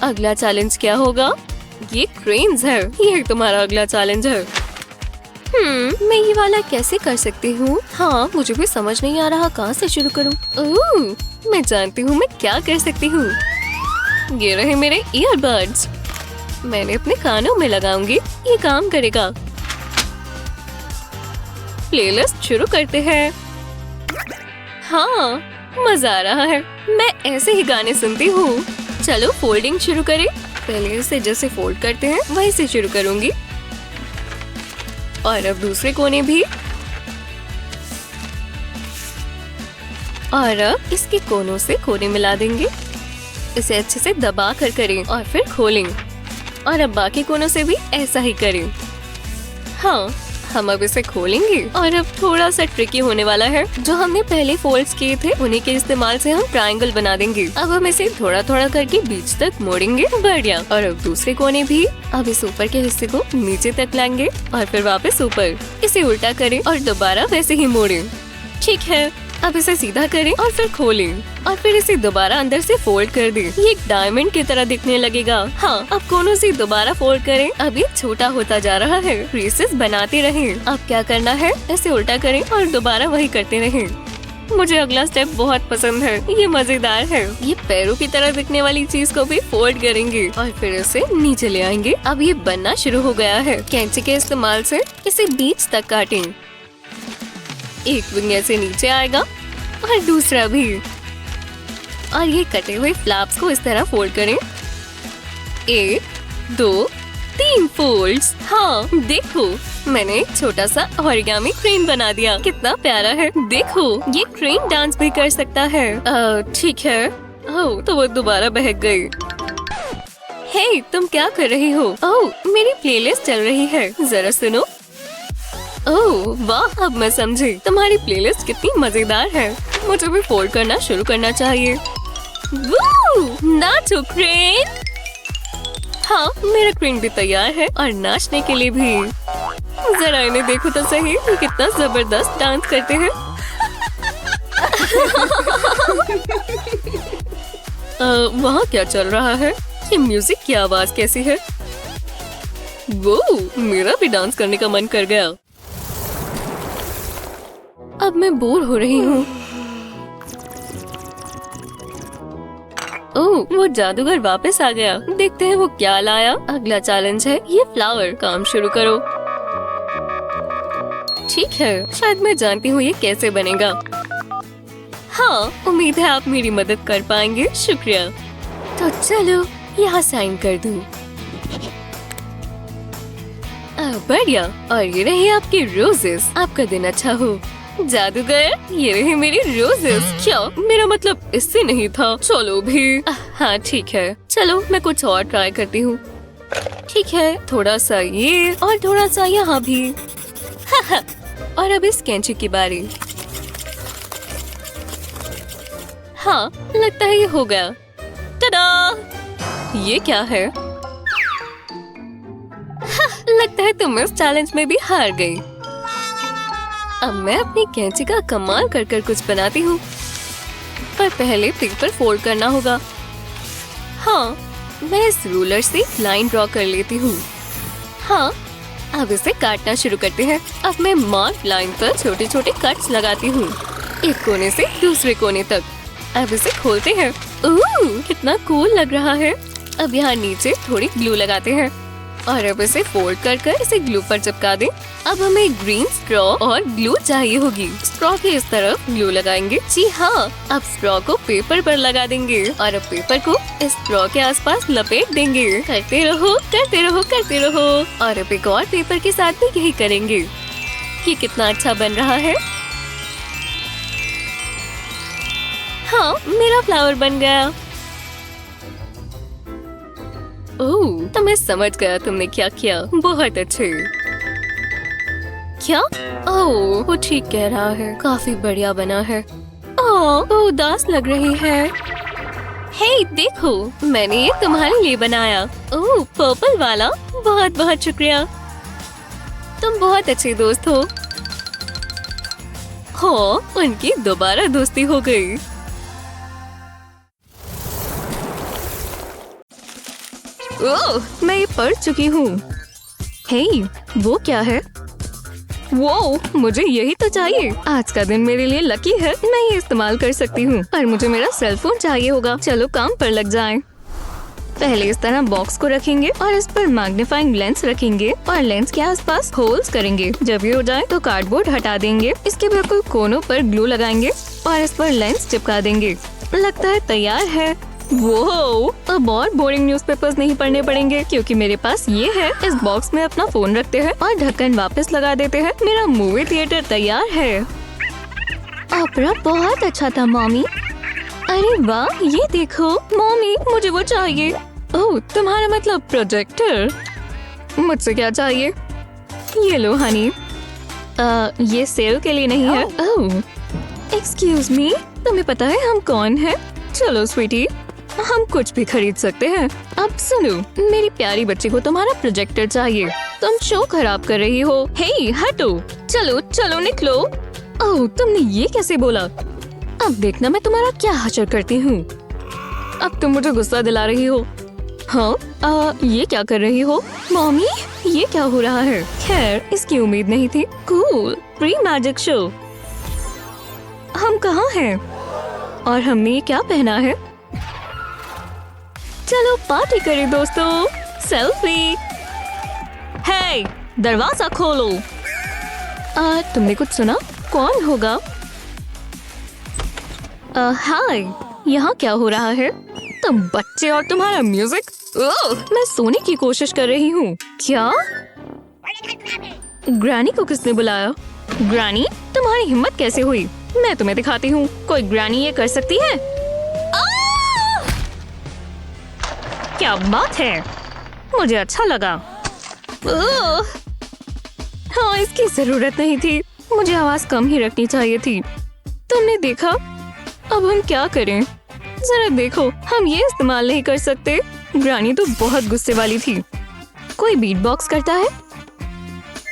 अगला चैलेंज क्या होगा? ये क्रेन्स है। ये तुम्हारा अगला चैलेंज है। मैं ये वाला कैसे कर सकती हूँ? हाँ, मुझे भी समझ नहीं आ रहा कहाँ से शुरू करूँ। मैं जानती हूँ मैं क्या कर सकती हूँ। ये रहे मेरे ईयरबड्स। मैंने अपने कानों में लगाऊंगी। ये काम करेगा। प्लेलिस्ट शुरू करते हैं। हाँ, मजा आ रहा है। मैं ऐसे ही गाने सुनती हूँ। चलो फोल्डिंग शुरू करें। पहले इसे जैसे फोल्ड करते हैं वहीं से शुरू करूंगी। और अब दूसरे कोने भी। और अब इसके कोनों से कोने मिला देंगे। इसे अच्छे से दबा कर करें और फिर खोलें। और अब बाकी कोनों से भी ऐसा ही करें। हाँ, हम अब इसे खोलेंगे। और अब थोड़ा सा ट्रिकी होने वाला है। जो हमने पहले फोल्ड्स किए थे उन्हीं के इस्तेमाल से हम ट्रायंगल बना देंगे। अब हम इसे थोड़ा थोड़ा करके बीच तक मोड़ेंगे। बढ़िया। और अब दूसरे कोने भी। अब इस ऊपर के हिस्से को नीचे तक लाएंगे और फिर वापस ऊपर। इसे उल्टा करें और दोबारा वैसे ही मोड़ें। ठीक है, अब इसे सीधा करें और फिर खोलें और फिर इसे दोबारा अंदर से फोल्ड कर दें। ये एक डायमंड की तरह दिखने लगेगा। हाँ, अब कोनों से दोबारा फोल्ड करें। अब ये छोटा होता जा रहा है। क्रीसेस बनाते रहें। अब क्या करना है? इसे उल्टा करें और दोबारा वही करते रहें। मुझे अगला स्टेप बहुत पसंद है। ये मजेदार है। ये पैरों की तरह दिखने वाली चीज को भी फोल्ड करेंगे और फिर इसे नीचे ले आएंगे। अब ये बनना शुरू हो गया है। कैंची के इस्तेमाल से इसे बीच तक काटें। एक विंग ऐसे नीचे आएगा और दूसरा भी। और ये कटे हुए फ्लैप्स को इस तरह फोल्ड करें। 1, 2, 3 फोल्ड्स। हाँ, देखो, मैंने एक छोटा सा ओरिगामी क्रेन बना दिया। कितना प्यारा है। देखो, ये क्रेन डांस भी कर सकता है। ठीक है। ओह, तो वो दोबारा बहक गई। हे, तुम क्या कर रही हो? ओह, मेरी प्लेलिस्ट चल रही है, जरा सुनो। ओह वाह, अब मैं समझी। तुम्हारी प्लेलिस्ट कितनी मजेदार है। मुझे भी फोल्ड करना शुरू करना चाहिए। नाचो क्रेन। हाँ, मेरा क्रेन भी तैयार है और नाचने के लिए भी। जरा इन्हें देखो तो सही, ये कितना जबरदस्त डांस करते हैं। वहाँ क्या चल रहा है? ये म्यूजिक की आवाज कैसी है? वो मेरा भी डांस करने का मन कर गया। अब मैं बोर हो रही हूँ। ओह, वो जादूगर वापस आ गया। देखते हैं वो क्या लाया। अगला चैलेंज है ये फ्लावर। काम शुरू करो। ठीक है, शायद मैं जानती हूँ ये कैसे बनेगा। हाँ, उम्मीद है आप मेरी मदद कर पाएंगे। शुक्रिया। तो चलो यहाँ साइन कर दूँ। बढ़िया। और ये रहे आपके रोजेस। आपका दिन अच्छा हो। जादूगर, ये रहे मेरी रोजेस। क्या? मेरा मतलब इससे नहीं था। चलो भी। हाँ ठीक है, चलो मैं कुछ और ट्राई करती हूँ। ठीक है, थोड़ा सा ये और थोड़ा सा यहाँ भी। और अब इस कैंची की बारी। हाँ, लगता है ये हो गया। टडा! ये क्या है? लगता है तुम इस चैलेंज में भी हार गई। अब मैं अपनी कैंची का कमाल कर कर कुछ बनाती हूँ, पर पहले पेपर फोल्ड करना होगा। हाँ, मैं इस रूलर से लाइन ड्रॉ कर लेती हूँ। हाँ, अब इसे काटना शुरू करते हैं। अब मैं मार्क लाइन पर छोटे छोटे कट्स लगाती हूँ, एक कोने से दूसरे कोने तक। अब इसे खोलते हैं। कितना कूल लग रहा है। अब यहाँ नीचे थोड़ी ग्लू लगाते हैं और अब इसे फोल्ड कर कर इसे ग्लू पर चिपका दें। अब हमें ग्रीन स्ट्रॉ और ग्लू चाहिए होगी। स्ट्रॉ के इस तरफ ग्लू लगाएंगे। जी हाँ, अब स्ट्रॉ को पेपर पर लगा देंगे और अब पेपर को इस स्ट्रॉ के आसपास लपेट देंगे। करते रहो, करते रहो, करते रहो। और अब एक और पेपर के साथ भी यही करेंगे। ये कितना अच्छा बन रहा है। हाँ, मेरा फ्लावर बन गया। ओह, तो मैं समझ गया तुमने क्या किया। बहुत अच्छे। क्या? ओह, वो ठीक कह रहा है। काफी बढ़िया बना है। ओह, वो उदास लग रही है। हे, देखो, मैंने ये तुम्हारे लिए बनाया। ओह, पर्पल वाला। बहुत बहुत शुक्रिया। तुम बहुत अच्छे दोस्त हो। हाँ, उनकी दोबारा दोस्ती हो गई। ओह, मैं ये पढ़ चुकी हूँ। हे, वो क्या है? वो, मुझे यही तो चाहिए। आज का दिन मेरे लिए लकी है। मैं ये इस्तेमाल कर सकती हूँ, पर मुझे मेरा सेल फोन चाहिए होगा। चलो काम पर लग जाएं। पहले इस तरह बॉक्स को रखेंगे और इस पर मैग्नीफाइंग लेंस रखेंगे और लेंस के आसपास होल्स करेंगे। जब ये हो जाए तो कार्डबोर्ड हटा देंगे। इसके बिल्कुल कोनों पर ग्लू लगाएंगे और इस पर लेंस चिपका देंगे। लगता है तैयार है। वो, अब और बोरिंग न्यूज़पेपर्स नहीं पढ़ने पड़ेंगे क्योंकि मेरे पास ये है। इस बॉक्स में अपना फोन रखते हैं और ढक्कन वापस लगा देते हैं। मेरा मूवी थिएटर तैयार है। ऑपरा बहुत अच्छा था मॉमी। अरे वाह, ये देखो मॉमी, मुझे वो चाहिए। ओह, तुम्हारा मतलब प्रोजेक्टर। मुझसे क्या चाहिए? ये लो हनी। ये सेल के लिए नहीं है। ओह, एक्सक्यूज मी, तुम्हें पता है हम कौन हैं? चलो स्वीटी, हम कुछ भी खरीद सकते हैं। अब सुनो, मेरी प्यारी बच्ची को तुम्हारा प्रोजेक्टर चाहिए। तुम शो खराब कर रही हो। हे, हटो। चलो चलो निकलो। ओह, तुमने ये कैसे बोला? अब देखना मैं तुम्हारा क्या हशर करती हूँ। अब तुम मुझे गुस्सा दिला रही हो। हाँ, ये क्या कर रही हो? मॉमी, ये क्या हो रहा है? खैर, इसकी उम्मीद नहीं थी। Cool, pre magic show. हम कहाँ हैं? और हमने ये क्या पहना है? चलो पार्टी करें दोस्तों। सेल्फी। हे, दरवाजा खोलो। तुमने कुछ सुना? कौन होगा? हाय, यहाँ क्या हो रहा है? तुम बच्चे और तुम्हारा म्यूजिक। मैं सोने की कोशिश कर रही हूँ। क्या? ग्रैनी को किसने बुलाया? ग्रैनी, तुम्हारी हिम्मत कैसे हुई? मैं तुम्हें दिखाती हूँ। कोई ग्रैनी ये कर सकती है? क्या बात है? मुझे अच्छा लगा। हाँ, इसकी जरूरत नहीं थी। मुझे आवाज कम ही रखनी चाहिए थी। तुमने देखा? अब हम क्या करें? जरा देखो, हम ये इस्तेमाल नहीं कर सकते। ग्रैनी तो बहुत गुस्से वाली थी। कोई बीट बॉक्स करता है?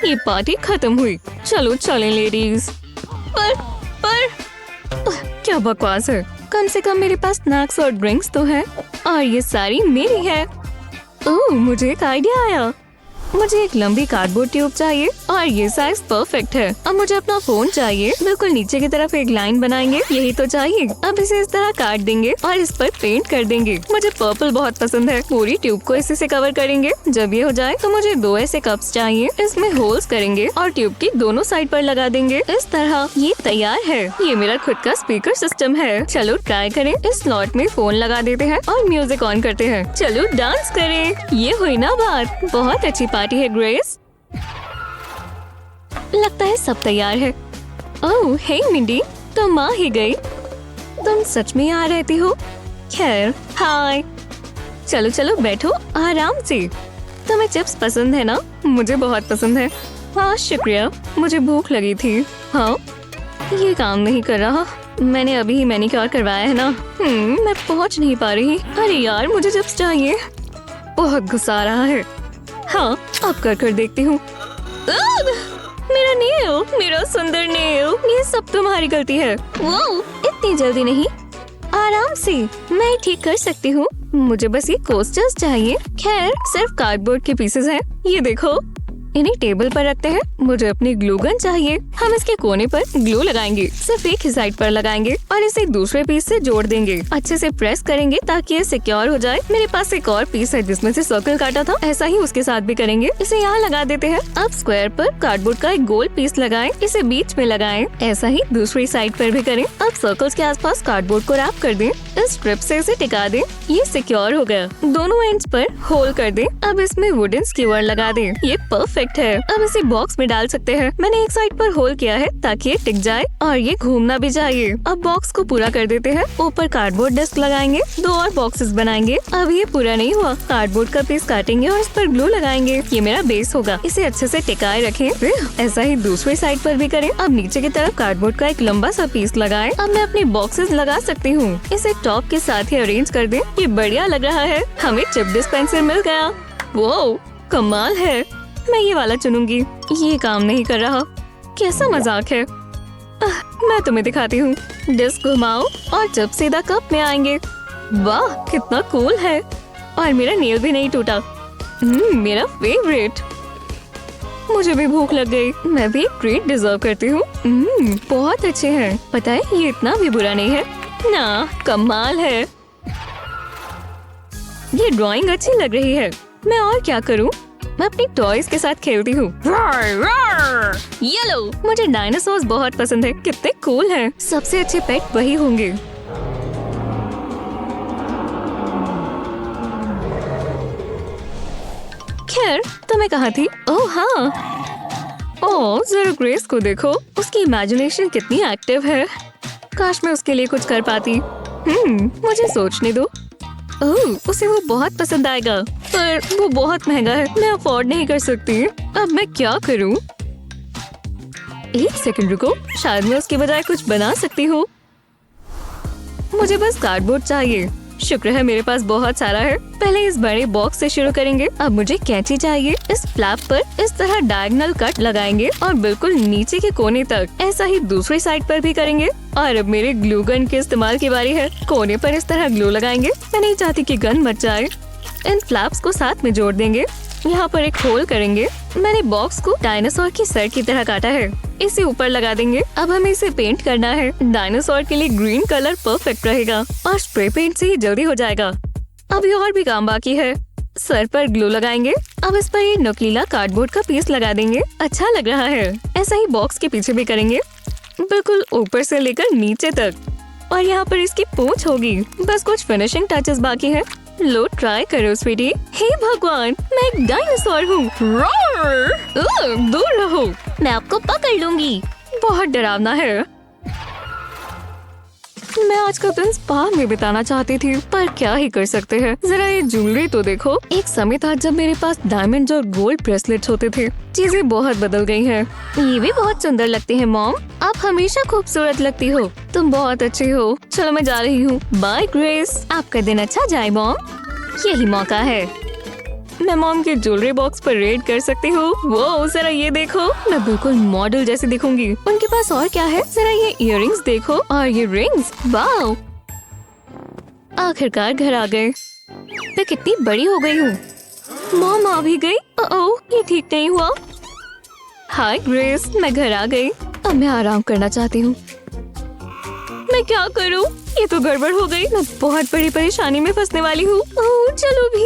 ये पार्टी खत्म हुई। चलो चलें लेडीज। पर क्या बकवास है। कम से कम मेरे पास स्नैक्स और ड्रिंक्स तो है और ये सारी मेरी है। ओह, मुझे एक आइडिया आया। मुझे एक लंबी कार्डबोर्ड ट्यूब चाहिए और ये साइज परफेक्ट है। अब मुझे अपना फोन चाहिए। बिल्कुल नीचे की तरफ एक लाइन बनाएंगे, यही तो चाहिए। अब इसे इस तरह काट देंगे और इस पर पेंट कर देंगे। मुझे पर्पल बहुत पसंद है। पूरी ट्यूब को इसी से कवर करेंगे। जब ये हो जाए तो मुझे 2 ऐसे कप्स चाहिए। इसमें होल्स करेंगे और ट्यूब की दोनों साइड पर लगा देंगे इस तरह। ये तैयार है। ये मेरा खुद का स्पीकर सिस्टम है। चलो ट्राई करें। इस स्लॉट में फोन लगा देते हैं और म्यूजिक ऑन करते हैं। चलो डांस करें। ये हुई ना बात। बहुत अच्छी पार्टी है ग्रेस। लगता है सब तैयार है। ओह हे मिंडी, तुम आ ही गई। तुम सच में यहाँ रहती हो? खैर हाय। चलो चलो बैठो आराम से। तुम्हें चिप्स पसंद है ना? मुझे बहुत पसंद है। हाँ शुक्रिया, मुझे भूख लगी थी। हाँ ये काम नहीं कर रहा। मैंने अभी ही मैनिक्योर करवाया है ना। मैं पहुँच नहीं पा रही। अरे यार मुझे चिप्स चाहिए। बहुत गुस्सा आ रहा है। हाँ अब कर देखती हूँ। मेरा नेल, मेरा सुंदर नेल, ये सब तुम्हारी गलती है। वो इतनी जल्दी नहीं, आराम से, मैं ठीक कर सकती हूँ। मुझे बस ये कोस्टर्स चाहिए। खैर सिर्फ कार्डबोर्ड के पीसेस हैं। ये देखो, इन्हें टेबल पर रखते हैं। मुझे अपनी ग्लू गन चाहिए। हम इसके कोने पर ग्लू लगाएंगे। सिर्फ एक ही साइड पर लगाएंगे और इसे दूसरे पीस से जोड़ देंगे। अच्छे से प्रेस करेंगे ताकि ये सिक्योर हो जाए। मेरे पास एक और पीस है जिसमें से सर्कल काटा था। ऐसा ही उसके साथ भी करेंगे। इसे यहाँ लगा देते हैं। अब स्क्वायर पर कार्डबोर्ड का एक गोल पीस लगाएं। इसे बीच में लगाएं। ऐसा ही दूसरी साइड पर भी करें। अब सर्कल्स के आसपास कार्डबोर्ड को रैप कर दें। इस स्ट्रिप से इसे टिका दें। ये सिक्योर हो गया। दोनों एंड्स पर होल कर दें। अब इसमें वुडन स्क्यूअर लगा दें। ये परफेक्ट है। अब इसे बॉक्स में डाल सकते हैं। मैंने एक साइड पर होल किया है ताकि ये टिक जाए और ये घूमना भी चाहिए। अब बॉक्स को पूरा कर देते हैं। ऊपर कार्डबोर्ड डिस्क लगाएंगे। 2 और बॉक्सेस बनाएंगे। अब ये पूरा नहीं हुआ। कार्डबोर्ड का पीस काटेंगे और इस पर ग्लू लगाएंगे। ये मेरा बेस होगा। इसे अच्छे से टिकाए रखें। ऐसा ही दूसरी साइड पर भी करें। अब नीचे की तरफ कार्डबोर्ड का एक लंबा सा पीस लगाएं। अब मैं अपने बॉक्सेस लगा सकती हूँ। इसे टॉप के साथ ही अरेंज कर दें। ये बढ़िया लग रहा है। हमें चिप डिस्पेंसर मिल गया। वो कमाल है। मैं ये वाला चुनूंगी। ये काम नहीं कर रहा। कैसा मजाक है। मैं तुम्हें दिखाती हूँ। डिस्क घुमाओ और जब सीधा कप में आएंगे। वाह कितना कूल है। और मेरा नेल भी नहीं टूटा। मेरा फेवरेट। मुझे भी भूख लग गई। मैं भी एक ट्रीट डिजर्व करती हूँ। बहुत अच्छे हैं। पता है ये इतना भी बुरा नहीं है ना। कमाल है। ये ड्राइंग अच्छी लग रही है। मैं और क्या करूँ? मैं अपनी टॉयज के साथ खेलती हूँ। ये लो, मुझे डायनासोर्स बहुत पसंद है। कितने कूल हैं। सबसे अच्छे पेट वही होंगे। खैर तुम्हें कहा थी? ओह हाँ। ओह जरा ग्रेस को देखो। उसकी इमेजिनेशन कितनी एक्टिव है। काश मैं उसके लिए कुछ कर पाती। मुझे सोचने दो। ओह उसे वो बहुत पसंद आएगा, पर वो बहुत महंगा है। मैं अफोर्ड नहीं कर सकती। अब मैं क्या करूं? एक सेकंड रुको, शायद मैं उसके बजाय कुछ बना सकती हूँ। मुझे बस कार्डबोर्ड चाहिए। शुक्र है मेरे पास बहुत सारा है। पहले इस बड़े बॉक्स से शुरू करेंगे। अब मुझे कैंची चाहिए। इस फ्लैप पर इस तरह डायगोनल कट लगाएंगे और बिल्कुल नीचे के कोने तक। ऐसा ही दूसरी साइड पर भी करेंगे। और अब मेरे ग्लू गन के इस्तेमाल की बारी है। कोने पर इस तरह ग्लू लगाएंगे। मैं नहीं चाहती कि गन मच जाए। इन फ्लैप्स को साथ में जोड़ देंगे। यहाँ पर एक होल करेंगे। मैंने बॉक्स को डायनासोर की सर की तरह काटा है। इसे ऊपर लगा देंगे। अब हमें इसे पेंट करना है। डायनासोर के लिए ग्रीन कलर परफेक्ट रहेगा और स्प्रे पेंट से ही जल्दी हो जाएगा। अभी और भी काम बाकी है। सर पर ग्लू लगाएंगे। अब इस पर ये नुकीला कार्डबोर्ड का पीस लगा देंगे। अच्छा लग रहा है। ऐसा ही बॉक्स के पीछे भी करेंगे, बिल्कुल ऊपर से लेकर नीचे तक। और यहाँ पर इसकी पूंछ होगी। बस कुछ फिनिशिंग टचेस बाकी है। लो ट्राई करो स्वीटी। हे भगवान, मैं एक डायनासोर हूँ। दूर रहो, मैं आपको पकड़ लूंगी। बहुत डरावना है। मैं आज का दिन स्पा में बिताना चाहती थी, पर क्या ही कर सकते हैं। जरा ये ज्वेलरी तो देखो। एक समय था जब मेरे पास डायमंड और गोल्ड ब्रेसलेट्स होते थे। चीजें बहुत बदल गई हैं। ये भी बहुत सुंदर लगती है मॉम। आप हमेशा खूबसूरत लगती हो। तुम बहुत अच्छी हो। चलो मैं जा रही हूँ। Bye Grace. आपका दिन अच्छा जाए मॉम। यही मौका है। मैं मॉम के ज्वेलरी बॉक्स पर रेड कर सकती हूँ। वो जरा ये देखो, मैं बिल्कुल मॉडल जैसी दिखूंगी। उनके पास और क्या है? जरा ये इयररिंग्स देखो और ये रिंग्स। वाओ, आखिरकार घर आ गए। मैं कितनी बड़ी हो गई हूँ। मॉम आ भी गई। ओह, ये ठीक नहीं हुआ। हाय ग्रेस, मैं घर आ गई। अब मैं आराम करना चाहती हूँ। मैं क्या करूँ? ये तो गड़बड़ हो गई। मैं बहुत बड़ी परेशानी में फंसने वाली हूँ। ओह, चलो भी,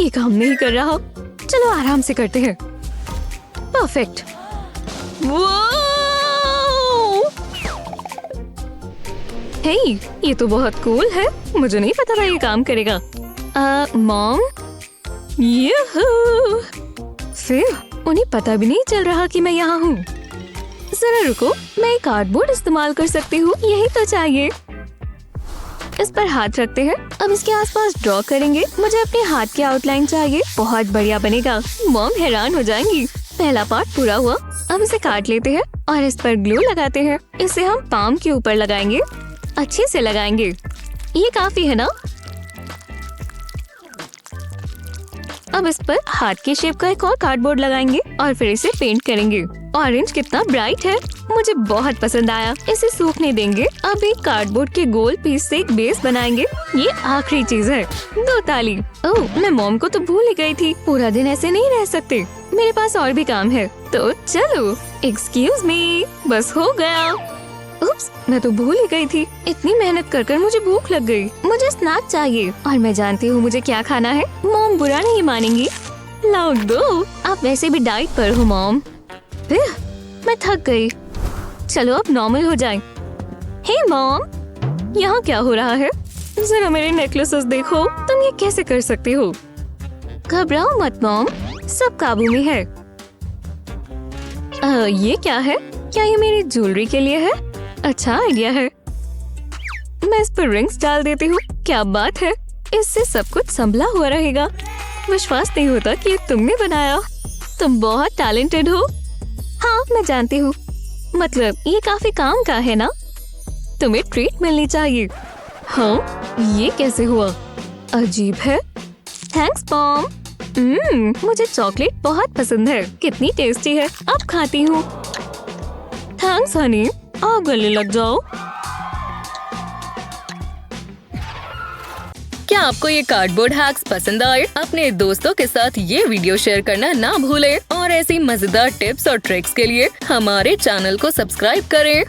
ये काम नहीं कर रहा। चलो आराम से करते हैं। परफेक्ट। हे, ये तो बहुत कूल है। मुझे नहीं पता था ये काम करेगा। मॉम, यूहू! फिर उन्हें पता भी नहीं चल रहा कि मैं यहाँ हूँ। जरा रुको, मैं कार्डबोर्ड इस्तेमाल कर सकती हूँ। यही तो चाहिए। इस पर हाथ रखते हैं। अब इसके आसपास ड्रॉ करेंगे। मुझे अपने हाथ की आउटलाइन चाहिए। बहुत बढ़िया बनेगा। मॉम हैरान हो जाएंगी। पहला पार्ट पूरा हुआ। अब इसे काट लेते हैं और इस पर ग्लू लगाते हैं। इसे हम पाम के ऊपर लगाएंगे। अच्छे से लगाएंगे। ये काफी है ना? अब इस पर हाथ की शेप का एक और कार्डबोर्ड लगाएंगे और फिर इसे पेंट करेंगे। ऑरेंज कितना ब्राइट है, मुझे बहुत पसंद आया। इसे सूखने देंगे। अब एक कार्डबोर्ड के गोल पीस से एक बेस बनाएंगे। ये आखिरी चीज है। 2 ताली। ओह, मैं मॉम को तो भूल ही गई थी। पूरा दिन ऐसे नहीं रह सकते। मेरे पास और भी काम है, तो चलो। एक्सक्यूज मी, बस हो गया। उप्स, मैं तो भूल ही गई थी। इतनी मेहनत कर कर मुझे भूख लग गई। मुझे स्नैक चाहिए और मैं जानती हूँ मुझे क्या खाना है। मॉम बुरा नहीं मानेंगी। लाओ दो। आप वैसे भी डाइट पर हो मॉम। मैं थक गई। चलो अब नॉर्मल हो जाए। हे मॉम, यहाँ क्या हो रहा है? जरा मेरे नेकलेसेस देखो। तुम ये कैसे कर सकती हो? घबराओ मत मॉम, सब काबू में है। ये क्या है? क्या ये मेरी ज्वेलरी के लिए है? अच्छा आइडिया है। मैं इस पर रिंग्स डाल देती हूँ। क्या बात है, इससे सब कुछ संभला हुआ रहेगा। विश्वास नहीं होता कि ये तुमने बनाया। तुम बहुत टैलेंटेड हो। हाँ, मैं जानती हूँ। मतलब ये काफी काम का है ना? तुम्हें ट्रीट मिलनी चाहिए। हाँ, ये कैसे हुआ? अजीब है। Thanks mom. मुझे चॉकलेट बहुत पसंद है। कितनी टेस्टी है। अब खाती हूँ। थैंक्स हनी। आओ गले लग जाओ। क्या आपको ये कार्डबोर्ड हैक्स पसंद आए? अपने दोस्तों के साथ ये वीडियो शेयर करना ना भूलें और ऐसी मजेदार टिप्स और ट्रिक्स के लिए हमारे चैनल को सब्सक्राइब करें।